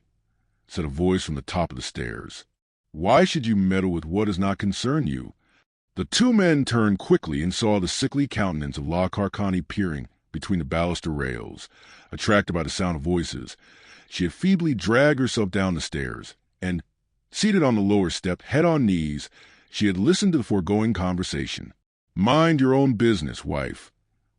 said a voice from the top of the stairs. Why should you meddle with what does not concern you? The two men turned quickly and saw the sickly countenance of La Carcani peering between the baluster rails. Attracted by the sound of voices, she had feebly dragged herself down the stairs, and, seated on the lower step, head on knees, she had listened to the foregoing conversation. Mind your own business, wife,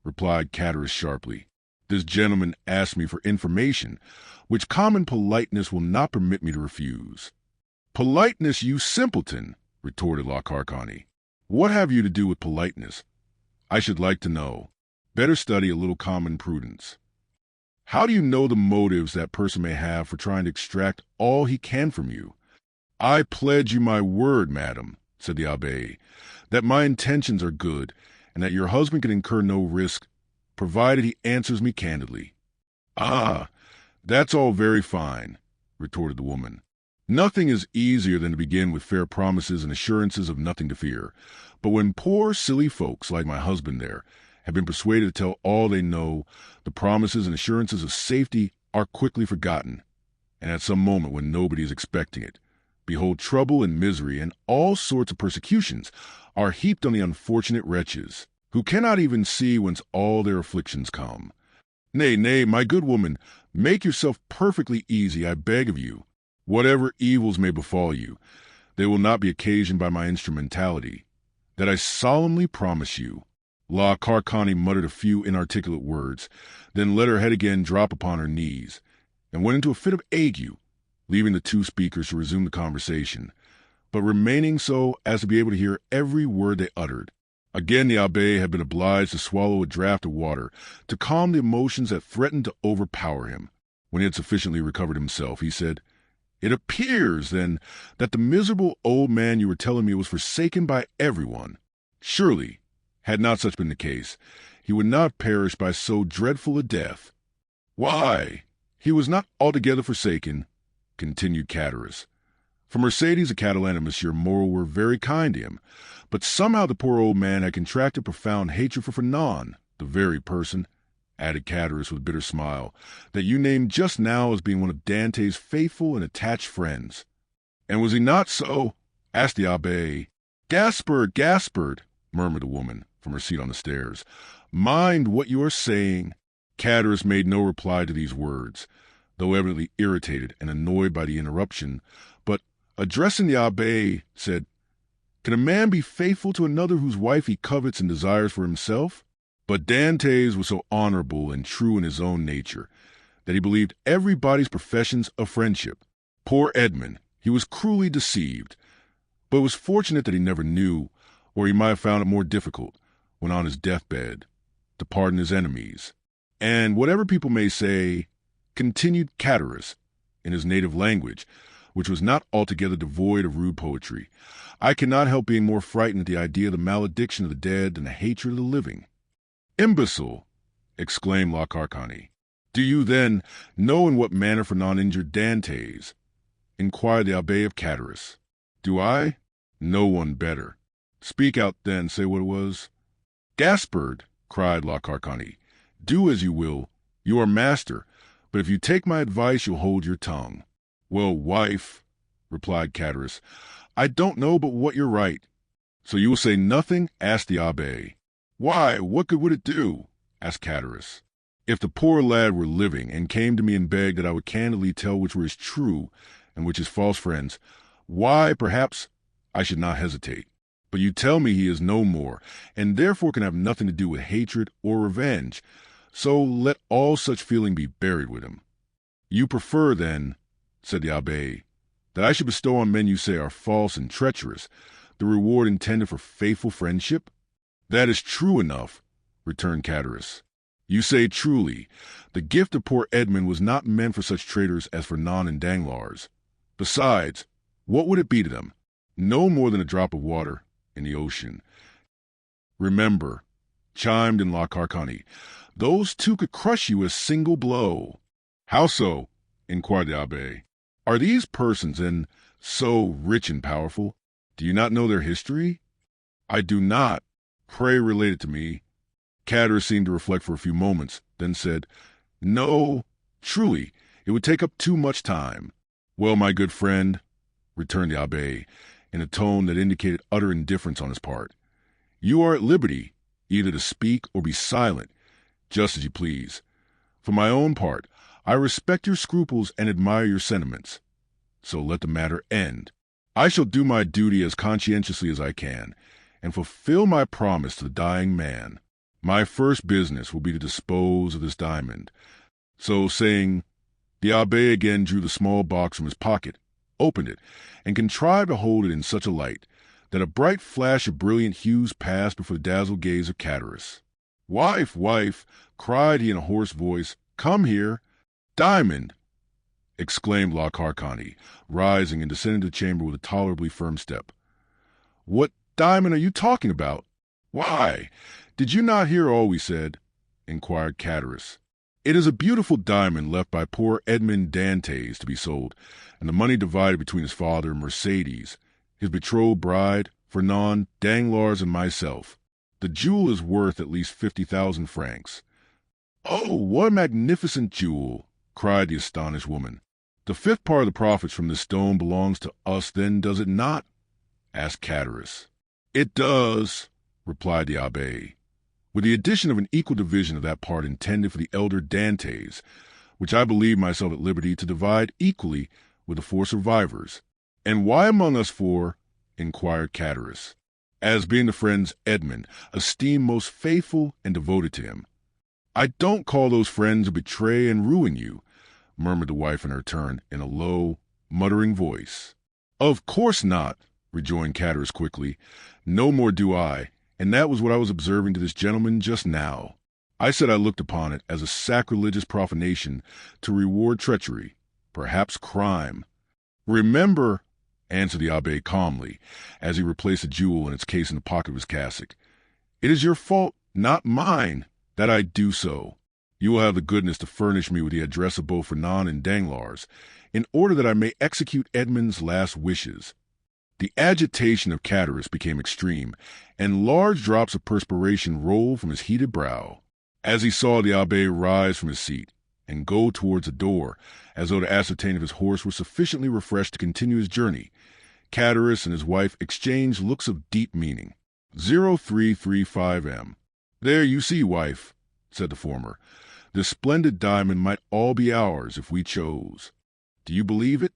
replied Chatteris sharply. This gentleman asked me for information, which common politeness will not permit me to refuse. Politeness, you simpleton, retorted La Carcani. What have you to do with politeness? I should like to know. Better study a little common prudence. How do you know the motives that person may have for trying to extract all he can from you? I pledge you my word, madam, said the abbé, that my intentions are good, and that your husband can incur no risk, provided he answers me candidly. Ah, that's all very fine, retorted the woman. Nothing is easier than to begin with fair promises and assurances of nothing to fear. But when poor, silly folks like my husband there have been persuaded to tell all they know, the promises and assurances of safety are quickly forgotten, and at some moment when nobody is expecting it, behold, trouble and misery and all sorts of persecutions are heaped on the unfortunate wretches, who cannot even see whence all their afflictions come. Nay, nay, my good woman, make yourself perfectly easy, I beg of you. Whatever evils may befall you, they will not be occasioned by my instrumentality. That I solemnly promise you. La Carcani muttered a few inarticulate words, then let her head again drop upon her knees, and went into a fit of ague, leaving the two speakers to resume the conversation, but remaining so as to be able to hear every word they uttered. Again the abbé had been obliged to swallow a draught of water to calm the emotions that threatened to overpower him. When he had sufficiently recovered himself, he said, It appears, then, that the miserable old man you were telling me was forsaken by everyone. Surely, had not such been the case, he would not perish by so dreadful a death. Why, he was not altogether forsaken, continued Chatteris. For Mercedes, the Catalan, and Monsieur Moreau were very kind to him, but somehow the poor old man had contracted profound hatred for Fernand, the very person, added Chatteris with a bitter smile, that you named just now as being one of Dantès' faithful and attached friends. And was he not so? Asked the abbé. Gaspard, murmured the woman from her seat on the stairs. Mind what you are saying. Chatteris made no reply to these words, though evidently irritated and annoyed by the interruption, but, addressing the abbé, said, Can a man be faithful to another whose wife he covets and desires for himself? But Dantès was so honorable and true in his own nature that he believed everybody's professions of friendship. Poor Edmond, he was cruelly deceived, but it was fortunate that he never knew, or he might have found it more difficult, when on his deathbed, to pardon his enemies. And whatever people may say, continued Chatteris, in his native language, which was not altogether devoid of rude poetry, I cannot help being more frightened at the idea of the malediction of the dead than the hatred of the living. Imbecile! Exclaimed La Carcani. Do you, then, know in what manner Fernand injured Dantès? Inquired the abbé of Chatteris. Do I? No one better. Speak out, then, say what it was. Gaspard, cried La Carcani, do as you will. You are master, but if you take my advice, you'll hold your tongue. Well, wife, replied Chatteris, I don't know but what you're right. So you will say nothing? Asked the abbé. Why, what good would it do? Asked Chatteris. If the poor lad were living and came to me and begged that I would candidly tell which were his true and which his false friends, why, perhaps, I should not hesitate. But you tell me he is no more, and therefore can have nothing to do with hatred or revenge. So let all such feeling be buried with him. You prefer, then, said the abbé, that I should bestow on men you say are false and treacherous the reward intended for faithful friendship? That is true enough, returned Chatteris. You say truly, the gift of poor Edmond was not meant for such traitors as Fernand and Danglars. Besides, what would it be to them? No more than a drop of water in the ocean. Remember, chimed in La Carcani, those two could crush you a single blow. How so? Inquired the abbé. Are these persons, then, so rich and powerful? Do you not know their history? I do not. Pray relate it to me. Chatteris seemed to reflect for a few moments, then said, No, truly, it would take up too much time. Well, my good friend, returned the abbé, in a tone that indicated utter indifference on his part, you are at liberty either to speak or be silent, just as you please. For my own part, I respect your scruples and admire your sentiments. So let the matter end. I shall do my duty as conscientiously as I can, and fulfill my promise to the dying man. My first business will be to dispose of this diamond. So saying, the abbé again drew the small box from his pocket, opened it, and contrived to hold it in such a light that a bright flash of brilliant hues passed before the dazzled gaze of Chatteris. Wife, wife, cried he in a hoarse voice, come here. Diamond! Exclaimed La Carcani, rising and descending the chamber with a tolerably firm step. What diamond are you talking about? Why, did you not hear all we said? Inquired Chatteris. It is a beautiful diamond left by poor Edmond Dantès to be sold, and the money divided between his father, Mercedes, his betrothed bride, Fernand, Danglars, and myself. The jewel is worth at least 50,000 francs. Oh, what a magnificent jewel! Cried the astonished woman. The fifth part of the profits from this stone belongs to us, then, does it not? Asked Chatteris. It does, replied the abbé, with the addition of an equal division of that part intended for the elder Dantès, which I believe myself at liberty to divide equally with the 4 survivors. And why among us 4? Inquired Chatteris. As being the friends Edmond esteem most faithful and devoted to him. I don't call those friends who betray and ruin you, murmured the wife in her turn, in a low, muttering voice. Of course not, rejoined Chatteris quickly. No more do I, and that was what I was observing to this gentleman just now. I said I looked upon it as a sacrilegious profanation to reward treachery, perhaps crime. Remember, answered the abbé calmly, as he replaced the jewel in its case in the pocket of his cassock, it is your fault, not mine, that I do so. You will have the goodness to furnish me with the address of both Fernand and Danglars, in order that I may execute Edmond's last wishes. The agitation of Chatteris became extreme, and large drops of perspiration rolled from his heated brow. As he saw the abbé rise from his seat and go towards the door, as though to ascertain if his horse were sufficiently refreshed to continue his journey, Chatteris and his wife exchanged looks of deep meaning. 0335M. There you see, wife, said the former. This splendid diamond might all be ours if we chose. Do you believe it?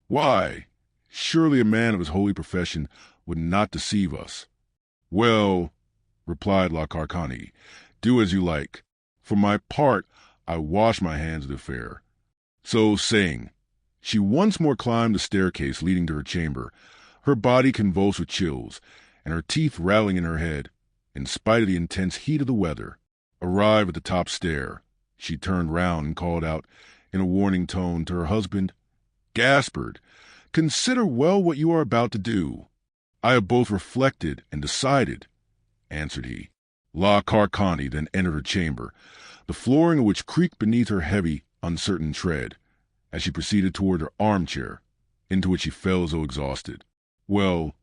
Why, surely a man of his holy profession would not deceive us. Well, replied La Carcani, do as you like. For my part, I wash my hands of the affair. So saying, she once more climbed the staircase leading to her chamber, her body convulsed with chills, and her teeth rattling in her head, in spite of the intense heat of the weather. Arrived at the top stair, she turned round and called out, in a warning tone, to her husband, Gaspard, consider well what you are about to do. I have both reflected and decided, answered he. La Carcani then entered her chamber, the flooring of which creaked beneath her heavy, uncertain tread, as she proceeded toward her armchair, into which she fell as though exhausted. Well,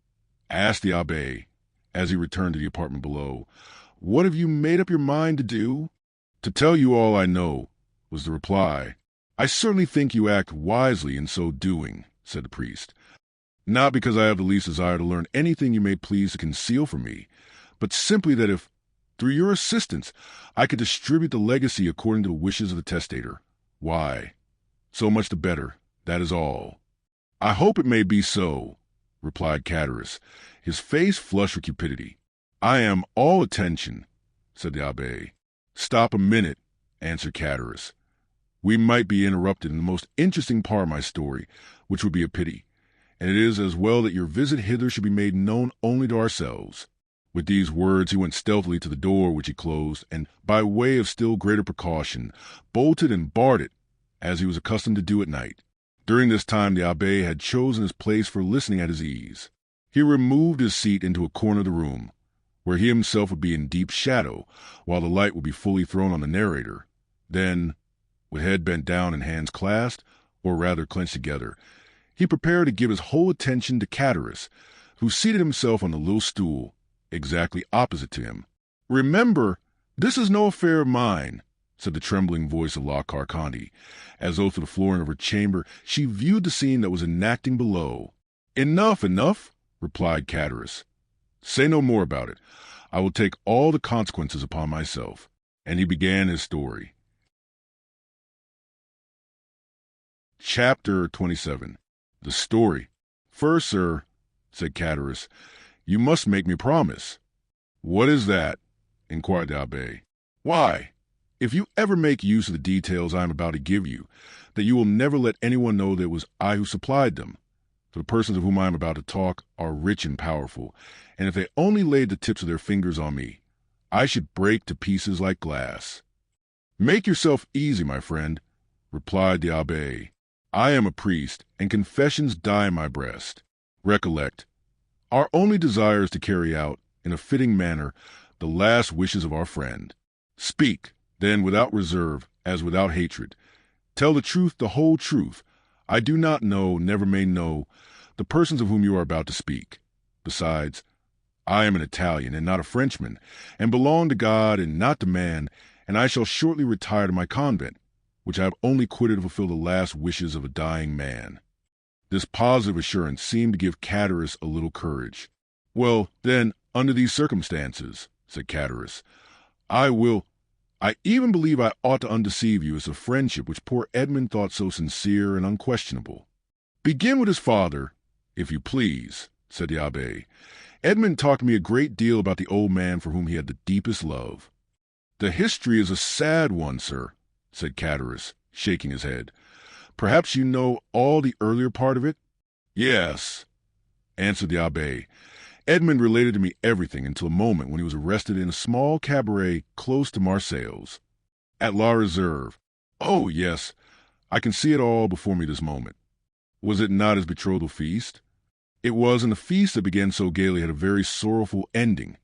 asked the abbé, as he returned to the apartment below, what have you made up your mind to do? To tell you all I know, was the reply. I certainly think you act wisely in so doing, said the priest. Not because I have the least desire to learn anything you may please to conceal from me, but simply that if, through your assistance, I could distribute the legacy according to the wishes of the testator, why, so much the better, that is all." "I hope it may be so," replied Catarus, his face flushed with cupidity. "I am all attention," said the abbé. "Stop a minute," answered Catarus. "We might be interrupted in the most interesting part of my story, which would be a pity, and it is as well that your visit hither should be made known only to ourselves." With these words he went stealthily to the door, which he closed, and, by way of still greater precaution, bolted and barred it, as he was accustomed to do at night. During this time the abbé had chosen his place for listening at his ease. He removed his seat into a corner of the room, where he himself would be in deep shadow, while the light would be fully thrown on the narrator. Then, with head bent down and hands clasped, or rather clenched together, he prepared to give his whole attention to Catarus, who seated himself on the little stool, exactly opposite to him. "Remember, this is no affair of mine," said the trembling voice of La Carconte, as though through the flooring of her chamber she viewed the scene that was enacting below. "Enough, enough," replied Catarus. "Say no more about it. I will take all the consequences upon myself." And he began his story. Chapter 27. The Story. "First, sir," said Catarus, "you must make me promise." "What is that?" inquired the abbé. "Why, if you ever make use of the details I am about to give you, that you will never let anyone know that it was I who supplied them. For the persons of whom I am about to talk are rich and powerful, and if they only laid the tips of their fingers on me, I should break to pieces like glass." "Make yourself easy, my friend," replied the abbé. "I am a priest, and confessions die in my breast. Recollect, our only desire is to carry out, in a fitting manner, the last wishes of our friend. Speak, then, without reserve, as without hatred. Tell the truth, the whole truth. I do not know, never may know, the persons of whom you are about to speak. Besides, I am an Italian and not a Frenchman, and belong to God and not to man, and I shall shortly retire to my convent, which I have only quitted to fulfill the last wishes of a dying man." This positive assurance seemed to give Catarus a little courage. "Well, then, under these circumstances," said Catarus, I even believe I ought to undeceive you as a friendship which poor Edmond thought so sincere and unquestionable." "Begin with his father, if you please," said the abbé. "Edmond talked to me a great deal about the old man for whom he had the deepest love." "The history is a sad one, sir," said Catarus, shaking his head. "Perhaps you know all the earlier part of it?" "Yes," answered the abbé. "Edmond related to me everything until a moment when he was arrested in a small cabaret close to Marseilles, at La Réserve. Oh, yes, I can see it all before me this moment. Was it not his betrothal feast? It was, and the feast that began so gaily had a very sorrowful ending.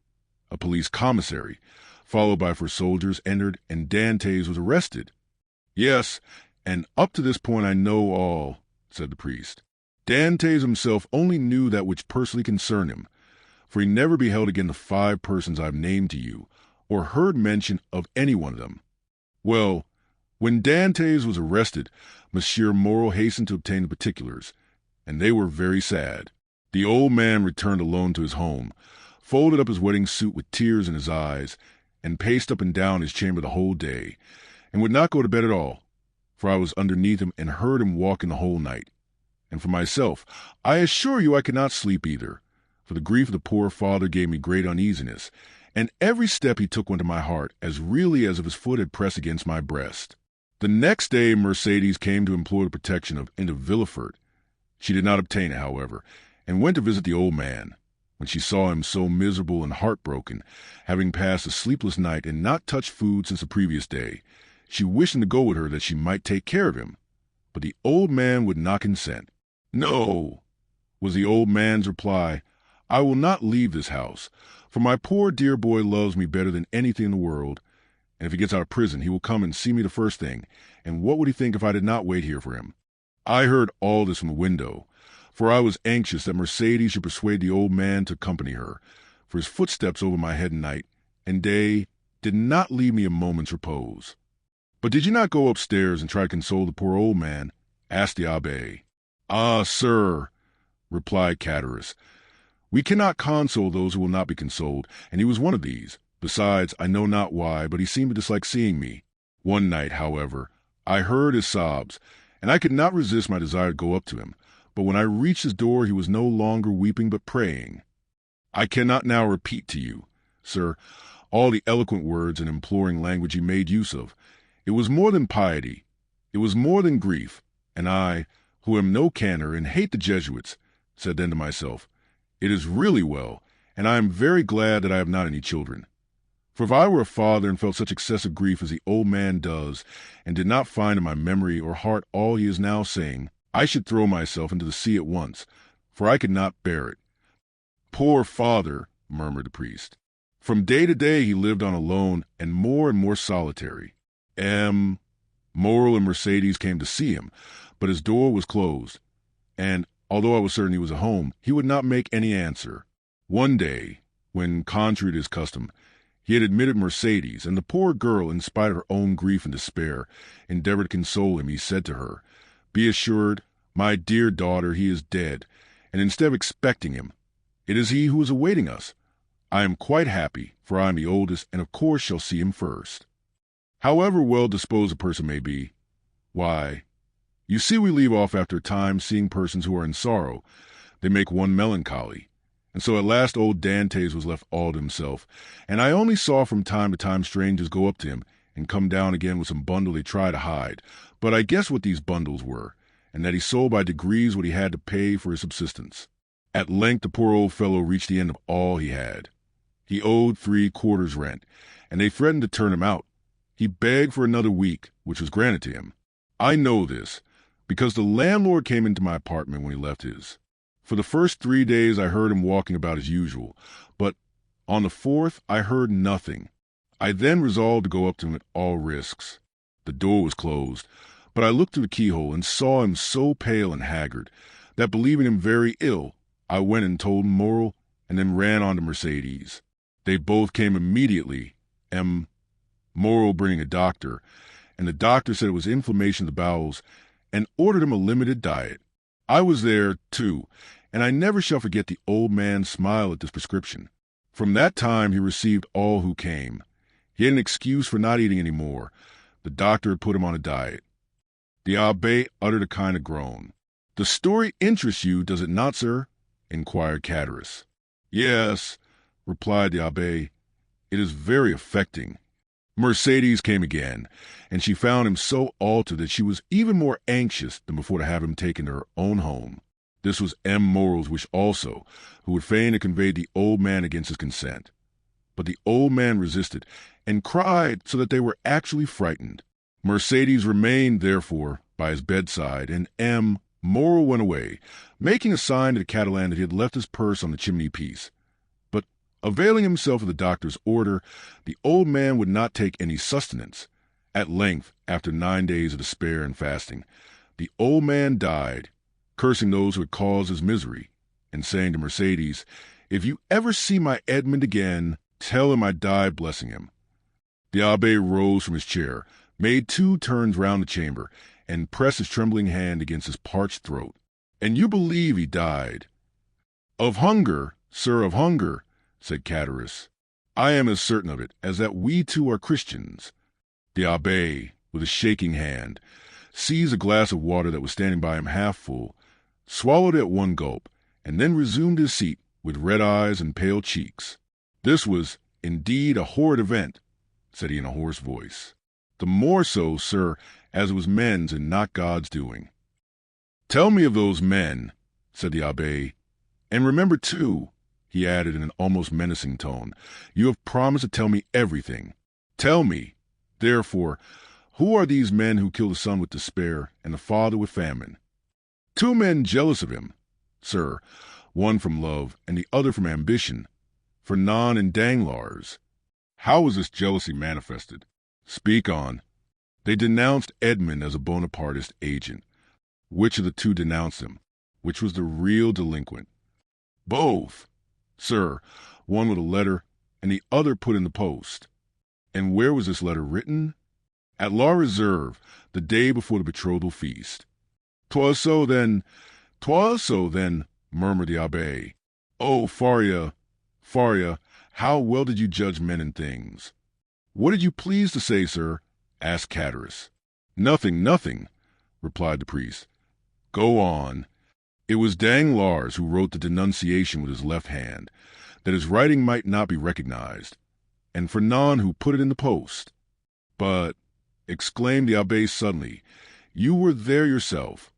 A police commissary, followed by 4 soldiers, entered, and Dantès was arrested." "Yes, and up to this point I know all," said the priest. "Dantès himself only knew that which personally concerned him, for he never beheld again the 5 persons I have named to you, or heard mention of any one of them. Well, when Dantès was arrested, Monsieur Moreau hastened to obtain the particulars, and they were very sad. The old man returned alone to his home, folded up his wedding suit with tears in his eyes, and paced up and down his chamber the whole day, and would not go to bed at all, for I was underneath him and heard him walking the whole night. And for myself, I assure you I could not sleep either, for the grief of the poor father gave me great uneasiness, and every step he took went to my heart as really as if his foot had pressed against my breast. The next day Mercedes came to implore the protection of Villefort. She did not obtain it, however, and went to visit the old man. When she saw him so miserable and heartbroken, having passed a sleepless night and not touched food since the previous day, she wished him to go with her that she might take care of him. But the old man would not consent. "No," was the old man's reply, "I will not leave this house, for my poor dear boy loves me better than anything in the world, and if he gets out of prison he will come and see me the first thing, and what would he think if I did not wait here for him?" I heard all this from the window, for I was anxious that Mercedes should persuade the old man to accompany her, for his footsteps over my head night and day did not leave me a moment's repose. "But did you not go upstairs and try to console the poor old man?" asked the abbé. "Ah, sir, replied Catarus. We cannot console those who will not be consoled, and he was one of these. Besides, I know not why, but he seemed to dislike seeing me. One night, however, I heard his sobs, and I could not resist my desire to go up to him. But when I reached his door, he was no longer weeping but praying. I cannot now repeat to you, sir, all the eloquent words and imploring language he made use of. It was more than piety. It was more than grief. And I, who am no cantor and hate the Jesuits, said then to myself, it is really well, and I am very glad that I have not any children. For if I were a father and felt such excessive grief as the old man does, and did not find in my memory or heart all he is now saying, I should throw myself into the sea at once, for I could not bear it. Poor father, murmured the priest. From day to day he lived on alone and more solitary. Morrel and Mercedes came to see him, but his door was closed, and although I was certain he was at home, he would not make any answer. One day, when, contrary to his custom, he had admitted Mercedes, and the poor girl, in spite of her own grief and despair, endeavored to console him, he said to her, Be assured, my dear daughter, he is dead, and instead of expecting him, it is he who is awaiting us. I am quite happy, for I am the oldest, and of course shall see him first. However well-disposed a person may be, why, you see we leave off after a time seeing persons who are in sorrow. They make one melancholy. And so at last old Dantès was left all to himself, and I only saw from time to time strangers go up to him and come down again with some bundle they try to hide. But I guessed what these bundles were, and that he sold by degrees what he had to pay for his subsistence. At length the poor old fellow reached the end of all he had. He owed 3 quarters rent, and they threatened to turn him out. He begged for another week, which was granted to him. I know this, because the landlord came into my apartment when he left his. For the first 3 days I heard him walking about as usual, but on the 4th I heard nothing. I then resolved to go up to him at all risks. The door was closed, but I looked through the keyhole and saw him so pale and haggard that, believing him very ill, I went and told Morrel, and then ran on to Mercedes. They both came immediately, Morrel bringing a doctor, and the doctor said it was inflammation of the bowels, and ordered him a limited diet. I was there, too, and I never shall forget the old man's smile at this prescription. From that time he received all who came. He had an excuse for not eating any more. The doctor had put him on a diet. The abbé uttered a kind of groan. The story interests you, does it not, sir? Inquired Catarus. Yes, replied the abbé. It is very affecting. Mercedes came again, and she found him so altered that she was even more anxious than before to have him taken to her own home. This was M. Morrel's wish also, who would fain have conveyed the old man against his consent. But the old man resisted, and cried so that they were actually frightened. Mercedes remained, therefore, by his bedside, and M. Morrel went away, making a sign to the Catalan that he had left his purse on the chimney-piece. But, availing himself of the doctor's order, the old man would not take any sustenance. At length, after 9 days of despair and fasting, the old man died, cursing those who had caused his misery, and saying to Mercedes, If you ever see my Edmond again, tell him I died blessing him. The abbé rose from his chair, made 2 turns round the chamber, and pressed his trembling hand against his parched throat. And you believe he died? Of hunger, sir, of hunger, said Catarus. I am as certain of it as that we 2 are Christians. The abbé, with a shaking hand, seized a glass of water that was standing by him half full, swallowed it at one gulp, and then resumed his seat with red eyes and pale cheeks. This was, indeed, a horrid event, said he in a hoarse voice. The more so, sir, as it was men's and not God's doing. Tell me of those men, said the abbé, and remember, too, he added in an almost menacing tone, you have promised to tell me everything. Tell me, therefore, who are these men who killed the son with despair and the father with famine? 2 men jealous of him, sir, one from love and the other from ambition, Fernand and Danglars. How was this jealousy manifested? Speak on. They denounced Edmond as a Bonapartist agent. Which of the 2 denounced him? Which was the real delinquent? Both, sir, one with a letter and the other put in the post. And where was this letter written? At La Réserve, the day before the betrothal feast. 'Twas so then, murmured the abbé. "Oh, Faria, Faria, how well did you judge men and things?" "What did you please to say, sir?" asked Chatteris. "Nothing, nothing," replied the priest. "Go on." "It was Danglars who wrote the denunciation with his left hand, that his writing might not be recognized, and Fernand who put it in the post." "But," exclaimed the abbé suddenly, "you were there yourself."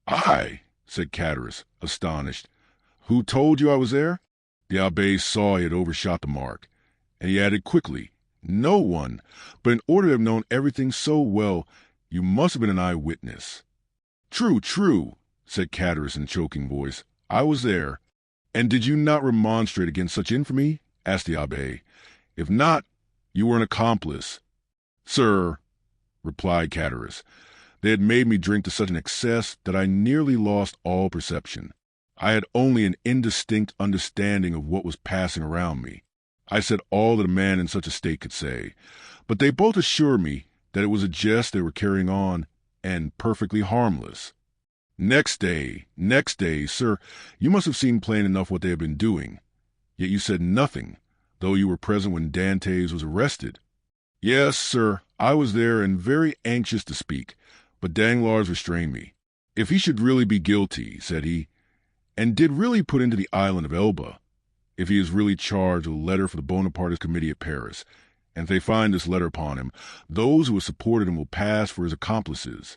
"I," said Chatteris, astonished. "Who told you I was there?" The abbé saw he had overshot the mark, and he added quickly, "No one, but in order to have known everything so well, you must have been an eyewitness." "True, true," said Chatteris in a choking voice. "I was there." "And did you not remonstrate against such infamy?" asked the abbé. "If not, you were an accomplice." "Sir," replied Chatteris, "they had made me drink to such an excess that I nearly lost all perception. I had only an indistinct understanding of what was passing around me. I said all that a man in such a state could say, but they both assured me that it was a jest they were carrying on, and perfectly harmless. Next day, sir, you must have seen plain enough what they had been doing. Yet you said nothing, though you were present when Dantès was arrested." "Yes, sir, I was there and very anxious to speak, but Danglars restrained me. 'If he should really be guilty,' said he, 'and did really put into the island of Elba, if he is really charged with a letter for the Bonapartist committee at Paris, and if they find this letter upon him, those who have supported him will pass for his accomplices.'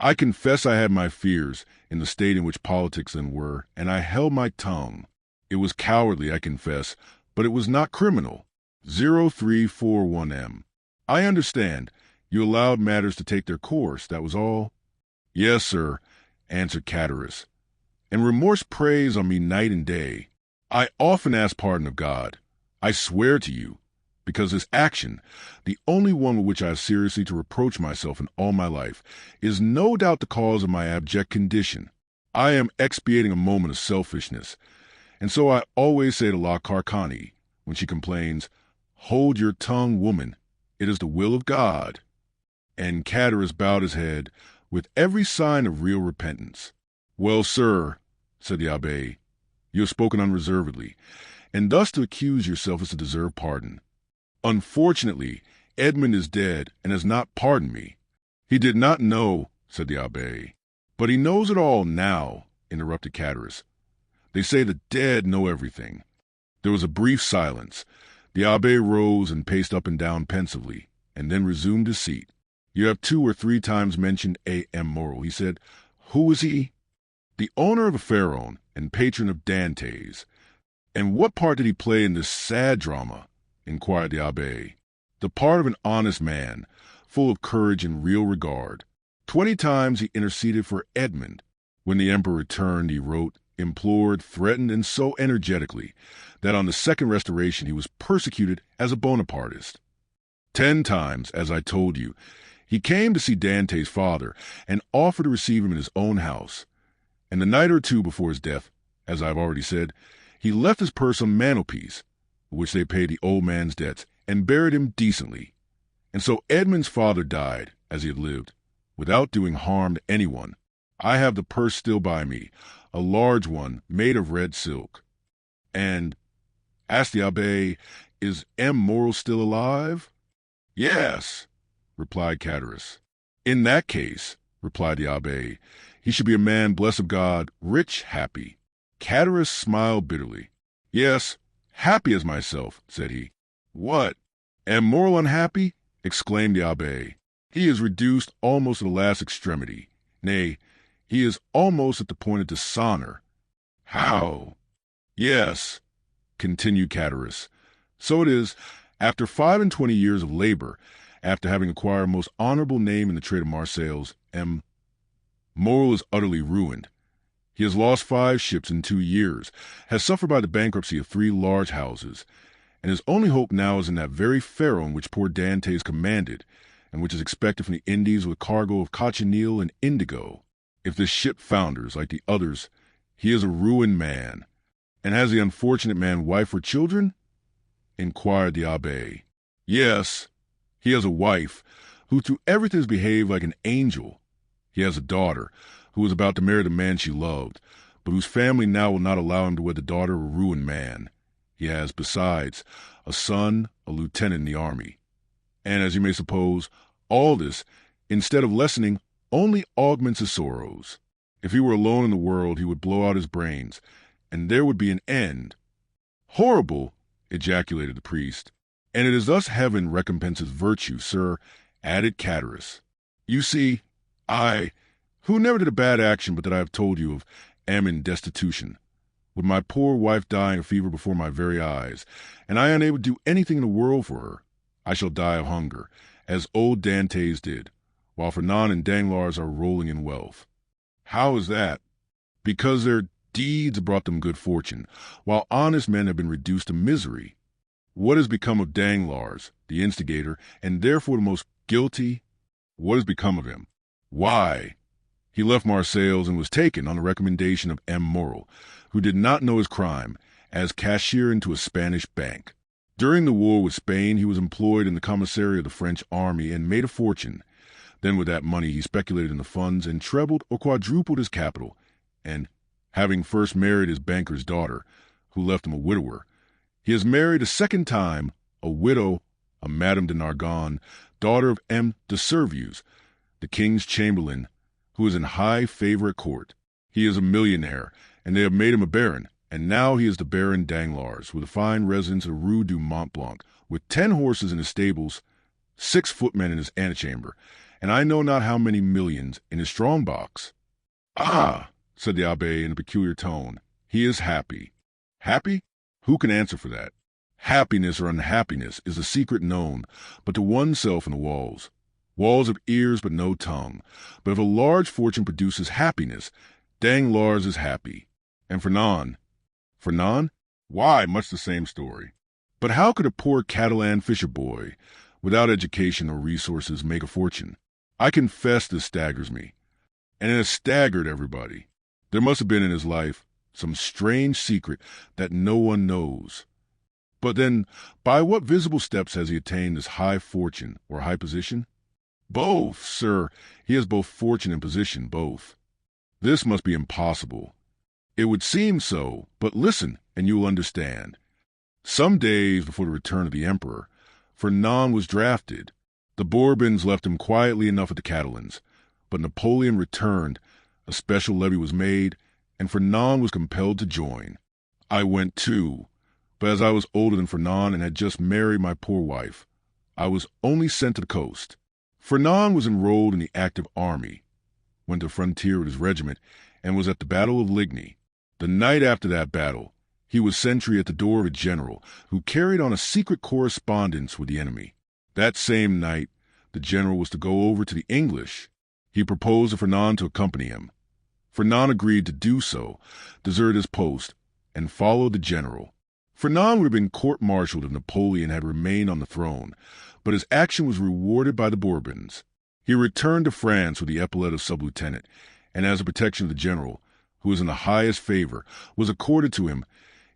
I confess I had my fears in the state in which politics then were, and I held my tongue. It was cowardly, I confess, but it was not criminal. 0341M. I understand. You allowed matters to take their course, that was all?" "Yes, sir," answered Chatteris. "And remorse preys on me night and day. I often ask pardon of God. I swear to you, because this action, the only one with which I have seriously to reproach myself in all my life, is no doubt the cause of my abject condition. I am expiating a moment of selfishness, and so I always say to La Carcani, when she complains, 'Hold your tongue, woman, it is the will of God.'" And Chatteris bowed his head with every sign of real repentance. "Well, sir," said the abbé, "you have spoken unreservedly, and thus to accuse yourself is to deserve pardon. Unfortunately, Edmond is dead and has not pardoned me." "He did not know," said the abbé. "But he knows it all now," interrupted Chatteris. "They say the dead know everything." There was a brief silence. The abbé rose and paced up and down pensively, and then resumed his seat. "You have 2 or 3 times mentioned A.M. Morel," he said. "Who was he?" "The owner of a pharaon and patron of Dantès." "And what part did he play in this sad drama?" inquired the abbé. "The part of an honest man, full of courage and real regard. 20 times he interceded for Edmond. When the emperor returned, he wrote, implored, threatened, and so energetically that on the second restoration he was persecuted as a Bonapartist. 10 times, as I told you, he came to see Dantès' father and offered to receive him in his own house. And the night or 2 before his death, as I have already said, he left his purse on the mantelpiece, with which they paid the old man's debts, and buried him decently. And so Edmond's father died, as he had lived, without doing harm to anyone. I have the purse still by me, a large one made of red silk." "And," asked the abbé, "is M. Morel still alive?" "Yes," replied Chatteris. "In that case," replied the abbé, "he should be a man blessed of God, rich, happy." Chatteris smiled bitterly. "Yes, happy as myself," said he. "What, M. Morel unhappy?" exclaimed the abbé. "He is reduced almost to the last extremity. Nay, he is almost at the point of dishonor." "How?" "Yes," continued Chatteris. "So it is, after 25 years of labor, after having acquired a most honorable name in the trade of Marseilles, M. Morel is utterly ruined. He has lost 5 ships in 2 years, has suffered by the bankruptcy of 3 large houses, and his only hope now is in that very pharaon which poor Dantès commanded, and which is expected from the Indies with a cargo of cochineal and indigo. If this ship founders like the others, he is a ruined man." "And has the unfortunate man wife or children?" inquired the abbé. "Yes, he has a wife, who through everything has behaved like an angel. He has a daughter, who is about to marry the man she loved, but whose family now will not allow him to wed the daughter of a ruined man. He has, besides, a son, a lieutenant in the army. And as you may suppose, all this, instead of lessening, only augments his sorrows. If he were alone in the world, he would blow out his brains, and there would be an end. Horrible, ejaculated the priest. And it is thus heaven recompenses virtue, sir, added Cataris. You see, I, who never did a bad action but that I have told you of, am in destitution, with my poor wife dying of fever before my very eyes, and I unable to do anything in the world for her. I shall die of hunger, as old Dantès did, while Fernand and Danglars are rolling in wealth. How is that? Because their deeds brought them good fortune, while honest men have been reduced to misery. What has become of Danglars, the instigator, and therefore the most guilty? What has become of him? Why? He left Marseilles and was taken, on the recommendation of M. Morel, who did not know his crime, as cashier into a Spanish bank. During the war with Spain, he was employed in the commissary of the French army and made a fortune. Then with that money he speculated in the funds and trebled or quadrupled his capital, and, having first married his banker's daughter, who left him a widower, he has married a second time a widow, a Madame de Nargonne, daughter of M. de Servius, the king's chamberlain, who is in high favor at court. He is a millionaire, and they have made him a baron, and now he is the Baron Danglars, with a fine residence in the Rue du Mont Blanc, with 10 horses in his stables, 6 footmen in his antechamber, and I know not how many millions in his strong box. Ah, said the abbé in a peculiar tone, he is happy. Happy? Who can answer for that? Happiness or unhappiness is a secret known but to oneself in the walls. Walls of ears but no tongue. But if a large fortune produces happiness, Danglars is happy. And Fernand? Fernand? Why, much the same story. But how could a poor Catalan fisher boy, without education or resources, make a fortune? I confess this staggers me. And it has staggered everybody. There must have been in his life some strange secret that no one knows. But then, by what visible steps has he attained this high fortune or high position? Both, sir. He has both fortune and position, both. This must be impossible. It would seem so, but listen, and you will understand. Some days before the return of the emperor, Fernand was drafted. The Bourbons left him quietly enough at the Catalans, but Napoleon returned, a special levy was made, and Fernand was compelled to join. I went too, but as I was older than Fernand and had just married my poor wife, I was only sent to the coast. Fernand was enrolled in the active army, went to the frontier with his regiment, and was at the Battle of Ligny. The night after that battle, he was sentry at the door of a general who carried on a secret correspondence with the enemy. That same night, the general was to go over to the English. He proposed to Fernand to accompany him. Fernand agreed to do so, deserted his post, and followed the general. Fernand would have been court-martialed if Napoleon had remained on the throne, but his action was rewarded by the Bourbons. He returned to France with the epaulet of sub-lieutenant, and as a protection of the general, who was in the highest favor, was accorded to him.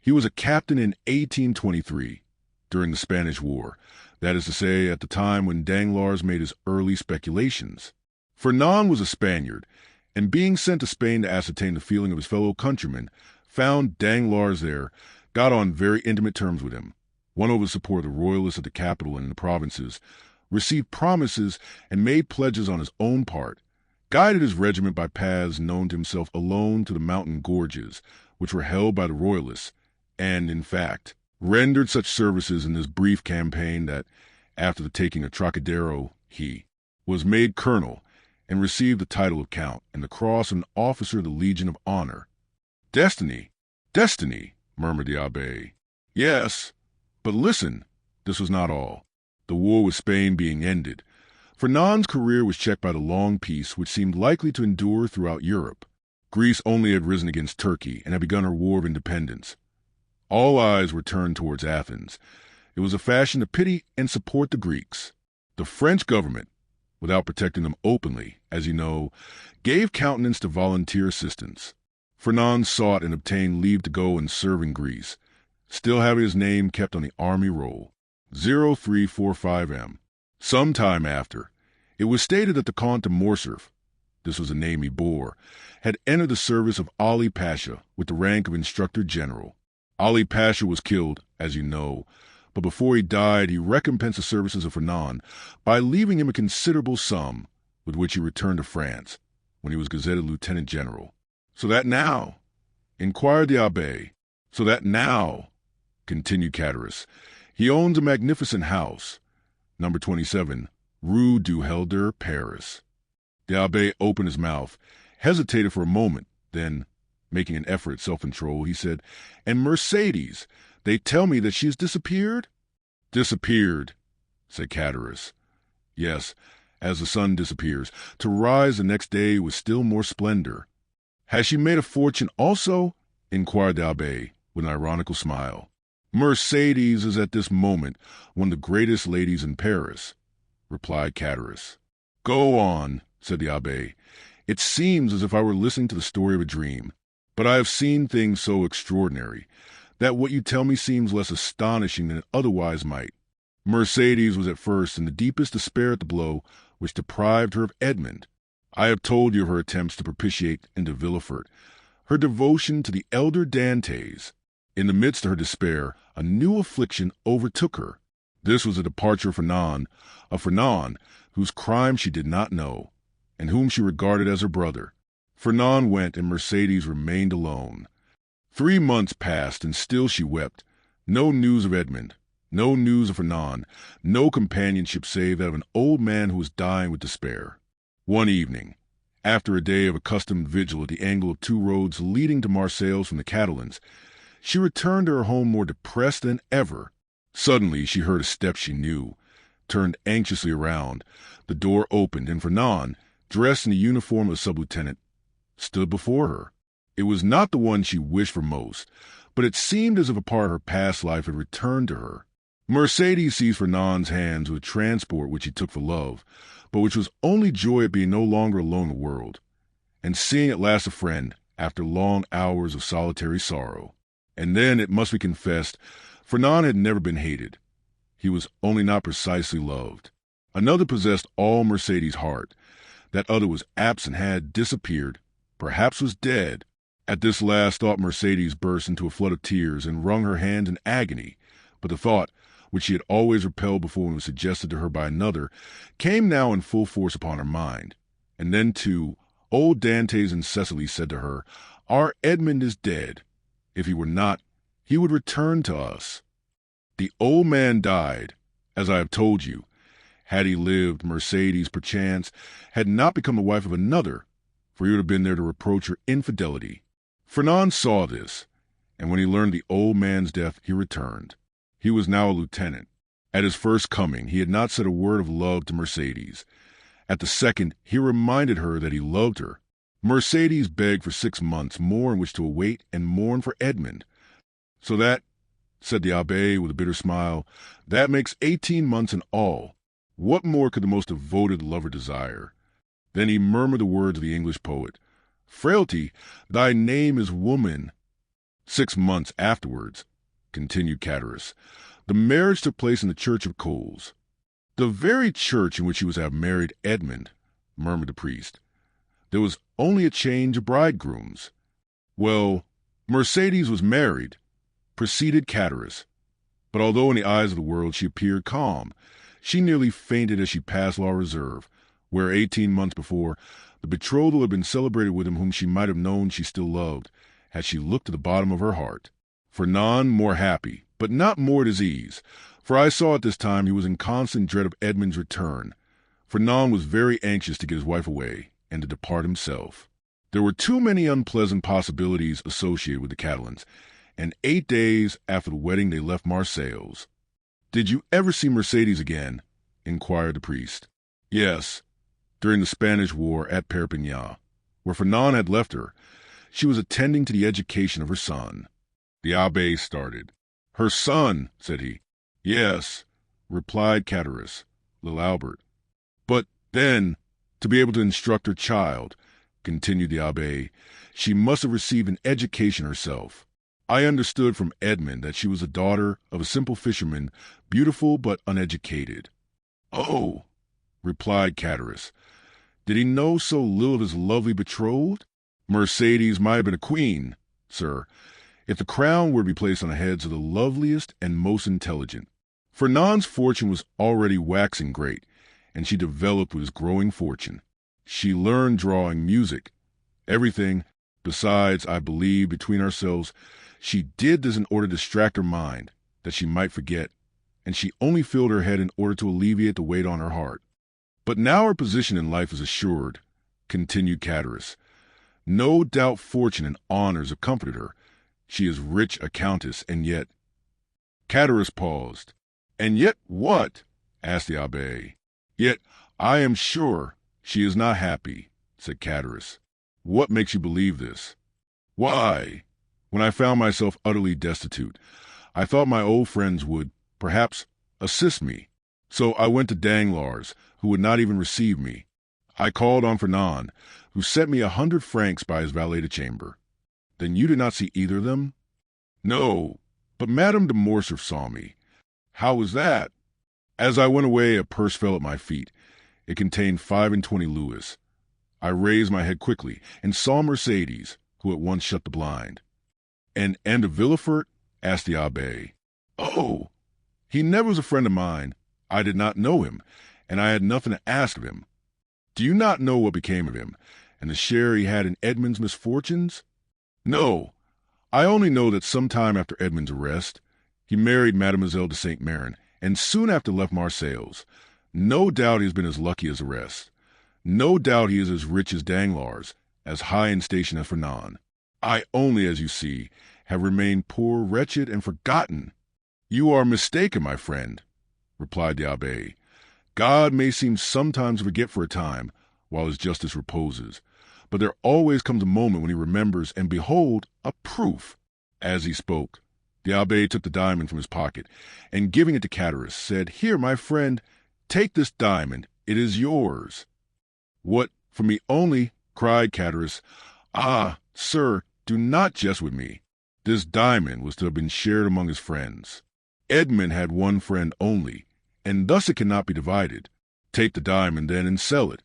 He was a captain in 1823, during the Spanish War, that is to say, at the time when Danglars made his early speculations. Fernand was a Spaniard, and being sent to Spain to ascertain the feeling of his fellow countrymen, found Danglars there, got on very intimate terms with him, won over the support of the royalists at the capital and in the provinces, received promises and made pledges on his own part, guided his regiment by paths known to himself alone to the mountain gorges, which were held by the royalists, and, in fact, rendered such services in this brief campaign that, after the taking of Trocadero, he was made colonel and received the title of count and the cross of an officer of the Legion of Honor. Destiny, destiny, murmured the abbé. Yes, but listen, this was not all. The war with Spain being ended, Fernand's career was checked by the long peace which seemed likely to endure throughout Europe. Greece only had risen against Turkey and had begun her war of independence. All eyes were turned towards Athens. It was a fashion to pity and support the Greeks. The French government, without protecting them openly, as you know, gave countenance to volunteer assistance. Fernand sought and obtained leave to go and serve in Greece, still having his name kept on the army roll, 0345M. Some time after, it was stated that the Count of Morcerf, this was a name he bore, had entered the service of Ali Pasha with the rank of Instructor General. Ali Pasha was killed, as you know, but before he died, he recompensed the services of Fernand by leaving him a considerable sum, with which he returned to France, when he was gazetted Lieutenant General. "So that now," inquired the abbé. "So that now," continued Catullus, "he owns a magnificent house, number 27, Rue du Helder, Paris." The abbé opened his mouth, hesitated for a moment, then, making an effort at self-control, he said, "And Mercedes, they tell me that she has disappeared?" "Disappeared," said Catullus. "Yes, as the sun disappears, to rise the next day with still more splendor." "Has she made a fortune also?" inquired the abbé, with an ironical smile. "Mercedes is at this moment one of the greatest ladies in Paris," replied Catullus. "Go on," said the abbé. "It seems as if I were listening to the story of a dream, but I have seen things so extraordinary that what you tell me seems less astonishing than it otherwise might. Mercedes was at first in the deepest despair at the blow which deprived her of Edmond. I have told you of her attempts to propitiate into Villefort, her devotion to the elder Dantès. In the midst of her despair, a new affliction overtook her. This was the departure of Fernand, whose crime she did not know, and whom she regarded as her brother. Fernand went, and Mercedes remained alone. 3 months passed, and still she wept. No news of Edmond, no news of Fernand, no companionship save that of an old man who was dying with despair. One evening, after a day of accustomed vigil at the angle of 2 roads leading to Marseilles from the Catalans, she returned to her home more depressed than ever. Suddenly she heard a step she knew, turned anxiously around. The door opened, and Fernand, dressed in the uniform of a sub-lieutenant, stood before her. It was not the one she wished for most, but it seemed as if a part of her past life had returned to her. Mercedes seized Fernand's hands with a transport which he took for love, but which was only joy at being no longer alone in the world, and seeing at last a friend after long hours of solitary sorrow. And then, it must be confessed, Fernand had never been hated. He was only not precisely loved. Another possessed all Mercedes' heart. That other was absent, had disappeared, perhaps was dead. At this last thought Mercedes burst into a flood of tears and wrung her hands in agony, but the thought, which she had always repelled before when it was suggested to her by another, came now in full force upon her mind. And then, too, old Dantès and Cecily said to her, "Our Edmond is dead. If he were not, he would return to us." The old man died, as I have told you. Had he lived, Mercedes, perchance, had not become the wife of another, for he would have been there to reproach her infidelity. Fernand saw this, and when he learned the old man's death, he returned. He was now a lieutenant. At his first coming, he had not said a word of love to Mercedes. At the second, he reminded her that he loved her. Mercedes begged for 6 months more in which to await and mourn for Edmond. "So that," said the abbé with a bitter smile, "that makes 18 months in all. What more could the most devoted lover desire?" Then he murmured the words of the English poet, "Frailty, thy name is woman." 6 months afterwards, continued Catullus, the marriage took place in the church of Coles. "The very church in which he was to have married Edmond," murmured the priest. "There was only a change of bridegrooms." "Well, Mercedes was married," proceeded Catullus, "but although in the eyes of the world she appeared calm, she nearly fainted as she passed La Reserve, where 18 months before, the betrothal had been celebrated with him whom she might have known she still loved, had she looked to the bottom of her heart. Fernand more happy, but not more at his ease, for I saw at this time he was in constant dread of Edmond's return. Fernand was very anxious to get his wife away, and to depart himself. There were too many unpleasant possibilities associated with the Catalans, and 8 days after the wedding they left Marseilles. "Did you ever see Mercedes again?" inquired the priest. "Yes, during the Spanish War at Perpignan, where Fernand had left her. She was attending to the education of her son." The abbé started. "Her son," said he. "Yes," replied Catullus, little Albert. "But then, to be able to instruct her child," continued the abbé, "she must have received an education herself. I understood from Edmond that she was the daughter of a simple fisherman, beautiful but uneducated." "Oh," replied Catullus, Did he know so little of his lovely betrothed? Mercedes might have been a queen, sir, if the crown were to be placed on the heads of the loveliest and most intelligent. Fernand's fortune was already waxing great, and she developed with his growing fortune. She learned drawing, music, everything. Besides, I believe, between ourselves, she did this in order to distract her mind, that she might forget, and she only filled her head in order to alleviate the weight on her heart. But now her position in life is assured, continued Cataris. No doubt fortune and honors have comforted her. She is rich, a countess, and yet— Cataris paused. And yet what? Asked the abbé. Yet I am sure she is not happy, said Cataris. What makes you believe this? Why, when I found myself utterly destitute, I thought my old friends would, perhaps, assist me. So I went to Danglars, who would not even receive me. I called on Fernand, who sent me 100 francs by his valet de chambre. Then you did not see either of them? No, but Madame de Morcerf saw me. How was that? As I went away, a purse fell at my feet. It contained 25 louis. I raised my head quickly and saw Mercedes, who at once shut the blind. And de Villefort? Asked the abbé. Oh, he never was a friend of mine. I did not know him, and I had nothing to ask of him. Do you not know what became of him, and the share he had in Edmond's misfortunes? No, I only know that some time after Edmond's arrest, he married Mademoiselle de Saint-Méran, and soon after left Marseilles. No doubt he has been as lucky as the rest. No doubt he is as rich as Danglars, as high in station as Fernand. I only, as you see, have remained poor, wretched, and forgotten. You are mistaken, my friend, replied the abbé. God may seem sometimes to forget for a time, while his justice reposes. But there always comes a moment when he remembers, and behold, a proof. As he spoke, the abbé took the diamond from his pocket, and giving it to Cataris, said, Here, my friend, take this diamond. It is yours. What, for me only? Cried Cataris. Ah, sir, do not jest with me. This diamond was to have been shared among his friends. Edmond had one friend only, and thus it cannot be divided. Take the diamond, then, and sell it.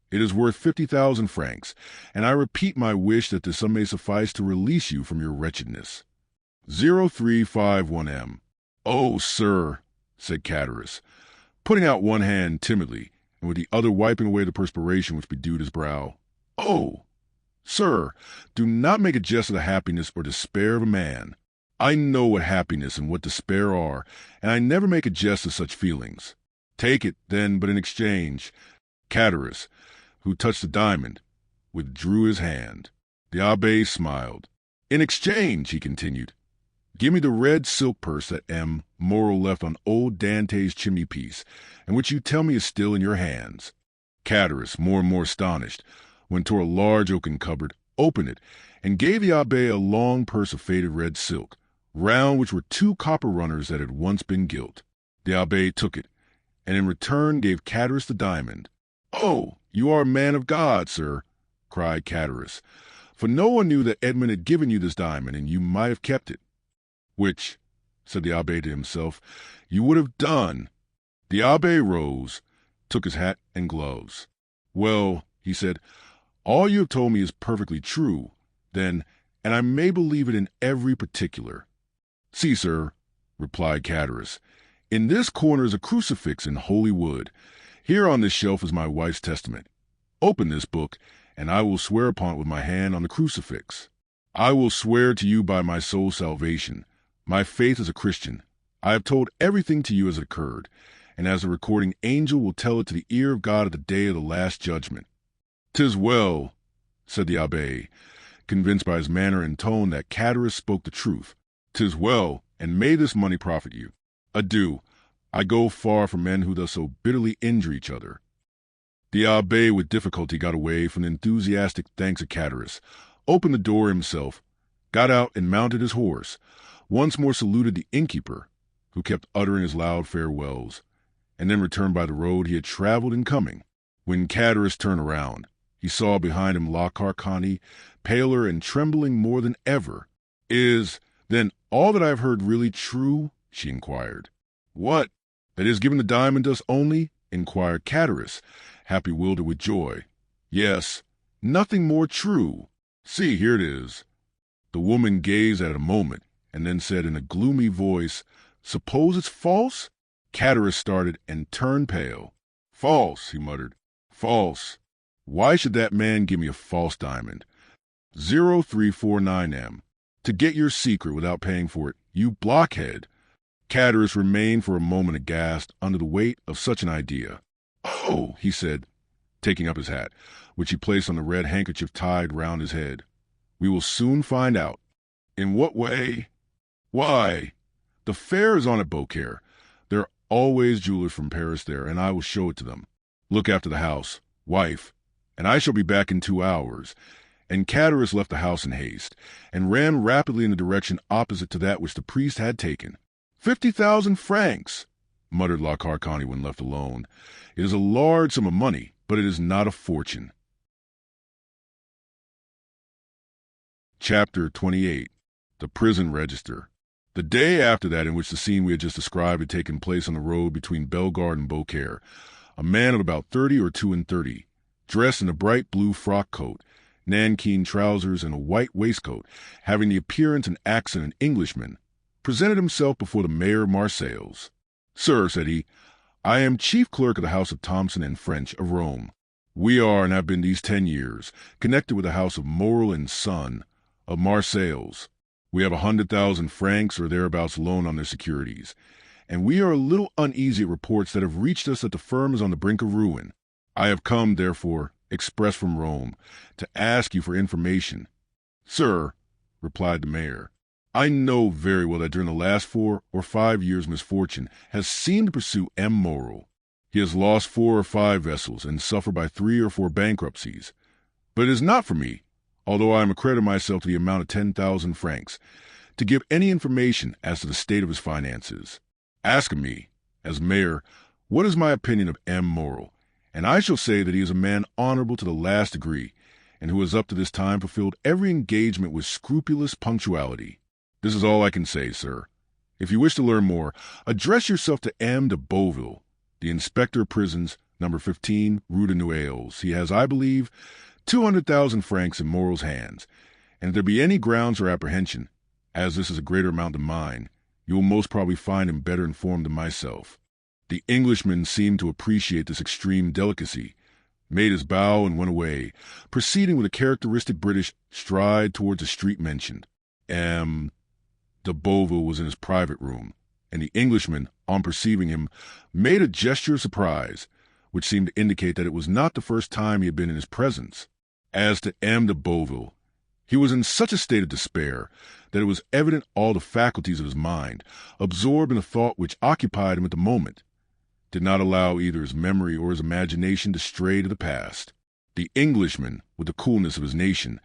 It is worth 50,000 francs, and I repeat my wish that the sum may suffice to release you from your wretchedness. 0351M. Oh, sir, said Cataris, putting out one hand timidly, and with the other wiping away the perspiration which bedewed his brow. Oh, sir, do not make a jest of the happiness or despair of a man. I know what happiness and what despair are, and I never make a jest of such feelings. Take it, then, but in exchange. Cataris, who touched the diamond, withdrew his hand. The abbé smiled. In exchange, he continued, give me the red silk purse that M. Moreau left on old Dantès' chimney-piece, and which you tell me is still in your hands. Cataris, more and more astonished, went toward a large oaken cupboard, opened it, and gave the abbé a long purse of faded red silk, round which were 2 copper runners that had once been gilt. The abbé took it, and in return gave Cataris the diamond. Oh, you are a man of God, sir, cried Cataris, for no one knew that Edmond had given you this diamond, and you might have kept it. Which, said the abbé to himself, you would have done. The abbé rose, took his hat and gloves. Well, he said, all you have told me is perfectly true, then, and I may believe it in every particular. See, sir, replied Cataris, in this corner is a crucifix in holy wood. Here on this shelf is my wife's testament. Open this book, and I will swear upon it with my hand on the crucifix. I will swear to you by my soul's salvation, my faith as a Christian. I have told everything to you as it occurred, and as the recording angel will tell it to the ear of God at the day of the last judgment. 'Tis well, said the abbé, convinced by his manner and tone that Cataris spoke the truth. 'Tis well, and may this money profit you. Adieu. I go far from men who thus so bitterly injure each other. The abbé with difficulty got away from the enthusiastic thanks of Cataris, opened the door himself, got out and mounted his horse, once more saluted the innkeeper, who kept uttering his loud farewells, and then returned by the road he had traveled in coming. When Cataris turned around, he saw behind him Lockhart Connie, paler and trembling more than ever. Is, then, all that I have heard really true? She inquired. What? That he has given the diamond to us only? Inquired Cataris, half bewildered with joy. Yes, nothing more true. See, here it is. The woman gazed at it a moment, and then said in a gloomy voice, "Suppose it's false?" Chatteris started and turned pale. "False," he muttered. "False. Why should that man give me a false diamond? 0349M. To get your secret without paying for it, you blockhead." Chatteris remained for a moment aghast under the weight of such an idea. "Oh," he said, taking up his hat, which he placed on the red handkerchief tied round his head. "We will soon find out." "In what way?" "Why, the fair is on at Beaucaire. There are always jewelers from Paris there, and I will show it to them. Look after the house, wife, and I shall be back in 2 hours." And Chatteris left the house in haste, and ran rapidly in the direction opposite to that which the priest had taken. 50,000 francs, muttered La Carcani when left alone. "It is a large sum of money, but it is not a fortune." Chapter 28. The Prison Register. The day after that in which the scene we had just described had taken place on the road between Bellegarde and Beaucaire, a man of about 30 or 32, dressed in a bright blue frock coat, nankeen trousers, and a white waistcoat, having the appearance and accent of an Englishman, presented himself before the mayor of Marseilles. "Sir," said he, "I am chief clerk of the house of Thompson and French of Rome. We are, and have been these 10 years, connected with the house of Morel and Son of Marseilles. We have 100,000 francs or thereabouts loan on their securities, and we are a little uneasy at reports that have reached us that the firm is on the brink of ruin. I have come, therefore, express from Rome, to ask you for information." "Sir," replied the mayor, "I know very well that during the last 4 or 5 years misfortune has seemed to pursue M. Morel. He has lost 4 or 5 vessels and suffered by 3 or 4 bankruptcies. But it is not for me, although I am accredited myself to the amount of 10,000 francs, to give any information as to the state of his finances. Ask of me, as mayor, what is my opinion of M. Morel, and I shall say that he is a man honorable to the last degree, and who has up to this time fulfilled every engagement with scrupulous punctuality. This is all I can say, sir. If you wish to learn more, address yourself to M. de Beauville, the inspector of prisons, number 15, Rue de Nouailles. He has, I believe, 200,000 francs in Morel's hands, and if there be any grounds for apprehension, as this is a greater amount than mine, you will most probably find him better informed than myself." The Englishman seemed to appreciate this extreme delicacy, made his bow, and went away, proceeding with a characteristic British stride towards the street mentioned. M. de Beauville was in his private room, and the Englishman, on perceiving him, made a gesture of surprise, which seemed to indicate that it was not the first time he had been in his presence. As to M. de Beauville, he was in such a state of despair that it was evident all the faculties of his mind, absorbed in the thought which occupied him at the moment, did not allow either his memory or his imagination to stray to the past. The Englishman, with the coolness of his nation,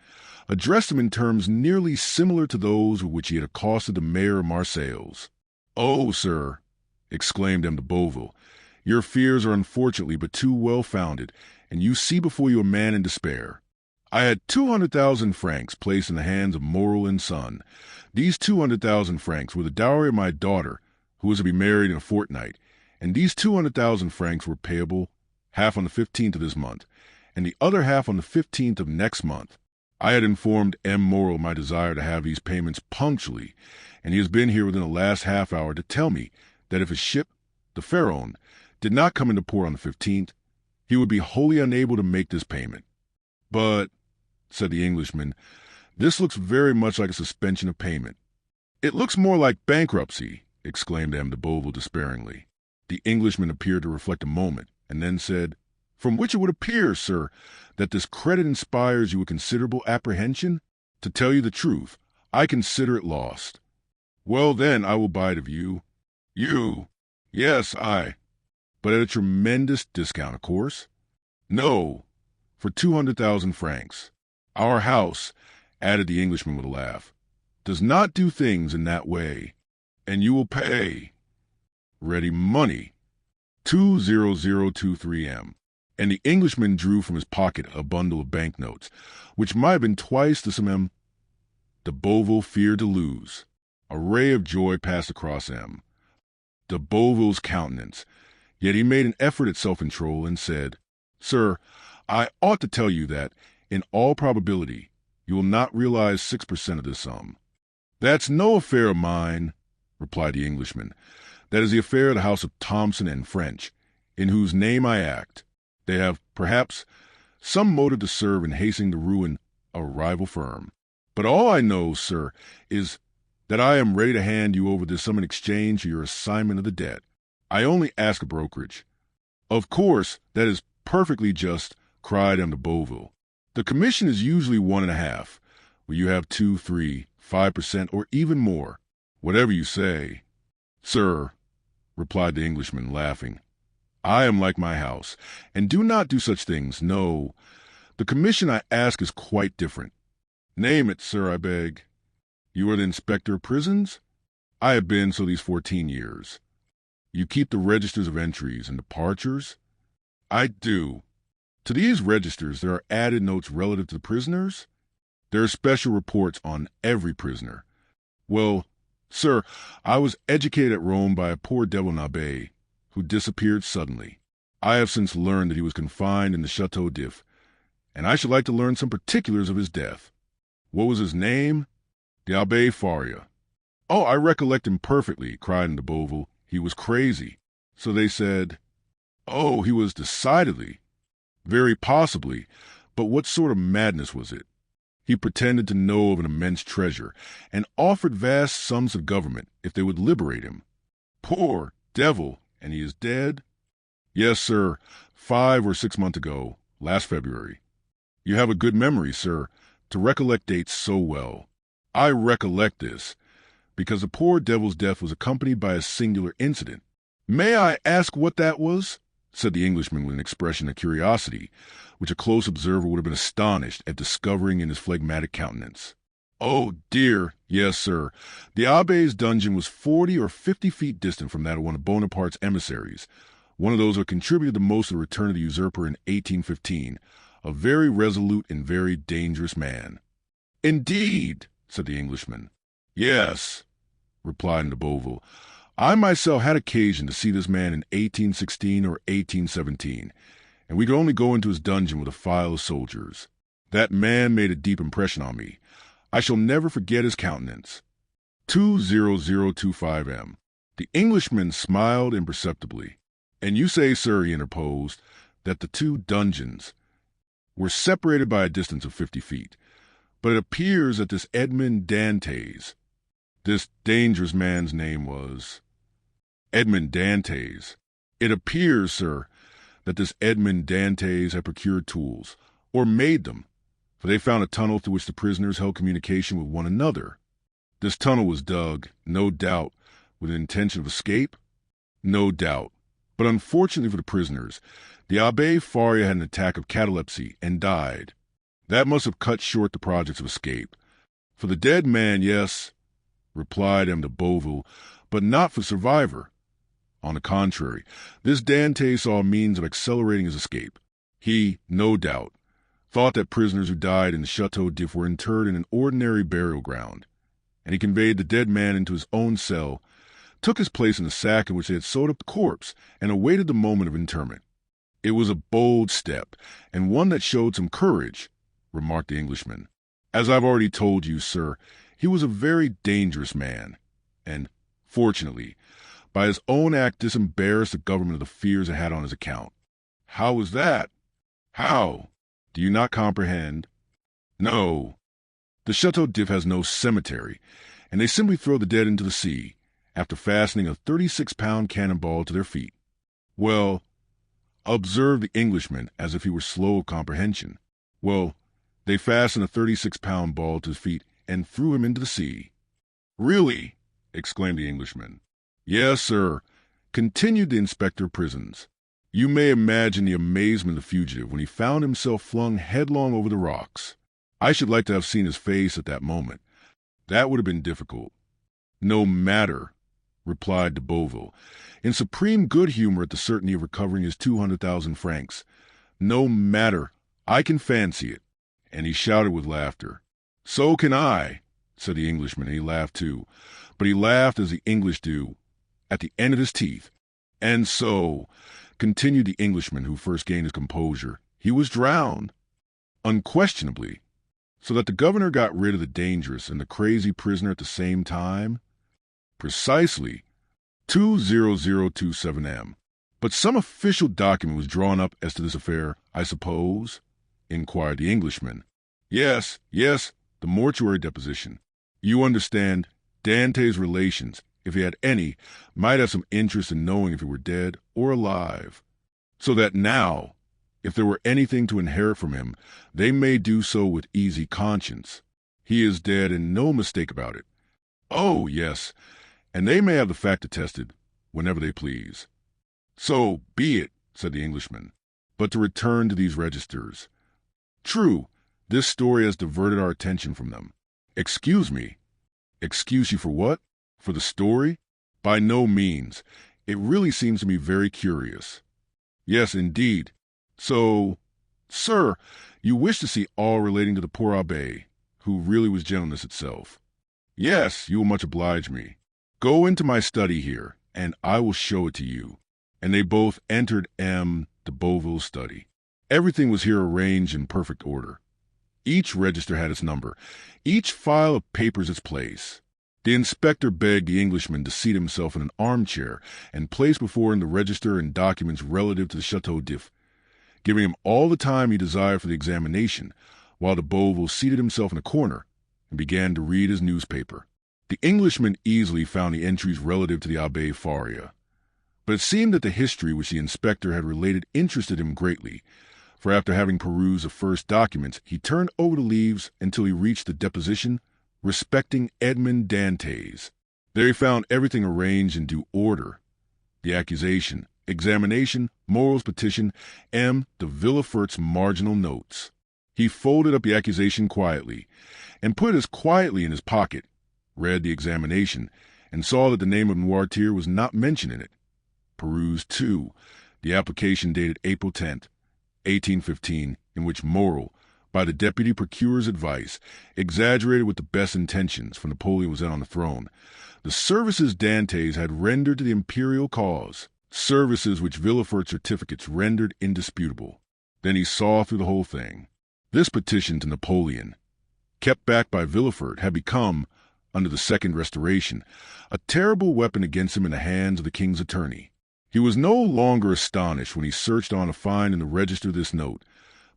addressed him in terms nearly similar to those with which he had accosted the mayor of Marseilles. "Oh, sir," exclaimed M. de Beauville, "your fears are unfortunately but too well founded, and you see before you a man in despair. I had 200,000 francs placed in the hands of Morel and Son. These 200,000 francs were the dowry of my daughter, who was to be married in a fortnight, and these 200,000 francs were payable, half on the 15th of this month, and the other half on the 15th of next month. I had informed M. Morel my desire to have these payments punctually, and he has been here within the last half hour to tell me that if his ship, the Pharaon, did not come into port on the 15th, he would be wholly unable to make this payment." "But," said the Englishman, "this looks very much like a suspension of payment." "It looks more like bankruptcy," exclaimed M. de Beauville despairingly. The Englishman appeared to reflect a moment, and then said, "From which it would appear, sir, that this credit inspires you with considerable apprehension? To tell you the truth, I consider it lost." "Well, then, I will buy it of you." "You?" "Yes, I." "But at a tremendous discount, of course?" "No, for 200,000 francs. Our house," added the Englishman with a laugh, "does not do things in that way. And you will pay—" "Ready money." 20023M. And the Englishman drew from his pocket a bundle of banknotes, which might have been twice the sum M. de Beauville feared to lose. A ray of joy passed across M. de Beauville's countenance, yet he made an effort at self-control and said, "Sir, I ought to tell you that, in all probability, you will not realize 6% of this sum. That's no affair of mine, replied the Englishman. That is the affair of the house of Thompson and French, in whose name I act. They have, perhaps, some motive to serve in hastening the ruin of a rival firm. But all I know, sir, is that I am ready to hand you over this sum in exchange for your assignment of the debt. I only ask a brokerage. Of course, that is perfectly just, cried M. de Boville. The commission is usually 1.5, where you have 2, 3, 5%, or even more, whatever you say. Sir, replied the Englishman, laughing, I am like my house, and do not do such things, no. The commission I ask is quite different. Name it, sir, I beg. You are the inspector of prisons? I have been so these 14 years. You keep the registers of entries and departures? I do. To these registers there are added notes relative to the prisoners? There are special reports on every prisoner. Well, sir, I was educated at Rome by a poor devil abbé who disappeared suddenly. I have since learned that he was confined in the Château d'If, and I should like to learn some particulars of his death. What was his name? The Abbé Faria. Oh, I recollect him perfectly, cried de Boville. He was crazy. So they said. Oh, he was decidedly. Very possibly, but what sort of madness was it? He pretended to know of an immense treasure, and offered vast sums to government if they would liberate him. Poor devil, and he is dead? Yes, sir, 5 or 6 months ago, last February. You have a good memory, sir, to recollect dates so well. I recollect this, because the poor devil's death was accompanied by a singular incident. May I ask what that was? Said the Englishman with an expression of curiosity, which a close observer would have been astonished at discovering in his phlegmatic countenance. Oh, dear, yes, sir. The Abbé's dungeon was 40 or 50 feet distant from that of one of Bonaparte's emissaries, one of those who had contributed the most to the return of the usurper in 1815, a very resolute and very dangerous man. Indeed, said the Englishman. Yes, replied de Boville. I myself had occasion to see this man in 1816 or 1817, and we could only go into his dungeon with a file of soldiers. That man made a deep impression on me. I shall never forget his countenance. 20025M. The Englishman smiled imperceptibly. And you say, sir, he interposed, that the two dungeons were separated by a distance of 50 feet. But it appears that this Edmond Dantès, this dangerous man's name was Edmond Dantès. It appears, sir, that this Edmond Dantès had procured tools, or made them, for they found a tunnel through which the prisoners held communication with one another. This tunnel was dug, no doubt, with an intention of escape? No doubt. But unfortunately for the prisoners, the Abbé Faria had an attack of catalepsy and died. That must have cut short the projects of escape. For the dead man, yes, replied M. de Boville, but not for survivor. On the contrary, this Dantès saw a means of accelerating his escape. He, no doubt, thought that prisoners who died in the Château d'If were interred in an ordinary burial ground, and he conveyed the dead man into his own cell, took his place in the sack in which they had sewed up the corpse, and awaited the moment of interment. It was a bold step, and one that showed some courage, remarked the Englishman. As I've already told you, sir, he was a very dangerous man, and, fortunately, by his own act disembarrassed the government of the fears it had on his account. How was that? How? Do you not comprehend? No. The Château d'If has no cemetery, and they simply throw the dead into the sea, after fastening a 36-pound cannonball to their feet. Well, observed the Englishman as if he were slow of comprehension. Well, they fastened a 36-pound ball to his feet and threw him into the sea. Really? Exclaimed the Englishman. Yes, sir, continued the inspector of prisons. You may imagine the amazement of the fugitive when he found himself flung headlong over the rocks. I should like to have seen his face at that moment. That would have been difficult. No matter, replied de Boville, in supreme good humor at the certainty of recovering his 200,000 francs. No matter, I can fancy it. And he shouted with laughter. So can I, said the Englishman, and he laughed too. But he laughed as the English do, at the end of his teeth. And so, continued the Englishman, who first gained his composure, He was drowned, unquestionably, so that the governor got rid of the dangerous and the crazy prisoner at the same time? Precisely 20027M. But some official document was drawn up as to this affair, I suppose? Inquired the Englishman. Yes, the mortuary deposition. You understand, Dante's relations, if he had any, might have some interest in knowing if he were dead or alive. So that now, if there were anything to inherit from him, they may do so with easy conscience. He is dead, and no mistake about it. Oh, yes, and they may have the fact attested whenever they please. So be it, said the Englishman. But to return to these registers. True, this story has diverted our attention from them. Excuse me. Excuse you for what? For the story? By no means. It really seems to me very curious. Yes, indeed. So, sir, you wish to see all relating to the poor abbé, who really was gentleness itself. Yes, you will much oblige me. Go into my study here, and I will show it to you. And they both entered M. de Beauville's study. Everything was here arranged in perfect order. Each register had its number, each file of papers its place. The inspector begged the Englishman to seat himself in an armchair and place before him the register and documents relative to the Chateau d'If, giving him all the time he desired for the examination, while de Beauville seated himself in a corner and began to read his newspaper. The Englishman easily found the entries relative to the Abbé Faria, but it seemed that the history which the inspector had related interested him greatly, for after having perused the first documents, he turned over the leaves until he reached the deposition respecting Edmond Dantès. There he found everything arranged in due order: the accusation, examination, morals petition, and de Villefort's marginal notes. He folded up the accusation quietly, and put it as quietly in his pocket, read the examination, and saw that the name of Noirtier was not mentioned in it. Perused, too, the application dated April 10th, 1815, in which Morel, by the deputy procurer's advice, exaggerated with the best intentions, for Napoleon was then on the throne, the services Dantès had rendered to the imperial cause, services which Villefort's certificates rendered indisputable. Then he saw through the whole thing. This petition to Napoleon, kept back by Villefort, had become, under the Second Restoration, a terrible weapon against him in the hands of the king's attorney. He was no longer astonished when he searched on to find in the register this note,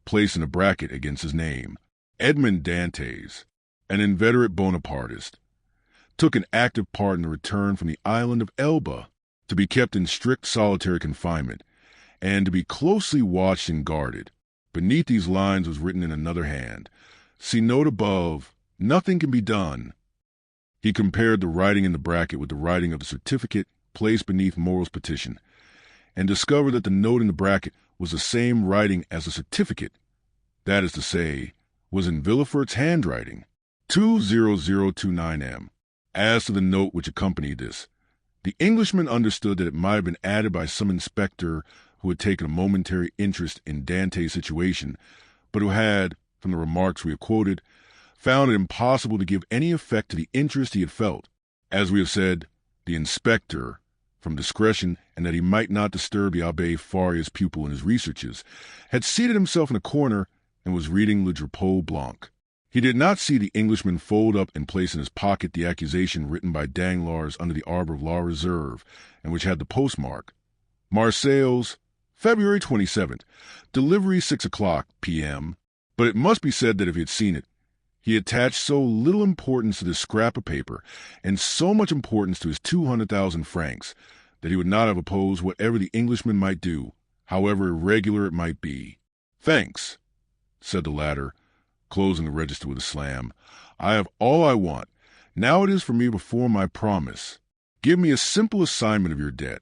placed in a bracket against his name: Edmond Dantès, an inveterate Bonapartist, took an active part in the return from the island of Elba, to be kept in strict solitary confinement, and to be closely watched and guarded. Beneath these lines was written in another hand: See note above, nothing can be done. He compared the writing in the bracket with the writing of the certificate placed beneath Morel's petition, and discovered that the note in the bracket was the same writing as the certificate, that is to say, was in Villefort's handwriting, 20029M. As to the note which accompanied this, the Englishman understood that it might have been added by some inspector who had taken a momentary interest in Dante's situation, but who had, from the remarks we have quoted, found it impossible to give any effect to the interest he had felt. As we have said, the inspector, from discretion and that he might not disturb the Abbé Faria's pupil in his researches, had seated himself in a corner and was reading Le Drapeau Blanc. He did not see the Englishman fold up and place in his pocket the accusation written by Danglars under the arbor of La Reserve, and which had the postmark: Marseilles, February 27th, delivery 6 o'clock p.m. But it must be said that if he had seen it, he attached so little importance to this scrap of paper, and so much importance to his 200,000 francs, that he would not have opposed whatever the Englishman might do, however irregular it might be. Thanks, said the latter, closing the register with a slam. I have all I want. Now it is for me to perform my promise. Give me a simple assignment of your debt.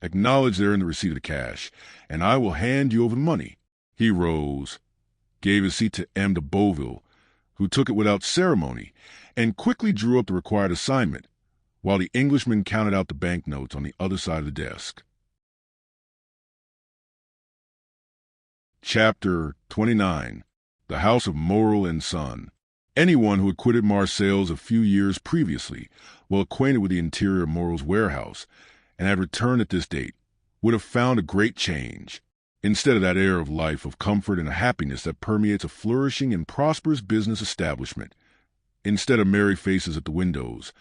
Acknowledge therein the receipt of the cash, and I will hand you over the money. He rose, gave his seat to M. de Beauville, who took it without ceremony, and quickly drew up the required assignment, while the Englishman counted out the banknotes on the other side of the desk. Chapter 29. The House of Morel and Son. Anyone who had quitted Marseilles a few years previously, well acquainted with the interior of Morel's warehouse, and had returned at this date, would have found a great change. instead of that air of life, of comfort and happiness that permeates a flourishing and prosperous business establishment. Instead of merry faces at the windows,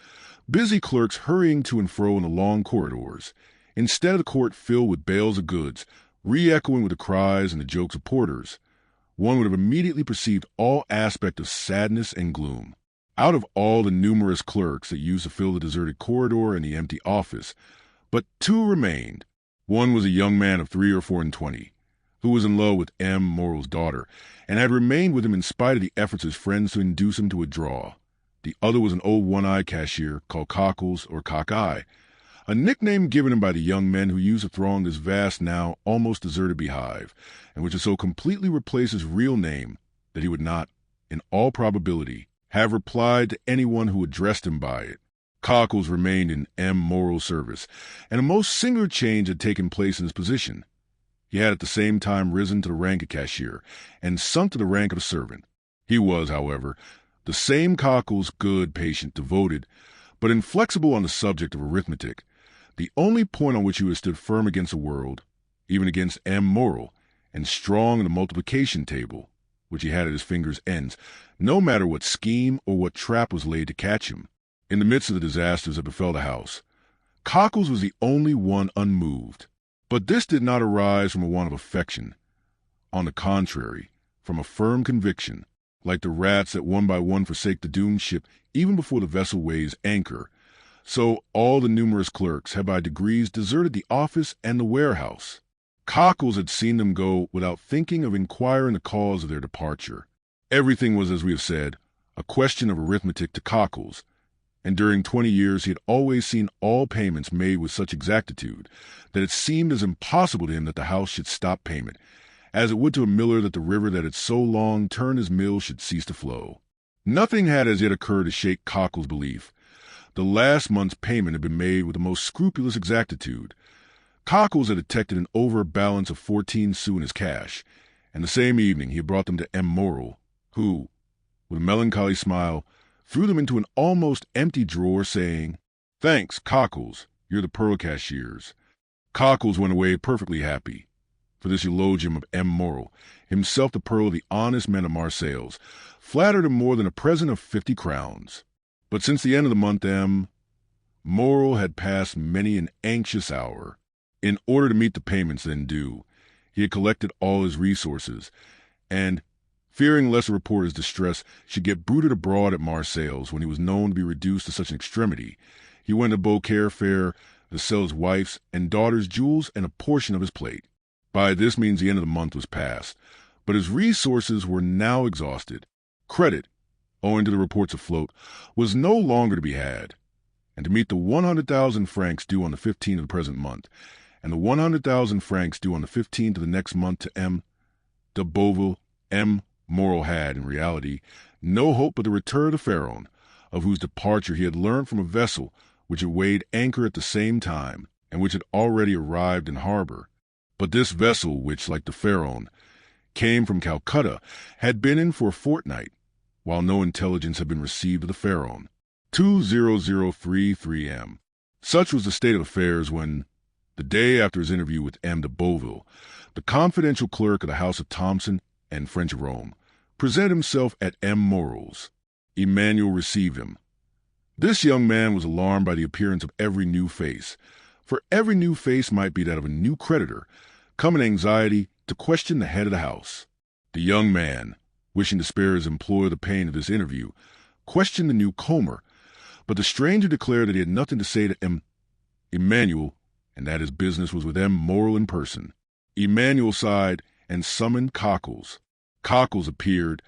busy clerks hurrying to and fro in the long corridors. Instead of the court filled with bales of goods, re-echoing with the cries and the jokes of porters, one would have immediately perceived all aspect of sadness and gloom. Out of all the numerous clerks that used to fill the deserted corridor and the empty office, but two remained. One was a young man of 3 or 24, who was in love with M. Morrel's daughter, and had remained with him in spite of the efforts of his friends to induce him to withdraw. The other was an old one-eyed cashier called Cockles or Cockeye, a nickname given him by the young men who used to throng this vast, now almost deserted beehive, and which had so completely replaced his real name that he would not, in all probability, have replied to anyone who addressed him by it. Cockles remained in M. Morrel's service, and a most singular change had taken place in his position. He had at the same time risen to the rank of cashier, and sunk to the rank of a servant. He was, however, the same Cockles, good, patient, devoted, but inflexible on the subject of arithmetic, the only point on which he had stood firm against the world, even against M. Morrel, and strong in the multiplication table, which he had at his fingers' ends, no matter what scheme or what trap was laid to catch him. In the midst of the disasters that befell the house, Cockles was the only one unmoved. But this did not arise from a want of affection. On the contrary, from a firm conviction, like the rats that one by one forsake the doomed ship even before the vessel weighs anchor, so all the numerous clerks had by degrees deserted the office and the warehouse. Cockles had seen them go without thinking of inquiring the cause of their departure. Everything was, as we have said, a question of arithmetic to Cockles, and during 20 years he had always seen all payments made with such exactitude that it seemed as impossible to him that the house should stop payment, as it would to a miller that the river that had so long turned his mill should cease to flow. Nothing had as yet occurred to shake Cockles' belief. The last month's payment had been made with the most scrupulous exactitude. Cockles had detected an overbalance of 14 sous in his cash, and the same evening he had brought them to M. Morrel, who, with a melancholy smile, threw them into an almost empty drawer, saying, "Thanks, Cockles, you're the pearl cashiers." Cockles went away perfectly happy, for this eulogium of M. Morrel, himself the pearl of the honest men of Marseilles, flattered him more than a present of 50 crowns. But since the end of the month, M. Morrel had passed many an anxious hour. In order to meet the payments then due, he had collected all his resources, and, fearing lest a report of his distress should get bruited abroad at Marseilles when he was known to be reduced to such an extremity, he went to Beaucaire Fair to sell his wife's and daughter's jewels and a portion of his plate. By this means the end of the month was past, but his resources were now exhausted. Credit, owing to the reports afloat, was no longer to be had, and to meet the 100,000 francs due on the 15th of the present month, and the 100,000 francs due on the 15th of the next month to M. de Beauville, M. Morrel had, in reality, no hope but the return of the Pharaon, of whose departure he had learned from a vessel which had weighed anchor at the same time, and which had already arrived in harbor. But this vessel, which, like the Pharaon, came from Calcutta, had been in for a fortnight, while no intelligence had been received of the Pharaon. 2:0033 M. Such was the state of affairs when, the day after his interview with M. de Beauville, the confidential clerk of the house of Thompson and French of Rome presented himself at M. Morrel's. Emmanuel received him. This young man was alarmed by the appearance of every new face, for every new face might be that of a new creditor, come in anxiety to question the head of the house. The young man, wishing to spare his employer the pain of this interview, questioned the newcomer, but the stranger declared that he had nothing to say to Emmanuel, and that his business was with M. Morrel in person. Emmanuel sighed and summoned Cockles. Cockles appeared,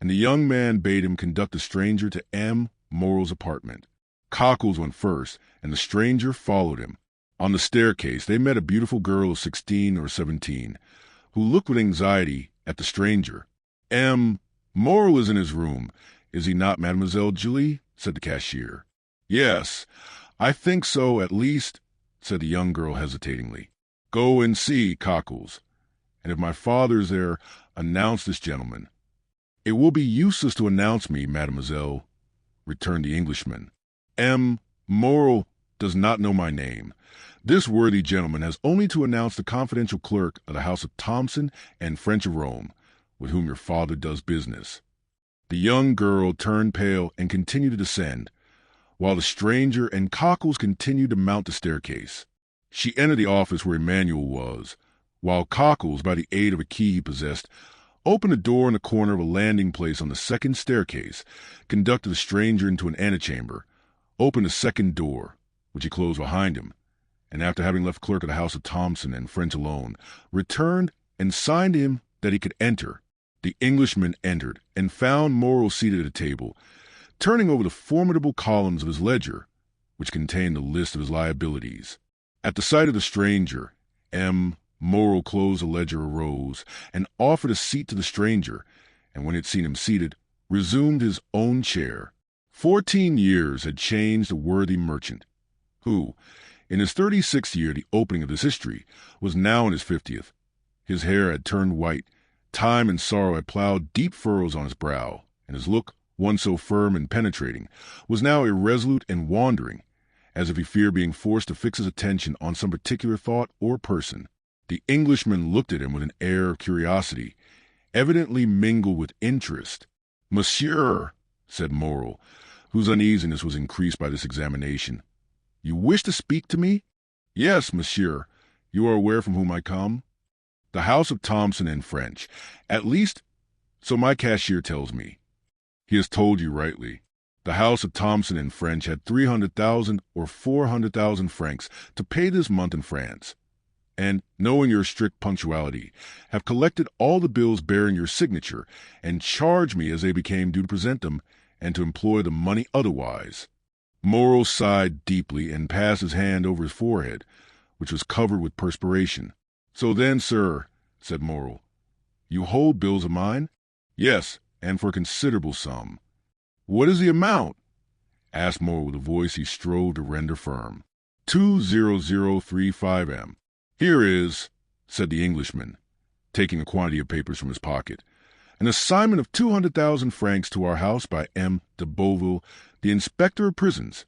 and the young man bade him conduct the stranger to M. Morrel's apartment. Cockles went first, and the stranger followed him. On the staircase they met a beautiful girl of 16 or 17, who looked with anxiety at the stranger. "M. Morrel is in his room, is he not, Mademoiselle Julie?" said the cashier. "Yes, I think so, at least," said the young girl hesitatingly. "Go and see, Cockles, and if my father is there, announce this gentleman." "It will be useless to announce me, mademoiselle," returned the Englishman. "M. Morrel does not know my name. This worthy gentleman has only to announce the confidential clerk of the house of Thomson and French of Rome, with whom your father does business." The young girl turned pale and continued to descend, while the stranger and Cockles continued to mount the staircase. She entered the office where Emmanuel was, while Cockles, by the aid of a key he possessed, opened a door in the corner of a landing place on the second staircase, conducted the stranger into an antechamber, opened a second door, which he closed behind him, and after having left clerk of the house of Thomson and French alone, returned and signed to him that he could enter. The Englishman entered and found Morrill seated at a table, turning over the formidable columns of his ledger, which contained the list of his liabilities. At the sight of the stranger, Morrill closed the ledger, arose, and offered a seat to the stranger, and when he had seen him seated, resumed his own chair. 14 years had changed the worthy merchant, who, in his 36th year, the opening of this history, was now in his 50th. His hair had turned white, time and sorrow had plowed deep furrows on his brow, and his look, once so firm and penetrating, was now irresolute and wandering, as if he feared being forced to fix his attention on some particular thought or person. The Englishman looked at him with an air of curiosity, evidently mingled with interest. "Monsieur," said Morrill, whose uneasiness was increased by this examination, "you wish to speak to me?" "Yes, monsieur. You are aware from whom I come?" "The house of Thomson and French. At least, so my cashier tells me." "He has told you rightly. The house of Thomson and French had 300,000 or 400,000 francs to pay this month in France, and, knowing your strict punctuality, have collected all the bills bearing your signature, and charged me as they became due to present them, and to employ the money otherwise." Morrill sighed deeply and passed his hand over his forehead, which was covered with perspiration. "So then, sir," said Morrill, "you hold bills of mine?" "Yes, and for a considerable sum." "What is the amount?" asked Morrill with a voice he strove to render firm. 20035 M. "Here is," said the Englishman, taking a quantity of papers from his pocket, "an assignment of 200,000 francs to our house by M. de Beauville, the inspector of prisons,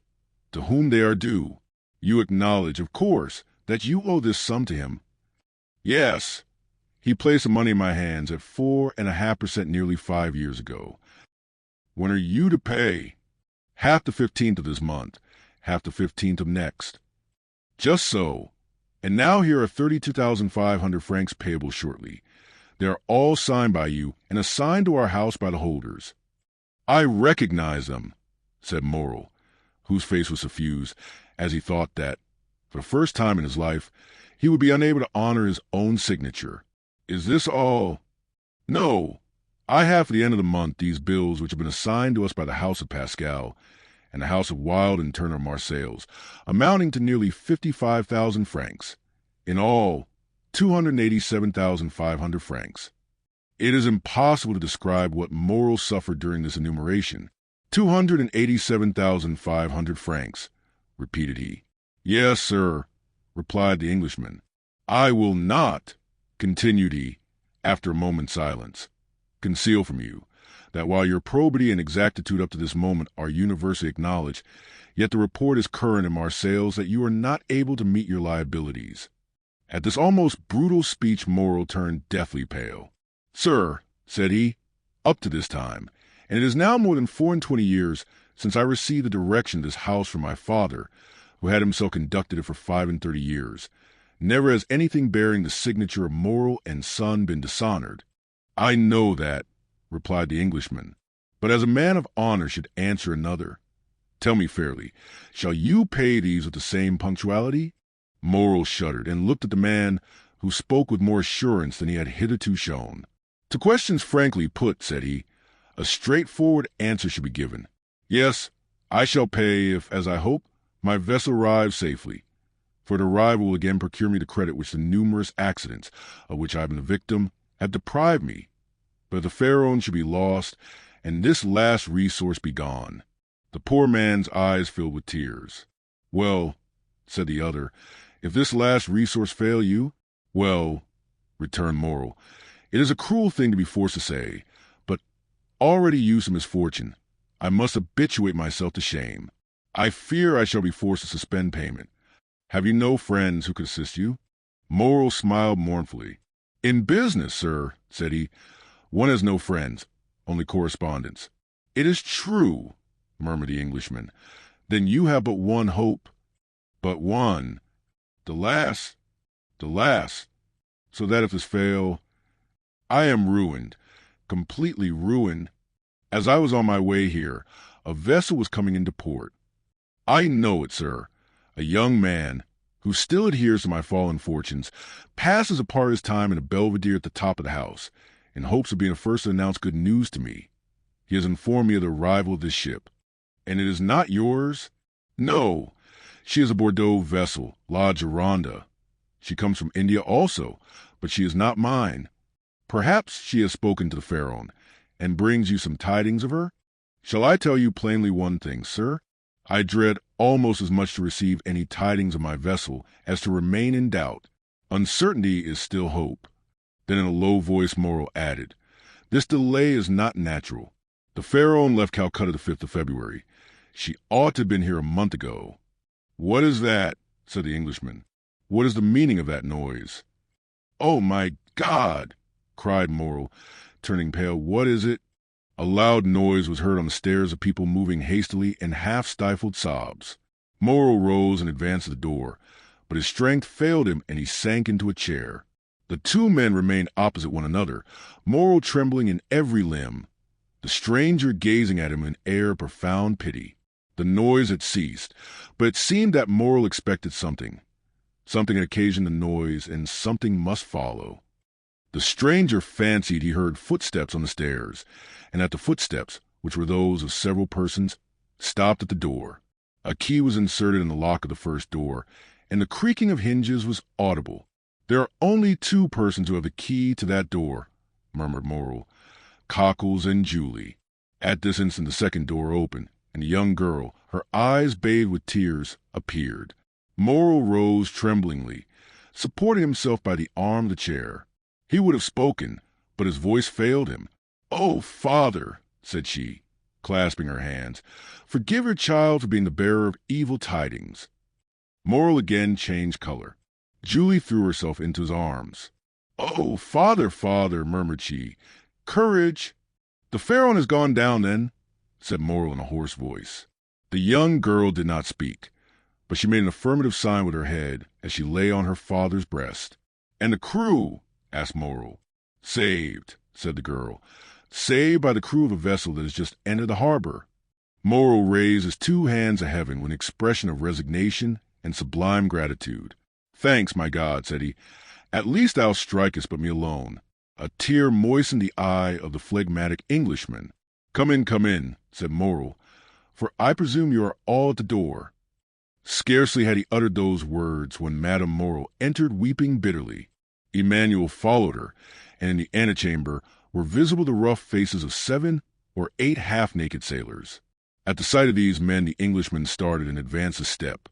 to whom they are due. You acknowledge, of course, that you owe this sum to him?" "Yes. He placed the money in my hands at 4.5% nearly 5 years ago." "When are you to pay?" "Half the 15th of this month, half the 15th of next." "Just so. And now here are 32,500 francs payable shortly. They are all signed by you and assigned to our house by the holders." "I recognize them," said Morrill, whose face was suffused, as he thought that, for the first time in his life, he would be unable to honor his own signature. "Is this all?" "No. I have for the end of the month these bills which have been assigned to us by the house of Pascal and the house of Wilde and Turner of Marseilles, amounting to nearly 55,000 francs. In all, 287,500 francs. It is impossible to describe what Morrill suffered during this enumeration. 287,500 francs, repeated he. "Yes, sir," replied the Englishman. "I will not," continued he, after a moment's silence, "conceal from you that while your probity and exactitude up to this moment are universally acknowledged, yet the report is current in Marseilles that you are not able to meet your liabilities." At this almost brutal speech Morrill turned deathly pale. "Sir," said he, "up to this time, and it is now more than 24 years since I received the direction of this house from my father, who had himself conducted it for 35 years, never has anything bearing the signature of Morrill and Son been dishonored." "I know that," replied the Englishman, "but as a man of honor should answer another. Tell me fairly, shall you pay these with the same punctuality?" Morrill shuddered and looked at the man, who spoke with more assurance than he had hitherto shown. "To questions frankly put," said he, "a straightforward answer should be given. Yes, I shall pay if, as I hope, my vessel arrives safely, for the arrival will again procure me the credit which the numerous accidents, of which I have been the victim, have deprived me. But if the Pharaon should be lost, and this last resource be gone." The poor man's eyes filled with tears. "Well," said the other, "if this last resource fail you?" "Well," returned Morrill, "it is a cruel thing to be forced to say, but, already used to misfortune, I must habituate myself to shame. I fear I shall be forced to suspend payment. Have you no friends who could assist you? Morrill smiled mournfully. In business, sir, said he, one has no friends, only correspondents. It is true, murmured the Englishman. Then you have but one hope. But one. The last. So that if this fail, I am ruined, completely ruined. As I was on my way here, a vessel was coming into port. I know it, sir. A young man, who still adheres to my fallen fortunes, passes a part of his time in a belvedere at the top of the house, in hopes of being the first to announce good news to me. He has informed me of the arrival of this ship. And it is not yours? No. She is a Bordeaux vessel, La Gironda. She comes from India also, but she is not mine. Perhaps she has spoken to the Pharaoh, and brings you some tidings of her? Shall I tell you plainly one thing, sir? I dread almost as much to receive any tidings of my vessel as to remain in doubt. Uncertainty is still hope. Then in a low voice Morrill added, This delay is not natural. The Pharaoh left Calcutta the 5th of February. She ought to have been here a month ago. What is that? Said the Englishman. What is the meaning of that noise? Oh, my God! Cried Morrill, turning pale. What is it? A loud noise was heard on the stairs of people moving hastily and half-stifled sobs. Morrill rose and advanced to the door, but his strength failed him and he sank into a chair. The two men remained opposite one another, Morrill trembling in every limb, the stranger gazing at him in an air of profound pity. The noise had ceased, but it seemed that Morrill expected something. Something had occasioned the noise, and something must follow. The stranger fancied he heard footsteps on the stairs, and that the footsteps, which were those of several persons, stopped at the door. A key was inserted in the lock of the first door, and the creaking of hinges was audible. There are only two persons who have the key to that door, murmured Morrill, Cockles and Julie. At this instant the second door opened, and a young girl, her eyes bathed with tears, appeared. Morrill rose tremblingly, supporting himself by the arm of the chair. He would have spoken, but his voice failed him. "Oh, father," said she, clasping her hands, "forgive your child for being the bearer of evil tidings." Morrill again changed color. Julie threw herself into his arms. "Oh, father, father," murmured she, "courage." "The Pharaoh has gone down, then," said Morrill in a hoarse voice. The young girl did not speak, but she made an affirmative sign with her head as she lay on her father's breast. "And the crew?" asked Morrill. "Saved," said the girl. "Saved by the crew of a vessel that has just entered the harbor." Morrill raised his two hands to heaven with an expression of resignation and sublime gratitude. "Thanks, my God," said he. "At least thou strikest but me alone." A tear moistened the eye of the phlegmatic Englishman. Come in," said Morrill, "for I presume you are all at the door." Scarcely had he uttered those words when Madame Morrill entered weeping bitterly. Emmanuel followed her, and in the antechamber were visible the rough faces of 7 or 8 half-naked sailors. At the sight of these men the Englishman started and advanced a step,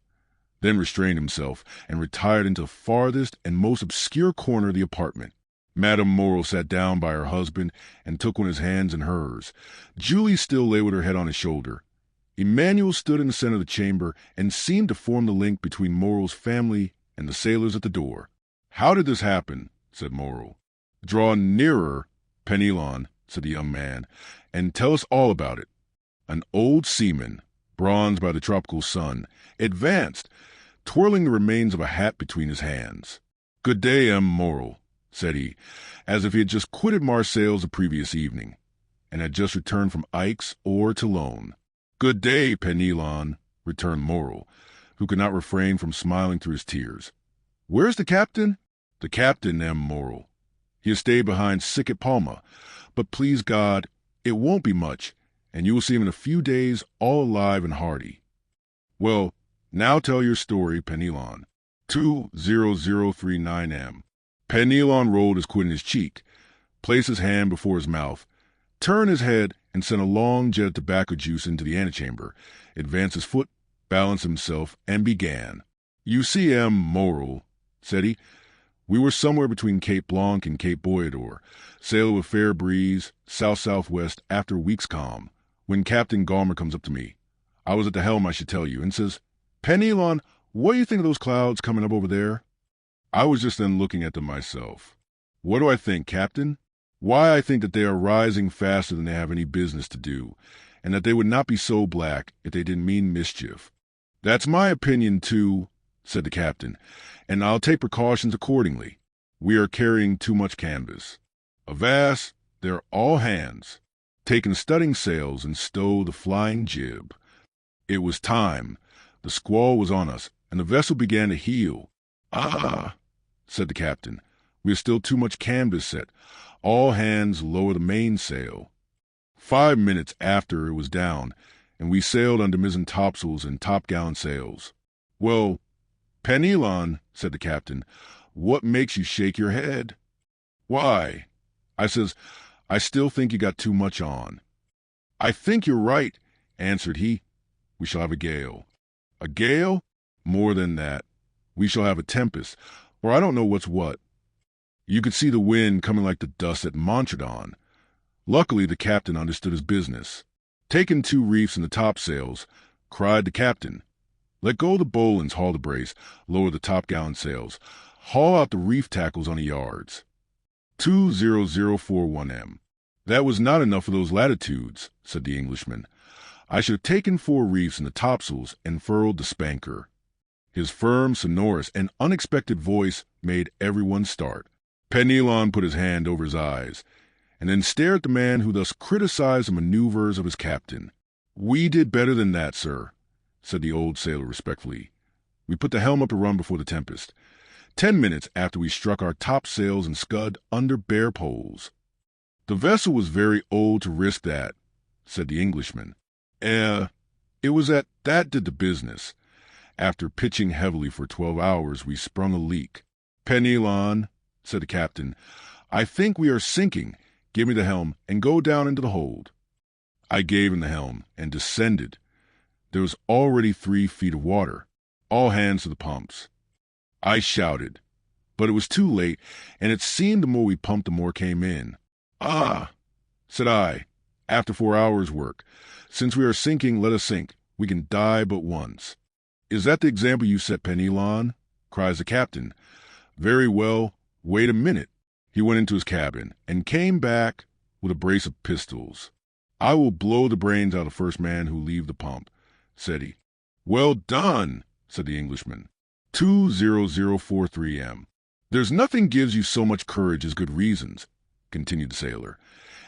then restrained himself and retired into the farthest and most obscure corner of the apartment. Madame Morrill sat down by her husband and took one of his hands in hers. Julie still lay with her head on his shoulder. Emmanuel stood in the center of the chamber and seemed to form the link between Morrill's family and the sailors at the door. "How did this happen?" said Morrill. "Draw nearer, Penelon," said the young man, "and tell us all about it." An old seaman, bronzed by the tropical sun, advanced, twirling the remains of a hat between his hands. "Good day, M. Morrill," said he, as if he had just quitted Marseilles the previous evening, and had just returned from Aix or Toulon. "Good day, Penelon," returned Morrill, who could not refrain from smiling through his tears. "Where's the captain?" "The captain, M. Morrill. He has stayed behind sick at Palma, but please God, it won't be much, and you will see him in a few days all alive and hearty." "Well, now tell your story, Penelon." 20039 M. Penelon rolled his quid in his cheek, placed his hand before his mouth, turned his head and sent a long jet of tobacco juice into the antechamber, advanced his foot, balanced himself, and began. "You see, M. Morrill," said he, "we were somewhere between Cape Blanc and Cape Boyador, sailing with fair breeze, south-southwest after a week's calm, when Captain Galmer comes up to me. I was at the helm, I should tell you, and says, 'Penelon, what do you think of those clouds coming up over there? I was just then looking at them myself. What do I think, Captain? Why, I think that they are rising faster than they have any business to do, and that they would not be so black if they didn't mean mischief. That's my opinion, too, said the captain, and I'll take precautions accordingly. We are carrying too much canvas. Avast, they're all hands. Taking studding sails and stow the flying jib. It was time. The squall was on us, and the vessel began to heel. Ah, said the captain, we have still too much canvas set. All hands lower the mainsail. 5 minutes after it was down, and we sailed under mizzen topsails and topgallant sails. Well, Penelon, said the captain, what makes you shake your head? Why? I says, I still think you got too much on. I think you're right, answered he. We shall have a gale. A gale? More than that. We shall have a tempest, or I don't know what's what. You could see the wind coming like the dust at Montredon. Luckily, the captain understood his business. Taking 2 reefs in the topsails, cried the captain, let go the bowlines, haul the brace, lower the topgallant sails, haul out the reef tackles on the yards. 20041 M. That was not enough for those latitudes, said the Englishman. I should have taken 4 reefs in the topsails and furled the spanker. His firm, sonorous, and unexpected voice made everyone start. Penelon put his hand over his eyes, and then stared at the man who thus criticized the maneuvers of his captain. We did better than that, sir, said the old sailor respectfully. We put the helm up to run before the tempest. 10 minutes after we struck our topsails and scud under bare poles. The vessel was very old to risk that, said the Englishman. It was that did the business. After pitching heavily for 12 hours, we sprung a leak. Penelon, said the captain, I think we are sinking. Give me the helm and go down into the hold. I gave him the helm and descended. There was already 3 feet of water. All hands to the pumps. I shouted, but it was too late, and it seemed the more we pumped, the more came in. Ah, said I, after 4 hours' work, since we are sinking, let us sink. We can die but once. Is that the example you set, Penelon? Cries the captain. Very well, wait a minute. He went into his cabin and came back with a brace of pistols. I will blow the brains out of the first man who leave the pump, said he. Well done, said the Englishman. 20043 M. There's nothing gives you so much courage as good reasons, continued the sailor.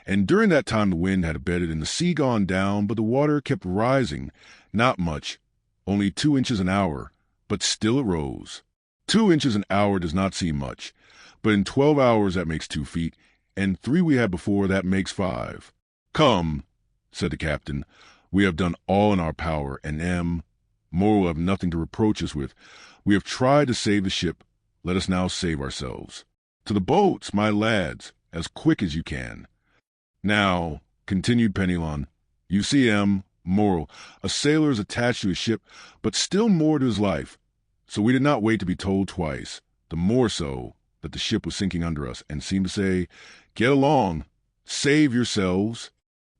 And during that time the wind had abated and the sea gone down, but the water kept rising, not much, only 2 inches an hour, but still it rose. 2 inches an hour does not seem much, but in 12 hours that makes 2 feet, and 3 we had before, that makes 5. Come, said the captain, we have done all in our power, and Moore will have nothing to reproach us with. We have tried to save the ship. Let us now save ourselves. To the boats, my lads, as quick as you can. Now, continued Penelon, you see, Moral, a sailor is attached to his ship, but still more to his life. So we did not wait to be told twice, the more so that the ship was sinking under us, and seemed to say, get along, save yourselves.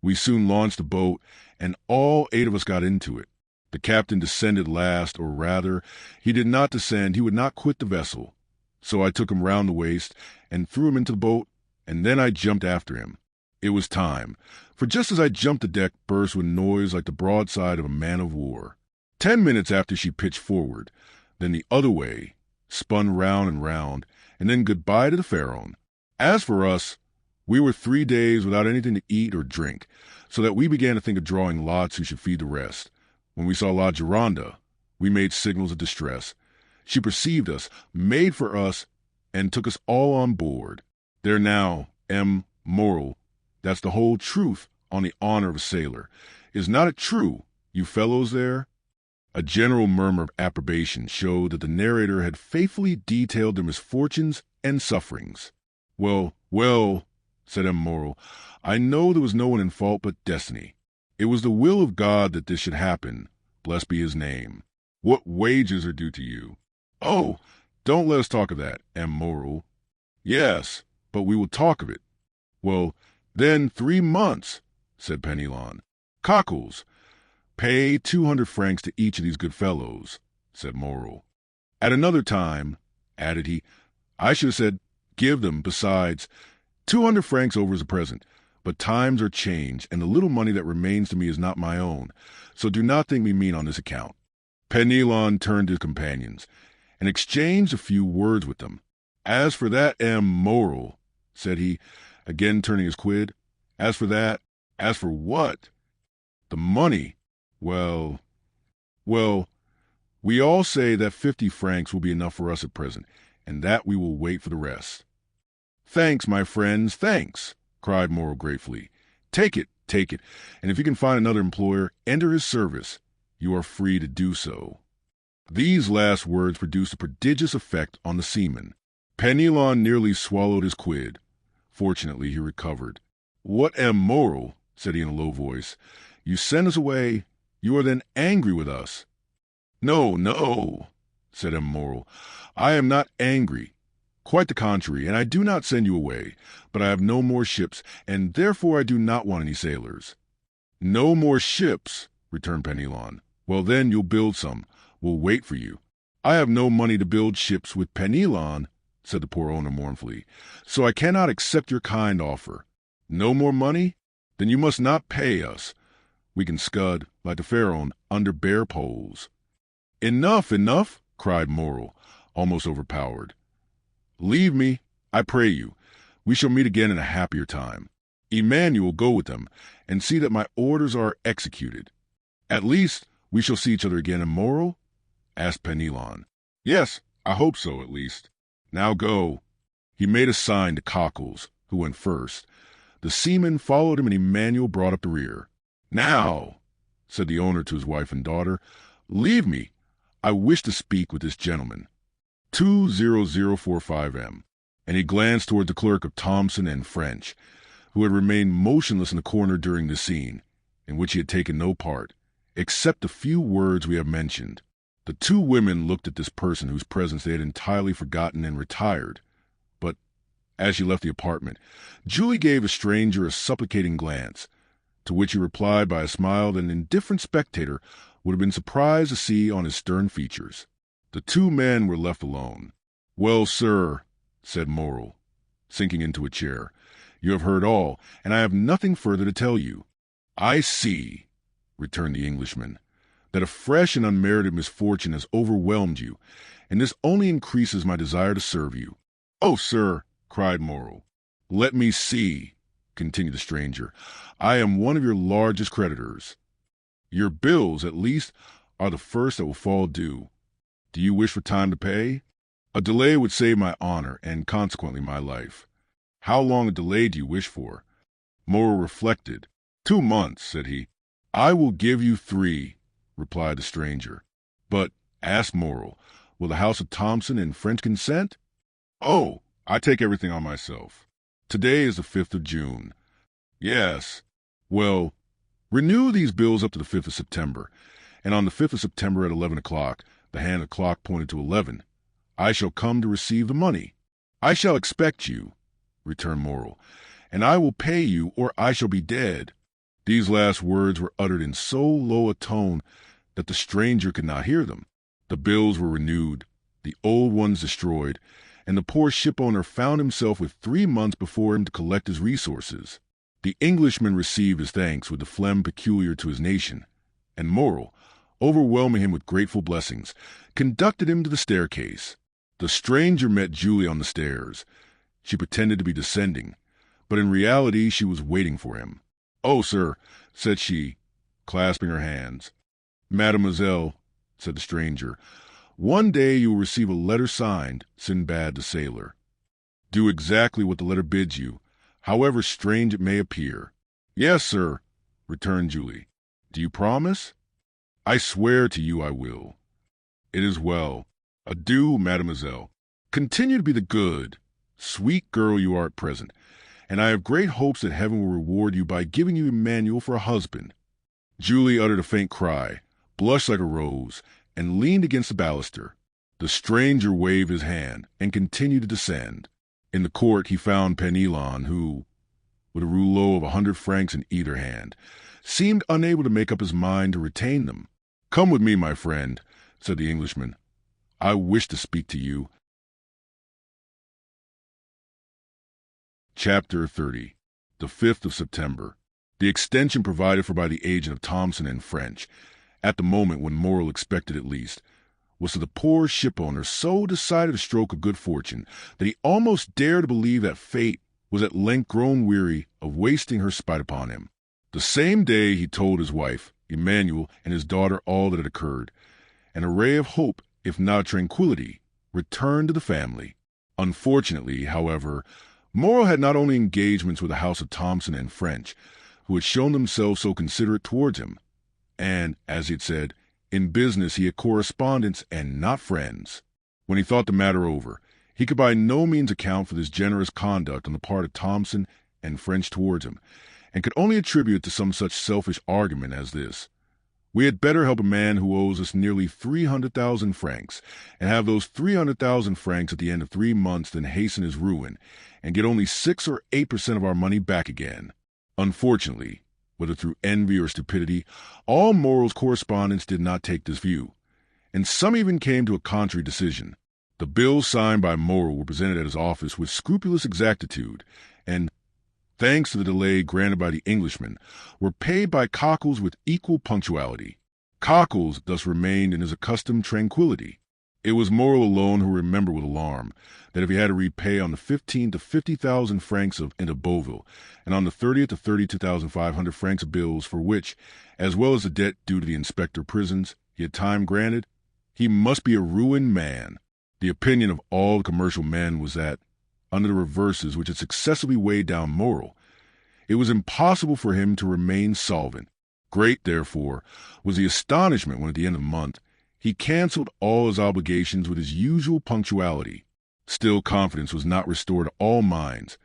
We soon launched the boat, and all 8 of us got into it. The captain descended last, or rather, he did not descend, he would not quit the vessel. So I took him round the waist, and threw him into the boat, and then I jumped after him. It was time, for just as I jumped the deck burst with noise like the broadside of a man of war. 10 minutes after she pitched forward, then the other way, spun round and round, and then goodbye to the Pharaon. As for us, we were 3 days without anything to eat or drink, so that we began to think of drawing lots who should feed the rest. When we saw La Gironda, we made signals of distress. She perceived us, made for us, and took us all on board. There now, Moral, that's the whole truth on the honor of a sailor. Is not it true, you fellows there? A general murmur of approbation showed that the narrator had faithfully detailed their misfortunes and sufferings. Well, said Moral, I know there was no one in fault but destiny. It was the will of God that this should happen, blessed be his name. What wages are due to you? Oh, don't let us talk of that, Moral. Yes, but we will talk of it. Well, then 3 months, said Penelon. Cockles, pay 200 francs to each of these good fellows, said Moreau. At another time, added he, I should have said, give them. Besides, 200 francs over is a present. But times are changed, and the little money that remains to me is not my own, so do not think me mean on this account. Penelon turned to his companions, and exchanged a few words with them. As for that Moreau, said he, again turning his quid, as for what? The money. Well, we all say that 50 francs will be enough for us at present, and that we will wait for the rest. Thanks, my friends, thanks, cried Moreau gratefully. Take it, and if you can find another employer, enter his service. You are free to do so. These last words produced a prodigious effect on the seaman. Penelon nearly swallowed his quid. Fortunately, he recovered. What Moreau, said he in a low voice, you send us away. You are then angry with us. No, said Moreau. I am not angry. Quite the contrary, and I do not send you away, but I have no more ships, and therefore I do not want any sailors. No more ships, returned Penelon. Well, then you'll build some. We'll wait for you. I have no money to build ships with Penelon, said the poor owner mournfully, so I cannot accept your kind offer. No more money? Then you must not pay us. We can scud, like the Pharaoh, under bare poles. Enough, cried Moreau, almost overpowered. Leave me, I pray you. We shall meet again in a happier time. Emmanuel, go with them, and see that my orders are executed. At least we shall see each other again, Moreau? Asked Penelon. Yes, I hope so, at least. Now go. He made a sign to Cockles, who went first. The seaman followed him, and Emmanuel brought up the rear. Now, said the owner to his wife and daughter, leave me. I wish to speak with this gentleman. 20045M, and he glanced toward the clerk of Thompson and French, who had remained motionless in the corner during the scene, in which he had taken no part, except the few words we have mentioned. The two women looked at this person whose presence they had entirely forgotten and retired. But, as she left the apartment, Julie gave the stranger a supplicating glance, to which he replied by a smile that an indifferent spectator would have been surprised to see on his stern features. The two men were left alone. Well, sir, said Moreau, sinking into a chair, you have heard all, and I have nothing further to tell you. I see, returned the Englishman, that a fresh and unmerited misfortune has overwhelmed you, and this only increases my desire to serve you. Oh, sir, cried Moreau. Let me see, continued the stranger. I am one of your largest creditors. Your bills, at least, are the first that will fall due. Do you wish for time to pay? A delay would save my honor, and consequently my life. How long a delay do you wish for? Moreau reflected. 2 months, said he. I will give you 3, replied the stranger. But, asked Moreau, will the house of Thompson and French consent? Oh, I take everything on myself. Today is the 5th of June. Yes. Well, renew these bills up to the 5th of September, and on the 5th of September at 11 o'clock, the hand of the clock pointed to 11, I shall come to receive the money. I shall expect you, returned Moreau, and I will pay you or I shall be dead. These last words were uttered in so low a tone that the stranger could not hear them. The bills were renewed, the old ones destroyed, and the poor shipowner found himself with 3 months before him to collect his resources. The Englishman received his thanks with the phlegm peculiar to his nation, and Moreau, overwhelming him with grateful blessings, conducted him to the staircase. The stranger met Julie on the stairs. She pretended to be descending, but in reality she was waiting for him. Oh, sir, said she, clasping her hands. Mademoiselle, said the stranger, one day you will receive a letter signed, Sinbad the Sailor. Do exactly what the letter bids you, however strange it may appear. Yes, sir, returned Julie. Do you promise? I swear to you I will. It is well. Adieu, mademoiselle. Continue to be the good, sweet girl you are at present, and I have great hopes that heaven will reward you by giving you Emmanuel for a husband. Julie uttered a faint cry, blushed like a rose, and leaned against the baluster. The stranger waved his hand and continued to descend. In the court he found Penelon, who, with a rouleau of 100 francs in either hand, seemed unable to make up his mind to retain them. Come with me, my friend. said the Englishman. "I wish to speak to you." Chapter 30. The 5th of September. The extension provided for by the agent of Thomson and French, at the moment when Morrill expected at least, was to the poor shipowner so decided a stroke of good fortune that he almost dared to believe that fate was at length grown weary of wasting her spite upon him. The same day he told his wife, Emmanuel, and his daughter all that had occurred. An array of hope, if not tranquility, returned to the family. Unfortunately, however, Morrill had not only engagements with the house of Thomson and French, who had shown themselves so considerate towards him, and, as he had said, in business he had correspondents and not friends. When he thought the matter over, he could by no means account for this generous conduct on the part of Thomson and French towards him, and could only attribute it to some such selfish argument as this: "We had better help a man who owes us nearly 300,000 francs, and have those 300,000 francs at the end of 3 months than hasten his ruin, and get only 6 or 8% of our money back again." Unfortunately, whether through envy or stupidity, all Morrill's correspondents did not take this view, and some even came to a contrary decision. The bills signed by Morrill were presented at his office with scrupulous exactitude, and, thanks to the delay granted by the Englishman, were paid by Cockles with equal punctuality. Cockles thus remained in his accustomed tranquillity. It was Morrill alone who remembered with alarm that if he had to repay on the 15th the 50,000 francs into Beauville, and on the 30th the 32,500 francs of bills for which, as well as the debt due to the inspector of prisons, he had time granted, he must be a ruined man. The opinion of all the commercial men was that, under the reverses which had successively weighed down Morrill, it was impossible for him to remain solvent. Great, therefore, was the astonishment when at the end of the month he cancelled all his obligations with his usual punctuality. Still, confidence was not restored to all minds,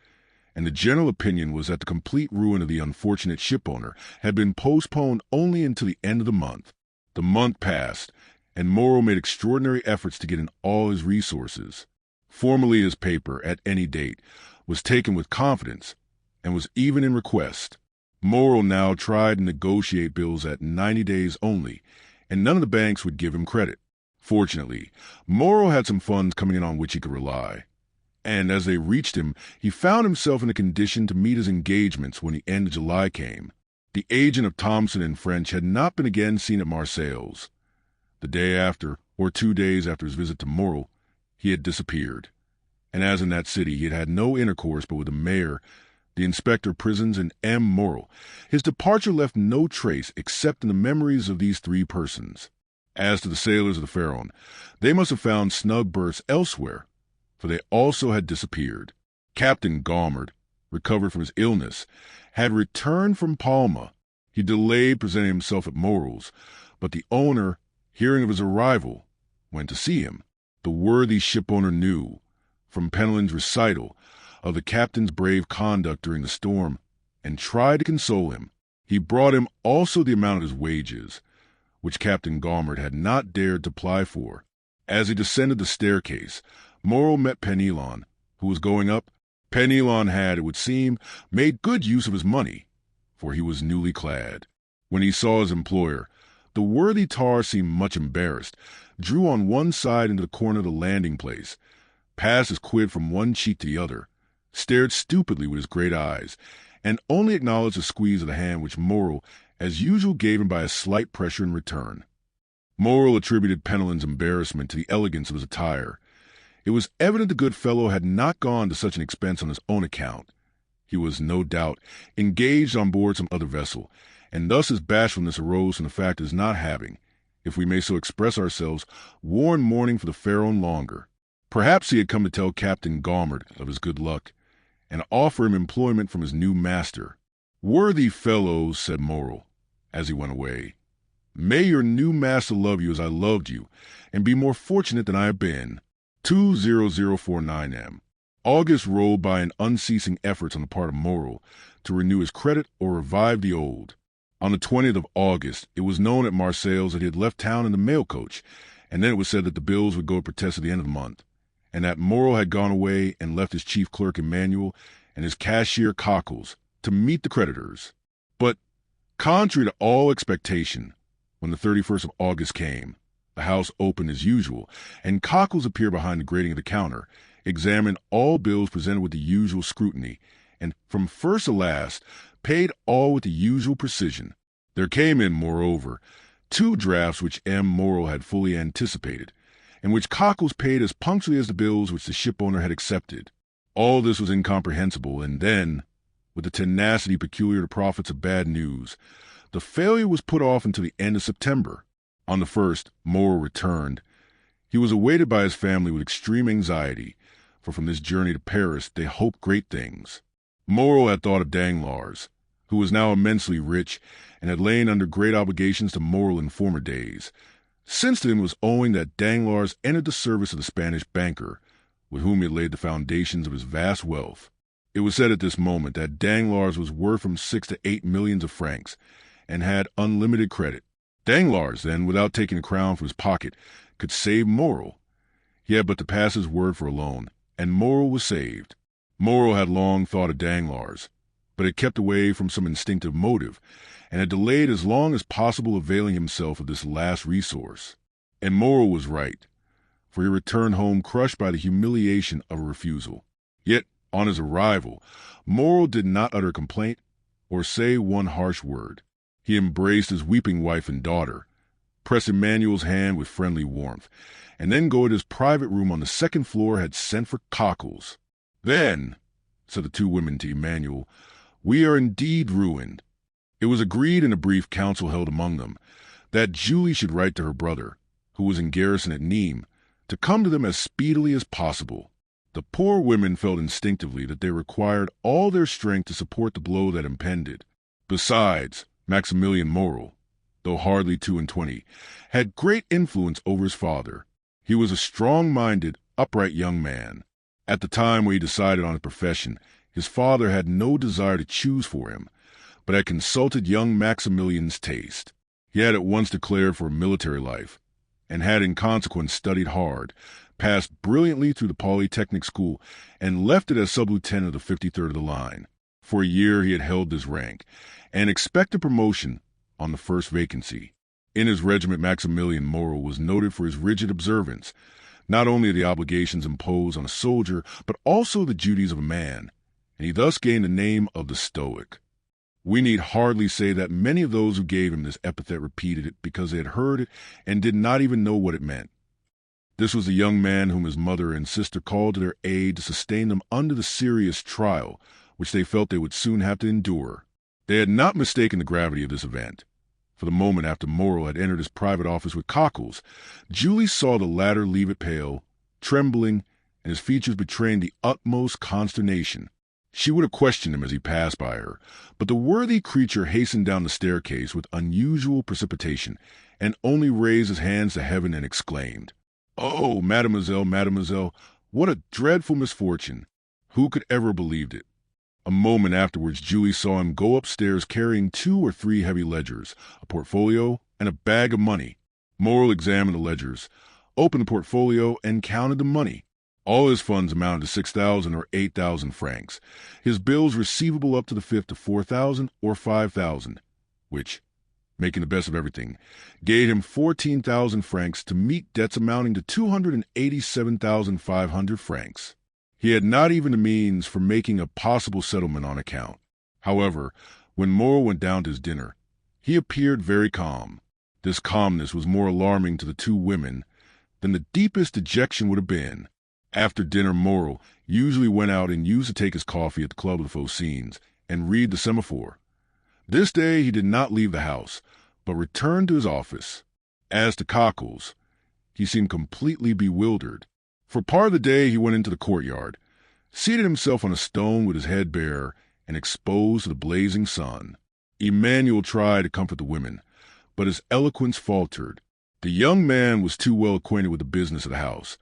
and the general opinion was that the complete ruin of the unfortunate shipowner had been postponed only until the end of the month. The month passed, and Morrill made extraordinary efforts to get in all his resources. Formerly his paper, at any date, was taken with confidence, and was even in request. Morrill now tried to negotiate bills at 90 days only, and none of the banks would give him credit. Fortunately, Morrill had some funds coming in on which he could rely, and as they reached him, he found himself in a condition to meet his engagements when the end of July came. The agent of Thomson and French had not been again seen at Marseilles. The day after, or 2 days after his visit to Morrill, he had disappeared, and as in that city he had had no intercourse but with the mayor, the inspector of prisons, and M. Morrill, his departure left no trace except in the memories of these 3 persons. As to the sailors of the Pharaon, they must have found snug berths elsewhere, for they also had disappeared. Captain Gaumard, recovered from his illness, had returned from Palma. He delayed presenting himself at Morrill's, but the owner, hearing of his arrival, went to see him. The worthy shipowner knew, from Penelon's recital, of the captain's brave conduct during the storm, and tried to console him. He brought him also the amount of his wages, which Captain Gaumard had not dared to apply for. As he descended the staircase, Morrill met Penelon, who was going up. Penelon had, it would seem, made good use of his money, for he was newly clad. When he saw his employer, the worthy tar seemed much embarrassed, drew on one side into the corner of the landing place, passed his quid from one cheek to the other, stared stupidly with his great eyes, and only acknowledged a squeeze of the hand which Morrill, as usual, gave him by a slight pressure in return. Morrill attributed Penelon's embarrassment to the elegance of his attire. It was evident the good fellow had not gone to such an expense on his own account. He was, no doubt, engaged on board some other vessel, and thus his bashfulness arose from the fact of his not having, if we may so express ourselves, worn mourning for the Pharaon longer. Perhaps he had come to tell Captain Gaumard of his good luck, and offer him employment from his new master. "Worthy fellows," said Morrill, as he went away, "may your new master love you as I loved you, and be more fortunate than I have been." 20049 M. August rolled by in unceasing efforts on the part of Morrill to renew his credit or revive the old. On the 20th of August, it was known at Marseilles that he had left town in the mail coach, and then it was said that the bills would go to protest at the end of the month, and that Morrill had gone away and left his chief clerk Emmanuel and his cashier Cockles to meet the creditors. But, contrary to all expectation, when the 31st of August came, The house opened as usual, and Cockles appeared behind the grating of the counter, examined all bills presented with the usual scrutiny, and, from first to last, paid all with the usual precision. There came in, moreover, 2 drafts which M. Morrill had fully anticipated, and which Cockles paid as punctually as the bills which the shipowner had accepted. All this was incomprehensible, and then, with the tenacity peculiar to prophets of bad news, the failure was put off until the end of September. On the 1st, Morrill returned. He was awaited by his family with extreme anxiety, for from this journey to Paris they hoped great things. Morrill had thought of Danglars, who was now immensely rich and had lain under great obligations to Morrill in former days. Since then it was owing that Danglars entered the service of the Spanish banker, with whom he had laid the foundations of his vast wealth. It was said at this moment that Danglars was worth from 6 to 8 millions of francs, and had unlimited credit. Danglars, then, without taking a crown from his pocket, could save Morrill. He had but to pass his word for a loan, and Morrill was saved. Morrill had long thought of Danglars, but had kept away from some instinctive motive, and had delayed as long as possible availing himself of this last resource. And Morrill was right, for he returned home crushed by the humiliation of a refusal. Yet, on his arrival, Morrill did not utter a complaint or say one harsh word. He embraced his weeping wife and daughter, pressed Emmanuel's hand with friendly warmth, and then going to his private room on the 2nd floor had sent for Cockles. "Then," said the 2 women to Emmanuel, "we are indeed ruined." It was agreed in a brief council held among them that Julie should write to her brother, who was in garrison at Nîmes, to come to them as speedily as possible. The poor women felt instinctively that they required all their strength to support the blow that impended. Besides, Maximilian Morrill, though hardly 22, had great influence over his father. He was a strong-minded, upright young man. At the time when he decided on his profession, his father had no desire to choose for him, but had consulted young Maximilian's taste. He had at once declared for a military life, and had in consequence studied hard, passed brilliantly through the Polytechnic School, and left it as sub-lieutenant of the 53rd of the line. For a year he had held this rank, and expected promotion on the first vacancy. In his regiment, Maximilian Morrill was noted for his rigid observance, not only of the obligations imposed on a soldier, but also the duties of a man, and he thus gained the name of the Stoic. We need hardly say that many of those who gave him this epithet repeated it because they had heard it and did not even know what it meant. This was the young man whom his mother and sister called to their aid to sustain them under the serious trial which they felt they would soon have to endure. They had not mistaken the gravity of this event. For the moment after Morrill had entered his private office with Cockles, Julie saw the latter leave it pale, trembling, and his features betraying the utmost consternation. She would have questioned him as he passed by her, but the worthy creature hastened down the staircase with unusual precipitation, and only raised his hands to heaven and exclaimed, "Oh, mademoiselle, mademoiselle, what a dreadful misfortune! Who could ever have believed it?" A moment afterwards Julie saw him go upstairs carrying 2 or 3 heavy ledgers, a portfolio, and a bag of money. Morrill examined the ledgers, opened the portfolio, and counted the money. All his funds amounted to 6,000 or 8,000 francs, his bills receivable up to the 5th to 4,000 or 5,000, which, making the best of everything, gave him 14,000 francs to meet debts amounting to 287,500 francs. He had not even the means for making a possible settlement on account. However, when Morrill went down to his dinner, he appeared very calm. This calmness was more alarming to the 2 women than the deepest dejection would have been. After dinner, Morrill usually went out and used to take his coffee at the Club of the Phocéens and read the semaphore. This day he did not leave the house, but returned to his office. As to Cockles, he seemed completely bewildered. For part of the day he went into the courtyard, seated himself on a stone with his head bare and exposed to the blazing sun. Emmanuel tried to comfort the women, but his eloquence faltered. The young man was too well acquainted with the business of the house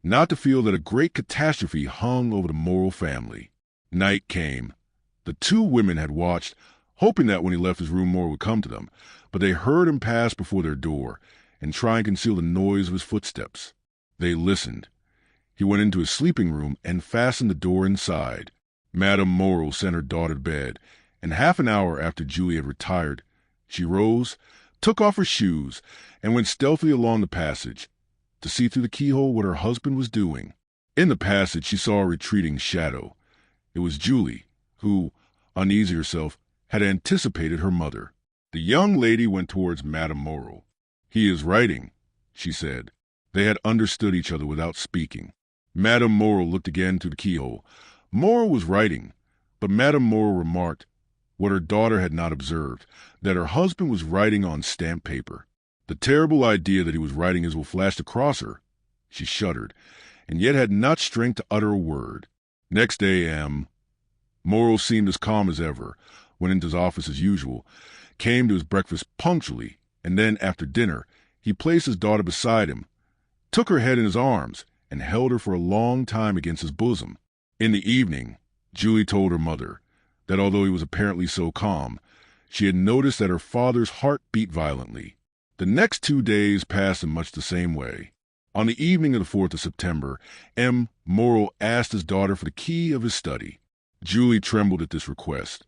not to feel that a great catastrophe hung over the Morrill family. Night came. The 2 women had watched, hoping that when he left his room Morrill would come to them, but they heard him pass before their door and try and conceal the noise of his footsteps. They listened. He went into his sleeping room and fastened the door inside. Madame Morrill sent her daughter to bed, and half an hour after Julie had retired, she rose, took off her shoes, and went stealthily along the passage to see through the keyhole what her husband was doing. In the passage, she saw a retreating shadow. It was Julie, who, uneasy herself, had anticipated her mother. The young lady went towards Madame Moreau. "He is writing," she said. They had understood each other without speaking. Madame Moreau looked again through the keyhole. Moreau was writing, but Madame Moreau remarked what her daughter had not observed, that her husband was writing on stamped paper. The terrible idea that he was writing his will flashed across her. She shuddered, and yet had not strength to utter a word. Next day, Moreau seemed as calm as ever, went into his office as usual, came to his breakfast punctually, and then, after dinner, he placed his daughter beside him, took her head in his arms, and held her for a long time against his bosom. In the evening, Julie told her mother that although he was apparently so calm, she had noticed that her father's heart beat violently. The next 2 days passed in much the same way. On the evening of the 4th of September, M. Moreau asked his daughter for the key of his study. Julie trembled at this request,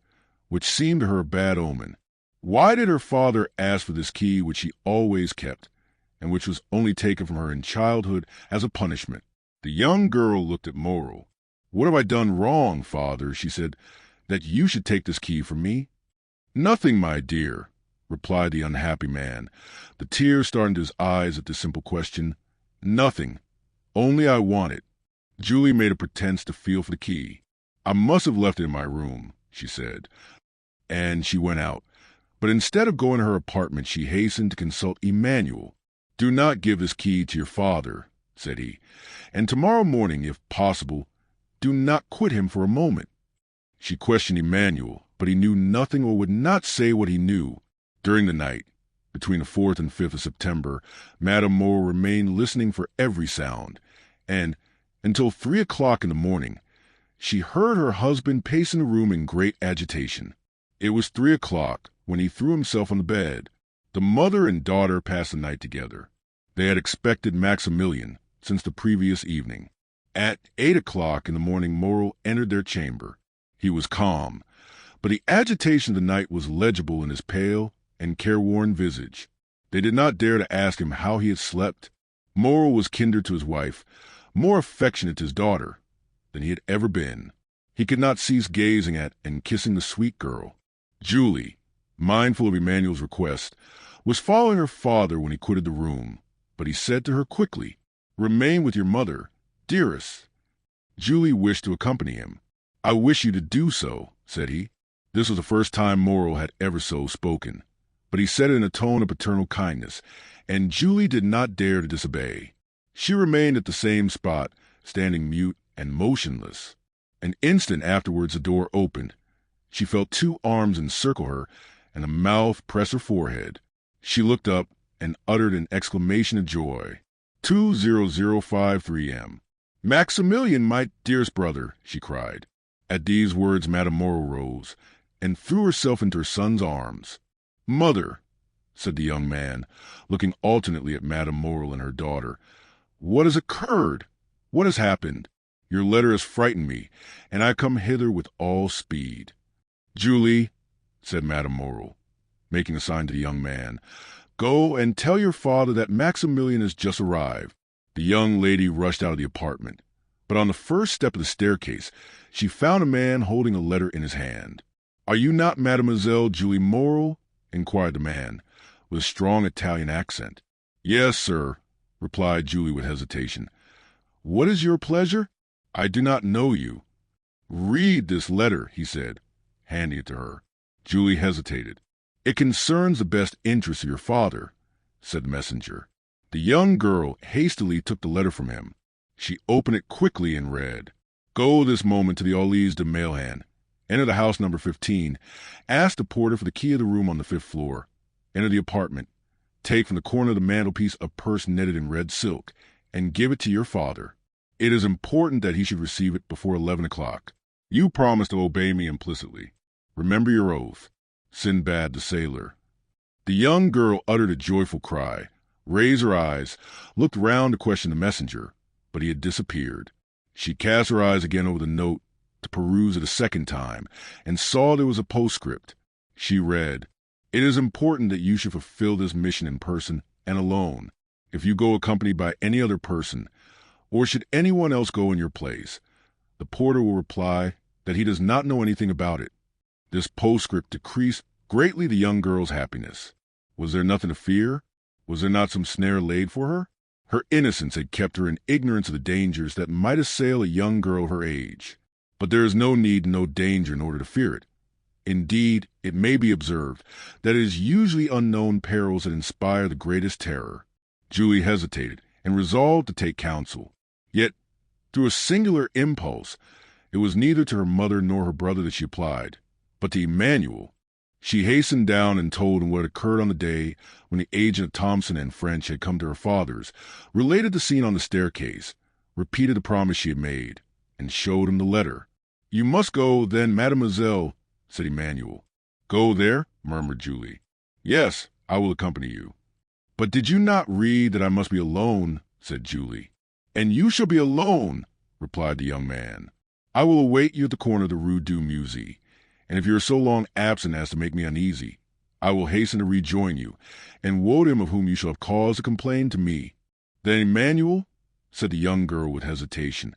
which seemed to her a bad omen. Why did her father ask for this key which she always kept, and which was only taken from her in childhood as a punishment? The young girl looked at Moreau. "What have I done wrong, father," she said, "that you should take this key from me?" "Nothing, my dear," replied the unhappy man, the tears starting to his eyes at this simple question. "Nothing. Only I want it." Julie made a pretense to feel for the key. "I must have left it in my room," she said, and she went out. But instead of going to her apartment, she hastened to consult Emmanuel. "Do not give this key to your father," said he, "and tomorrow morning, if possible, do not quit him for a moment." She questioned Emmanuel, but he knew nothing or would not say what he knew. During the night, between the 4th and 5th of September, Madame Moreau remained listening for every sound, and, until 3 o'clock in the morning, she heard her husband pacing the room in great agitation. It was 3 o'clock when he threw himself on the bed. The mother and daughter passed the night together. They had expected Maximilian since the previous evening. At 8 o'clock in the morning, Moreau entered their chamber. He was calm, but the agitation of the night was legible in his pale and careworn visage. They did not dare to ask him how he had slept. Moreau was kinder to his wife, more affectionate to his daughter than he had ever been. He could not cease gazing at and kissing the sweet girl. Julie, mindful of Emmanuel's request, was following her father when he quitted the room, but he said to her quickly, "Remain with your mother, dearest." Julie wished to accompany him. "I wish you to do so," said he. This was the first time Moreau had ever so spoken, but he said it in a tone of paternal kindness, and Julie did not dare to disobey. She remained at the same spot, standing mute and motionless. An instant afterwards the door opened. She felt 2 arms encircle her, and a mouth press her forehead. She looked up and uttered an exclamation of joy. 2:0053 a.m. "Maximilian, my dearest brother," she cried. At these words Madame Moreau rose and threw herself into her son's arms. "Mother," said the young man, looking alternately at Madame Moreau and her daughter, "what has occurred? What has happened? Your letter has frightened me, and I come hither with all speed." "Julie," said Madame Moreau, making a sign to the young man, "go and tell your father that Maximilian has just arrived." The young lady rushed out of the apartment, but on the first step of the staircase she found a man holding a letter in his hand. "Are you not Mademoiselle Julie Moreau?" inquired the man, with a strong Italian accent. "Yes, sir," replied Julie with hesitation. "What is your pleasure? I do not know you." "Read this letter," he said, handing it to her. Julie hesitated. "It concerns the best interests of your father," said the messenger. The young girl hastily took the letter from him. She opened it quickly and read, "Go this moment to the Orleans de Mailhan. Enter the house number 15. Ask the porter for the key of the room on the 5th floor. Enter the apartment. Take from the corner of the mantelpiece a purse netted in red silk, and give it to your father. It is important that he should receive it before 11 o'clock. You promise to obey me implicitly. Remember your oath. Sinbad the Sailor." The young girl uttered a joyful cry, raised her eyes, looked round to question the messenger, but he had disappeared. She cast her eyes again over the note to peruse it a second time, and saw there was a postscript. She read, It is important that you should fulfill this mission in person and alone. If you go accompanied by any other person, or should anyone else go in your place, the porter will reply that he does not know anything about it. This postscript decreased greatly the young girl's happiness. Was there nothing to fear? Was there not some snare laid for her? Her innocence had kept her in ignorance of the dangers that might assail a young girl of her age. But there is no need to know danger in order to fear it. Indeed, it may be observed that it is usually unknown perils that inspire the greatest terror. Julie hesitated and resolved to take counsel. Yet, through a singular impulse, it was neither to her mother nor her brother that she applied, but to Emmanuel. She hastened down and told him what had occurred on the day when the agent of Thompson and French had come to her father's, related the scene on the staircase, repeated the promise she had made, and showed him the letter. "You must go, then, mademoiselle," said Emmanuel. "Go there?" murmured Julie. "Yes, I will accompany you." "But did you not read that I must be alone?" said Julie. "And you shall be alone," replied the young man. "I will await you at the corner of the Rue du Musée, and if you are so long absent as to make me uneasy, I will hasten to rejoin you, and woe to him of whom you shall have cause to complain to me." "Then, Emmanuel," said the young girl with hesitation,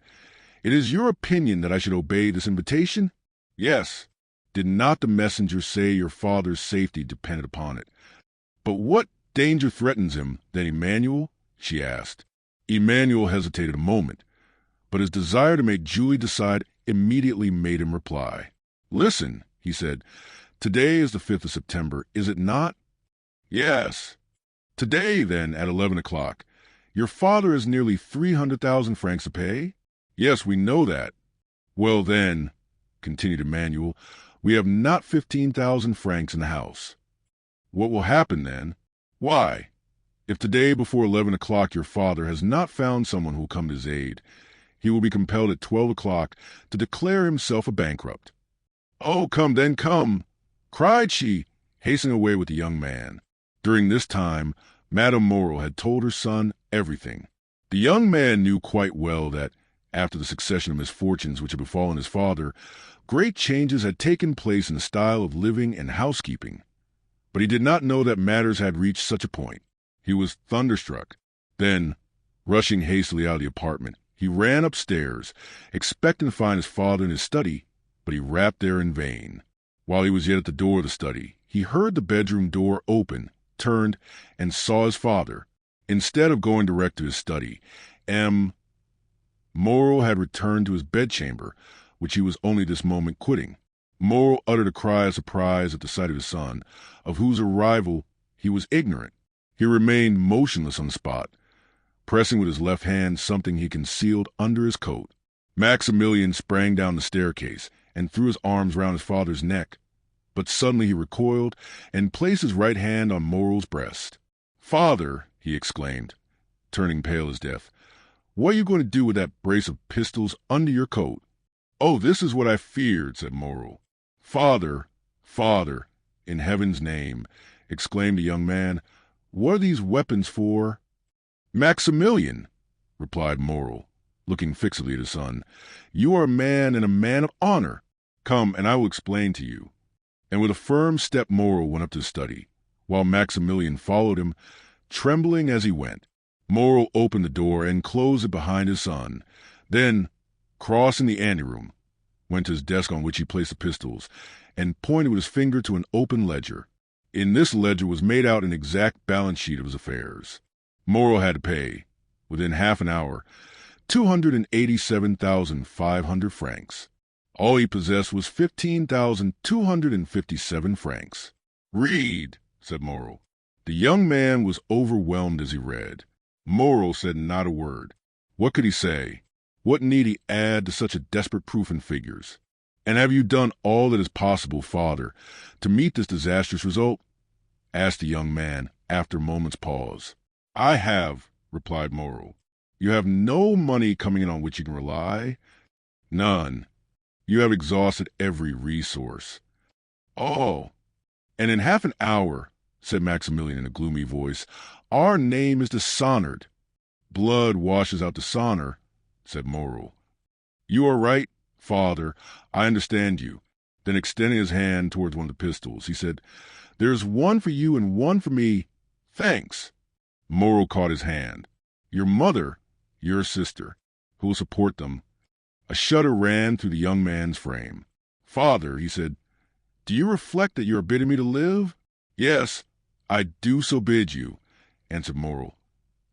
"it is your opinion that I should obey this invitation?" "Yes." "Did not the messenger say your father's safety depended upon it?" "But what danger threatens him, then, Emmanuel?" she asked. Emmanuel hesitated a moment, but his desire to make Julie decide immediately made him reply. "Listen," he said. "Today is the 5th of September, is it not?" "Yes." "Today, then, at 11 o'clock. Your father has nearly 300,000 francs to pay?" "Yes, we know that." "Well, then," continued Emmanuel, "we have not 15,000 francs in the house." "What will happen, then?" "Why, if today before 11 o'clock your father has not found someone who will come to his aid, he will be compelled at 12 o'clock to declare himself a bankrupt." "Oh, come, then, come!" cried she, hastening away with the young man. During this time, Madame Moreau had told her son everything. The young man knew quite well that, after the succession of misfortunes which had befallen his father, great changes had taken place in the style of living and housekeeping. But he did not know that matters had reached such a point. He was thunderstruck. Then, rushing hastily out of the apartment, he ran upstairs, expecting to find his father in his study, but he rapped there in vain. While he was yet at the door of the study, he heard the bedroom door open, turned, and saw his father. Instead of going direct to his study, Moreau had returned to his bedchamber, which he was only this moment quitting. Moreau uttered a cry of surprise at the sight of his son, of whose arrival he was ignorant. He remained motionless on the spot, pressing with his left hand something he concealed under his coat. Maximilian sprang down the staircase and threw his arms round his father's neck, but suddenly he recoiled and placed his right hand on Moreau's breast. "Father," he exclaimed, turning pale as death, "what are you going to do with that brace of pistols under your coat?" "Oh, this is what I feared," said Moreau. "Father, father, in heaven's name," exclaimed the young man, "what are these weapons for?" "Maximilian," replied Moreau, looking fixedly at his son, "you are a man and a man of honor. Come, and I will explain to you." And with a firm step Moreau went up to the study, while Maximilian followed him, trembling as he went. Moreau opened the door and closed it behind his son. Then, crossing the anteroom, went to his desk on which he placed the pistols, and pointed with his finger to an open ledger. In this ledger was made out an exact balance sheet of his affairs. Moreau had to pay, within half an hour, 287,500 francs. All he possessed was 15,257 francs. "Read," said Moreau. The young man was overwhelmed as he read. Moreau said not a word. What could he say? What need he add to such a desperate proof in figures? "And have you done all that is possible, father, to meet this disastrous result?" asked the young man, after a moment's pause. "I have," replied Moreau. "You have no money coming in on which you can rely?" "None." "You have exhausted every resource." "Oh." "And in half an hour," said Maximilian in a gloomy voice, "our name is dishonored." "Blood washes out dishonor," said Moreau. "You are right, father. I understand you." Then, extending his hand towards one of the pistols, he said, There's one for you and one for me. Thanks. Moral caught his hand. Your mother, your sister, who will support them. A shudder ran through the young man's frame. Father, he said, do you reflect that you are bidding me to live? Yes, I do so bid you, answered Moral.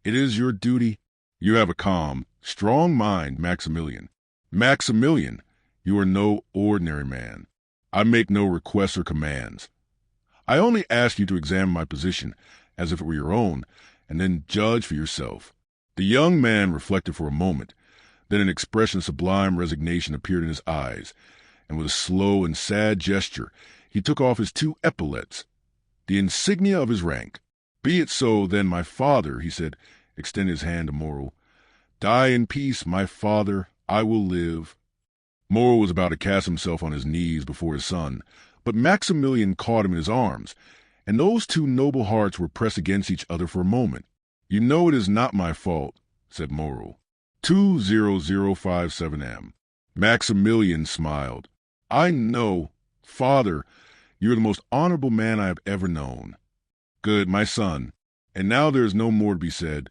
It is your duty. You have a calm, strong mind, Maximilian. Maximilian, you are no ordinary man. I make no requests or commands. I only ask you to examine my position as if it were your own, and then judge for yourself. The young man reflected for a moment. Then an expression of sublime resignation appeared in his eyes, and with a slow and sad gesture, he took off his 2 epaulets, the insignia of his rank. Be it so, then, my father, he said, extending his hand to Moral. Die in peace, my father, I will live. Moral was about to cast himself on his knees before his son, but Maximilian caught him in his arms, and those 2 noble hearts were pressed against each other for a moment. You know it is not my fault, said Moral. 20057M. Maximilian smiled. I know, father, you are the most honorable man I have ever known. Good, my son, and now there is no more to be said.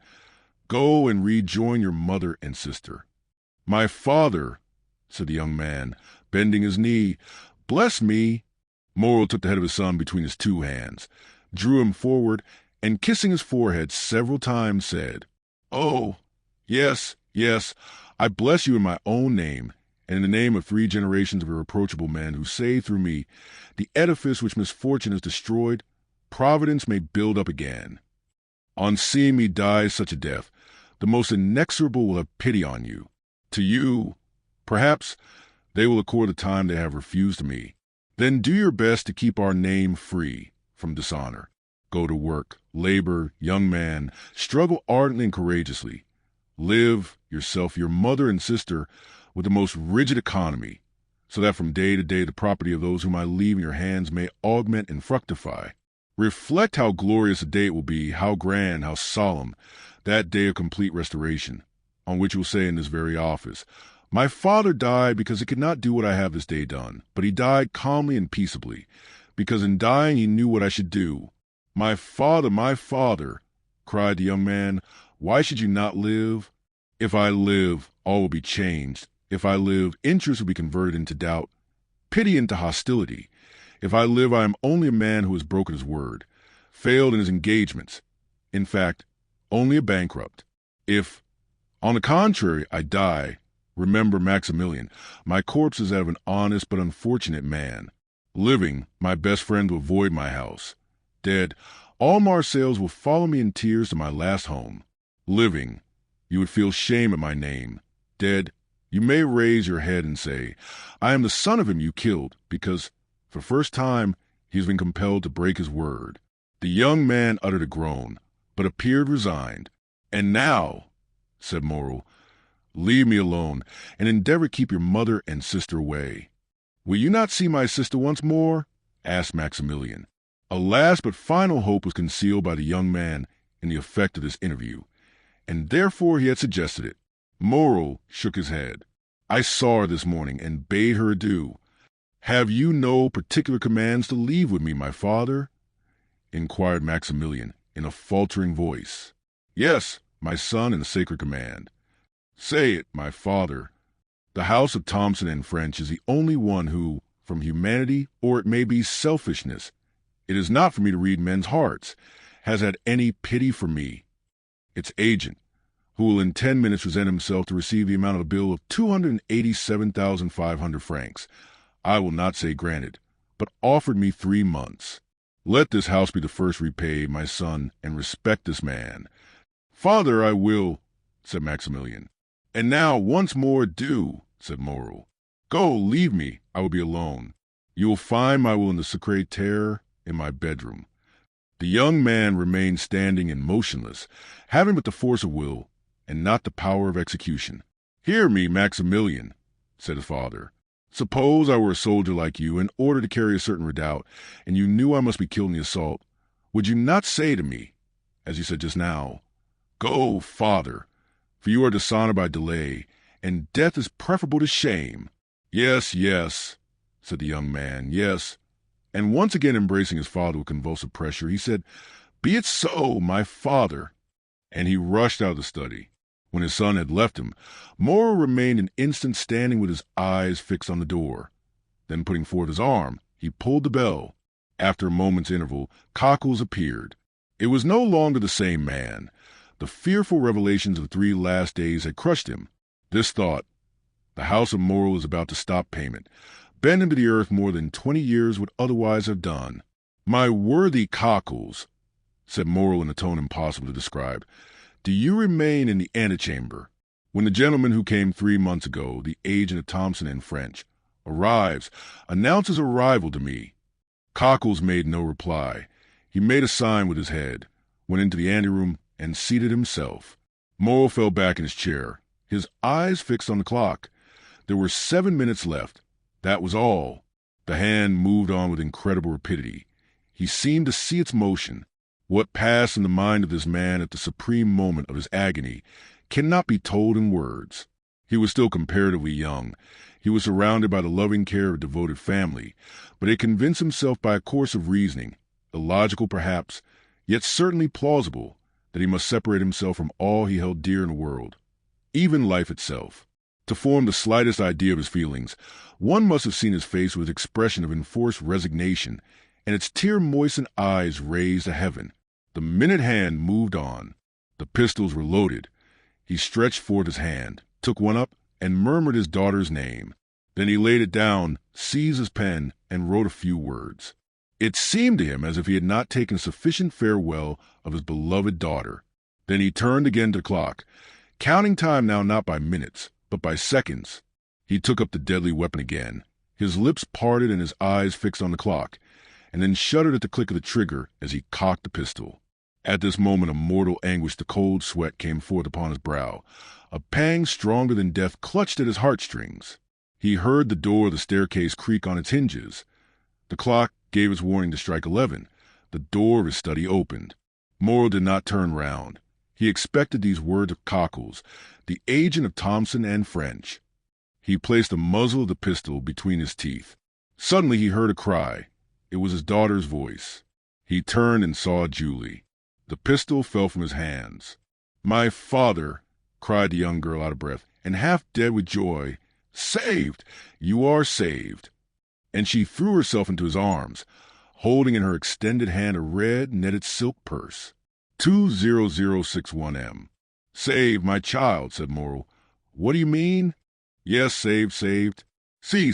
Go and rejoin your mother and sister. My father, said the young man, bending his knee, bless me. Moral took the head of his son between his 2 hands, drew him forward, and kissing his forehead several times said, Oh, yes, yes, I bless you in my own name, and in the name of 3 generations of irreproachable men who say through me, the edifice which misfortune has destroyed, Providence may build up again. On seeing me die such a death, the most inexorable will have pity on you. To you, perhaps, they will accord the time they have refused to me. Then do your best to keep our name free from dishonor. Go to work, labor, young man, struggle ardently and courageously. Live, yourself, your mother and sister, with the most rigid economy, so that from day to day the property of those whom I leave in your hands may augment and fructify. Reflect how glorious a day it will be, how grand, how solemn, that day of complete restoration, on which you will say in this very office, My father died because he could not do what I have this day done, but he died calmly and peaceably, because in dying he knew what I should do. My father, cried the young man, why should you not live? If I live, all will be changed. If I live, interest will be converted into doubt, pity into hostility. If I live, I am only a man who has broken his word, failed in his engagements. In fact, only a bankrupt. If, on the contrary, I die, remember Maximilian, my corpse is that of an honest but unfortunate man. Living, my best friend will avoid my house. Dead, all Marseilles will follow me in tears to my last home. Living, you would feel shame at my name. Dead, you may raise your head and say, I am the son of him you killed, because, for the first time, he has been compelled to break his word. The young man uttered a groan, but appeared resigned. And now, said Moral, leave me alone, and endeavor to keep your mother and sister away. Will you not see my sister once more? Asked Maximilian. A last but final hope was concealed by the young man in the effect of this interview, and therefore he had suggested it. Moral shook his head. I saw her this morning and bade her adieu. Have you no particular commands to leave with me, my father? Inquired Maximilian in a faltering voice. Yes, my son, and a sacred command. Say it, my father. The house of Thomson and French is the only one who, from humanity, or it may be selfishness, it is not for me to read men's hearts, has had any pity for me. Its agent, who will in 10 minutes present himself to receive the amount of a bill of 287,500 francs, I will not say granted, but offered me 3 months. Let this house be the first repaid, my son, and respect this man. Father, I will, said Maximilian. And now, once more, do, said Moral. Go, leave me, I will be alone. You will find my will in the secrétaire in my bedroom. The young man remained standing and motionless, having but the force of will, and not the power of execution. Hear me, Maximilian, said his father. Suppose I were a soldier like you, in order to carry a certain redoubt, and you knew I must be killed in the assault, would you not say to me, as you said just now, Go, father, for you are dishonored by delay, and death is preferable to shame? Yes, yes, said the young man, yes, And once again embracing his father with convulsive pressure, he said, "Be it so, my father." And he rushed out of the study. When his son had left him, Morrow remained an instant standing with his eyes fixed on the door. Then putting forth his arm, he pulled the bell. After a moment's interval, Cockles appeared. It was no longer the same man. The fearful revelations of the 3 last days had crushed him. This thought, the house of Morrow is about to stop payment, bent him to the earth more than 20 years would otherwise have done. "My worthy Cockles," said Morrow in a tone impossible to describe, "do you remain in the antechamber? When the gentleman who came 3 months ago, the agent of Thompson and French, arrives, announce his arrival to me." Cockles made no reply. He made a sign with his head, went into the anteroom, and seated himself. Morrow fell back in his chair, his eyes fixed on the clock. There were 7 minutes left. That was all. The hand moved on with incredible rapidity. He seemed to see its motion. What passed in the mind of this man at the supreme moment of his agony cannot be told in words. He was still comparatively young. He was surrounded by the loving care of a devoted family, but had convinced himself by a course of reasoning, illogical perhaps, yet certainly plausible, that he must separate himself from all he held dear in the world, even life itself. To form the slightest idea of his feelings, one must have seen his face with expression of enforced resignation, and its tear-moistened eyes raised to heaven. The minute hand moved on. The pistols were loaded. He stretched forth his hand, took one up, and murmured his daughter's name. Then he laid it down, seized his pen, and wrote a few words. It seemed to him as if he had not taken sufficient farewell of his beloved daughter. Then he turned again to the clock, counting time now not by minutes, but by seconds. He took up the deadly weapon again, his lips parted and his eyes fixed on the clock, and then shuddered at the click of the trigger as he cocked the pistol. At this moment of mortal anguish the cold sweat came forth upon his brow. A pang stronger than death clutched at his heartstrings. He heard the door of the staircase creak on its hinges. The clock gave its warning to strike 11. The door of his study opened. Morrow did not turn round. He expected these words of Cockles, the agent of Thompson and French. He placed the muzzle of the pistol between his teeth. Suddenly he heard a cry. It was his daughter's voice. He turned and saw Julie. The pistol fell from his hands. "My father," cried the young girl out of breath, and half dead with joy. "Saved! You are saved!" And she threw herself into his arms, holding in her extended hand a red netted silk purse. 20061M. "Saved, my child," said Morrow. "What do you mean?" "Yes, saved. See,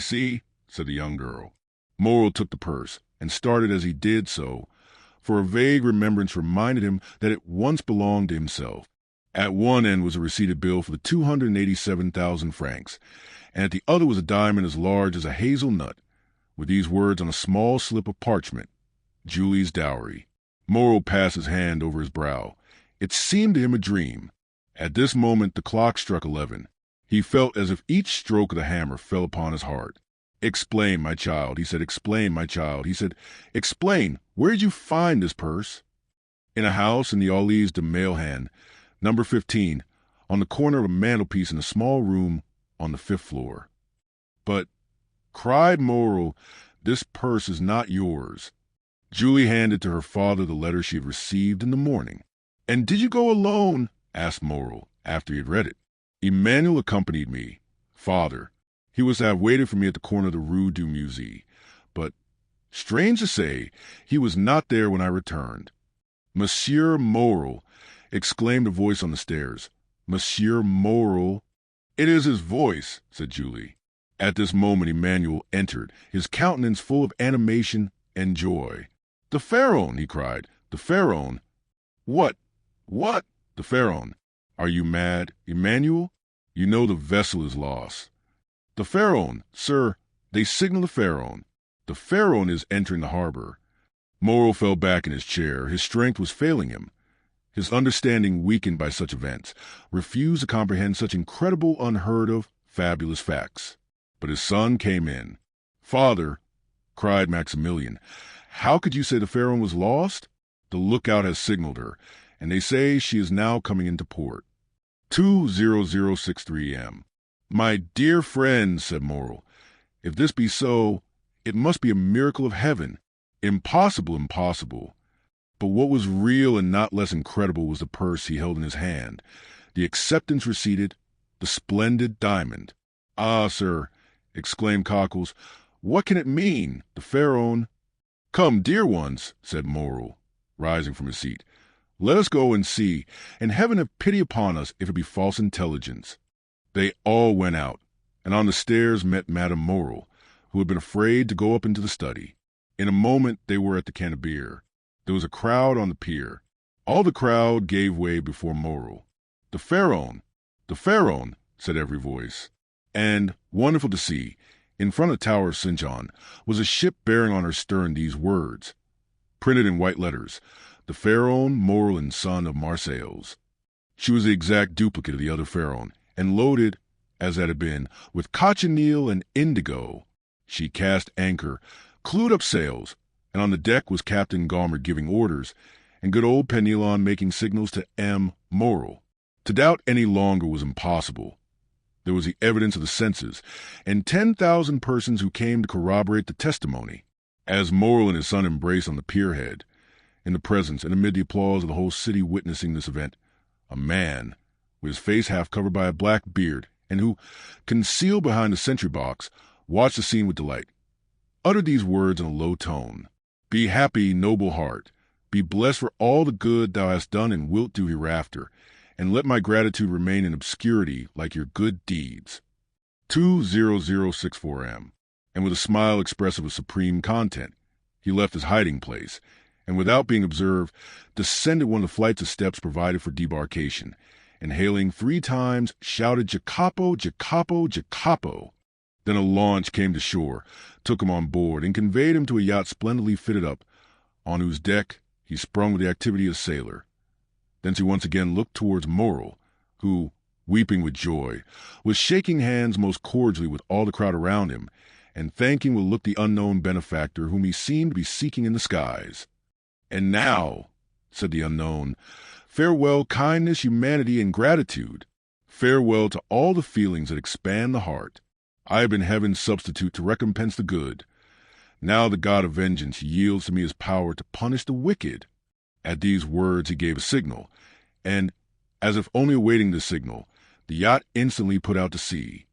said the young girl. Morrow took the purse, and started as he did so, for a vague remembrance reminded him that it once belonged to himself. At one end was a receipted bill for the 287,000 francs, and at the other was a diamond as large as a hazelnut, with these words on a small slip of parchment: "Julie's dowry." Morrow passed his hand over his brow. It seemed to him a dream. At this moment the clock struck 11. He felt as if each stroke of the hammer fell upon his heart. "Explain, my child," he said. "Explain, my child," he said. "Explain. Where did you find this purse?" "In a house in the Allées de Mailhan, number 15, on the corner of a mantelpiece in a small room on the 5th floor." "But," cried Morrow, "this purse is not yours." Julie handed to her father the letter she had received in the morning. "And did you go alone?" asked Morrow, after he had read it. "Emmanuel accompanied me, father. He was to have waited for me at the corner of the Rue du Musée, but, strange to say, he was not there when I returned." "Monsieur Morrow!" exclaimed a voice on the stairs. "Monsieur Morrow!" "It is his voice," said Julie. At this moment Emmanuel entered, his countenance full of animation and joy. "The Pharaon!" he cried. "The Pharaon!" "What? The Pharaon. Are you mad, Emmanuel? You know the vessel is lost." "The Pharaon, sir. They signal the Pharaon. The Pharaon is entering the harbor." Morrow fell back in his chair. His strength was failing him. His understanding, weakened by such events, refused to comprehend such incredible, unheard-of, fabulous facts. But his son came in. "Father," cried Maximilian, "how could you say the Pharaon was lost? The lookout has signaled her, and they say she is now coming into port." 20063M. "My dear friend," said Morrow, "if this be so, it must be a miracle of heaven. Impossible, impossible. But what was real and not less incredible was the purse he held in his hand, the acceptance receipted, the splendid diamond. "Ah, sir," exclaimed Cockles, "what can it mean? The pharaoh—" "Come, dear ones," said Morrel, rising from his seat, "let us go and see, and heaven have pity upon us if it be false intelligence." They all went out, and on the stairs met Madame Morrel, who had been afraid to go up into the study. In a moment they were at the Cannebiere. There was a crowd on the pier. All the crowd gave way before Morrel. "The pharaoh! The pharaoh!" said every voice. And, wonderful to see, in front of the Tower of St. John was a ship bearing on her stern these words, printed in white letters: "The pharaoh, Morrel and son of Marseilles." She was the exact duplicate of the other pharaoh, and loaded, as that had been, with cochineal and indigo. She cast anchor, clewed up sails, and on the deck was Captain Galmer giving orders, and good old Penelon making signals to M. Morrel. To doubt any longer was impossible. There was the evidence of the senses, and 10,000 persons who came to corroborate the testimony. As Morrel and his son embraced on the pierhead, in the presence and amid the applause of the whole city witnessing this event, a man, with his face half covered by a black beard, and who, concealed behind the sentry box, watched the scene with delight, uttered these words in a low tone: "Be happy, noble heart. Be blessed for all the good thou hast done and wilt do hereafter, and let my gratitude remain in obscurity like your good deeds. 20064M." And with a smile expressive of supreme content, he left his hiding place, and without being observed, descended one of the flights of steps provided for debarkation, and hailing 3 times, shouted "Jacopo, Jacopo, Jacopo." Then a launch came to shore, took him on board, and conveyed him to a yacht splendidly fitted up, on whose deck he sprung with the activity of a sailor. Thence he once again looked towards Morrel, who, weeping with joy, was shaking hands most cordially with all the crowd around him, and thanking with look the unknown benefactor whom he seemed to be seeking in the skies. "And now," said the unknown, "farewell kindness, humanity, and gratitude. Farewell to all the feelings that expand the heart. I have been heaven's substitute to recompense the good. Now the God of vengeance yields to me his power to punish the wicked." At these words he gave a signal, and, as if only awaiting this signal, the yacht instantly put out to sea.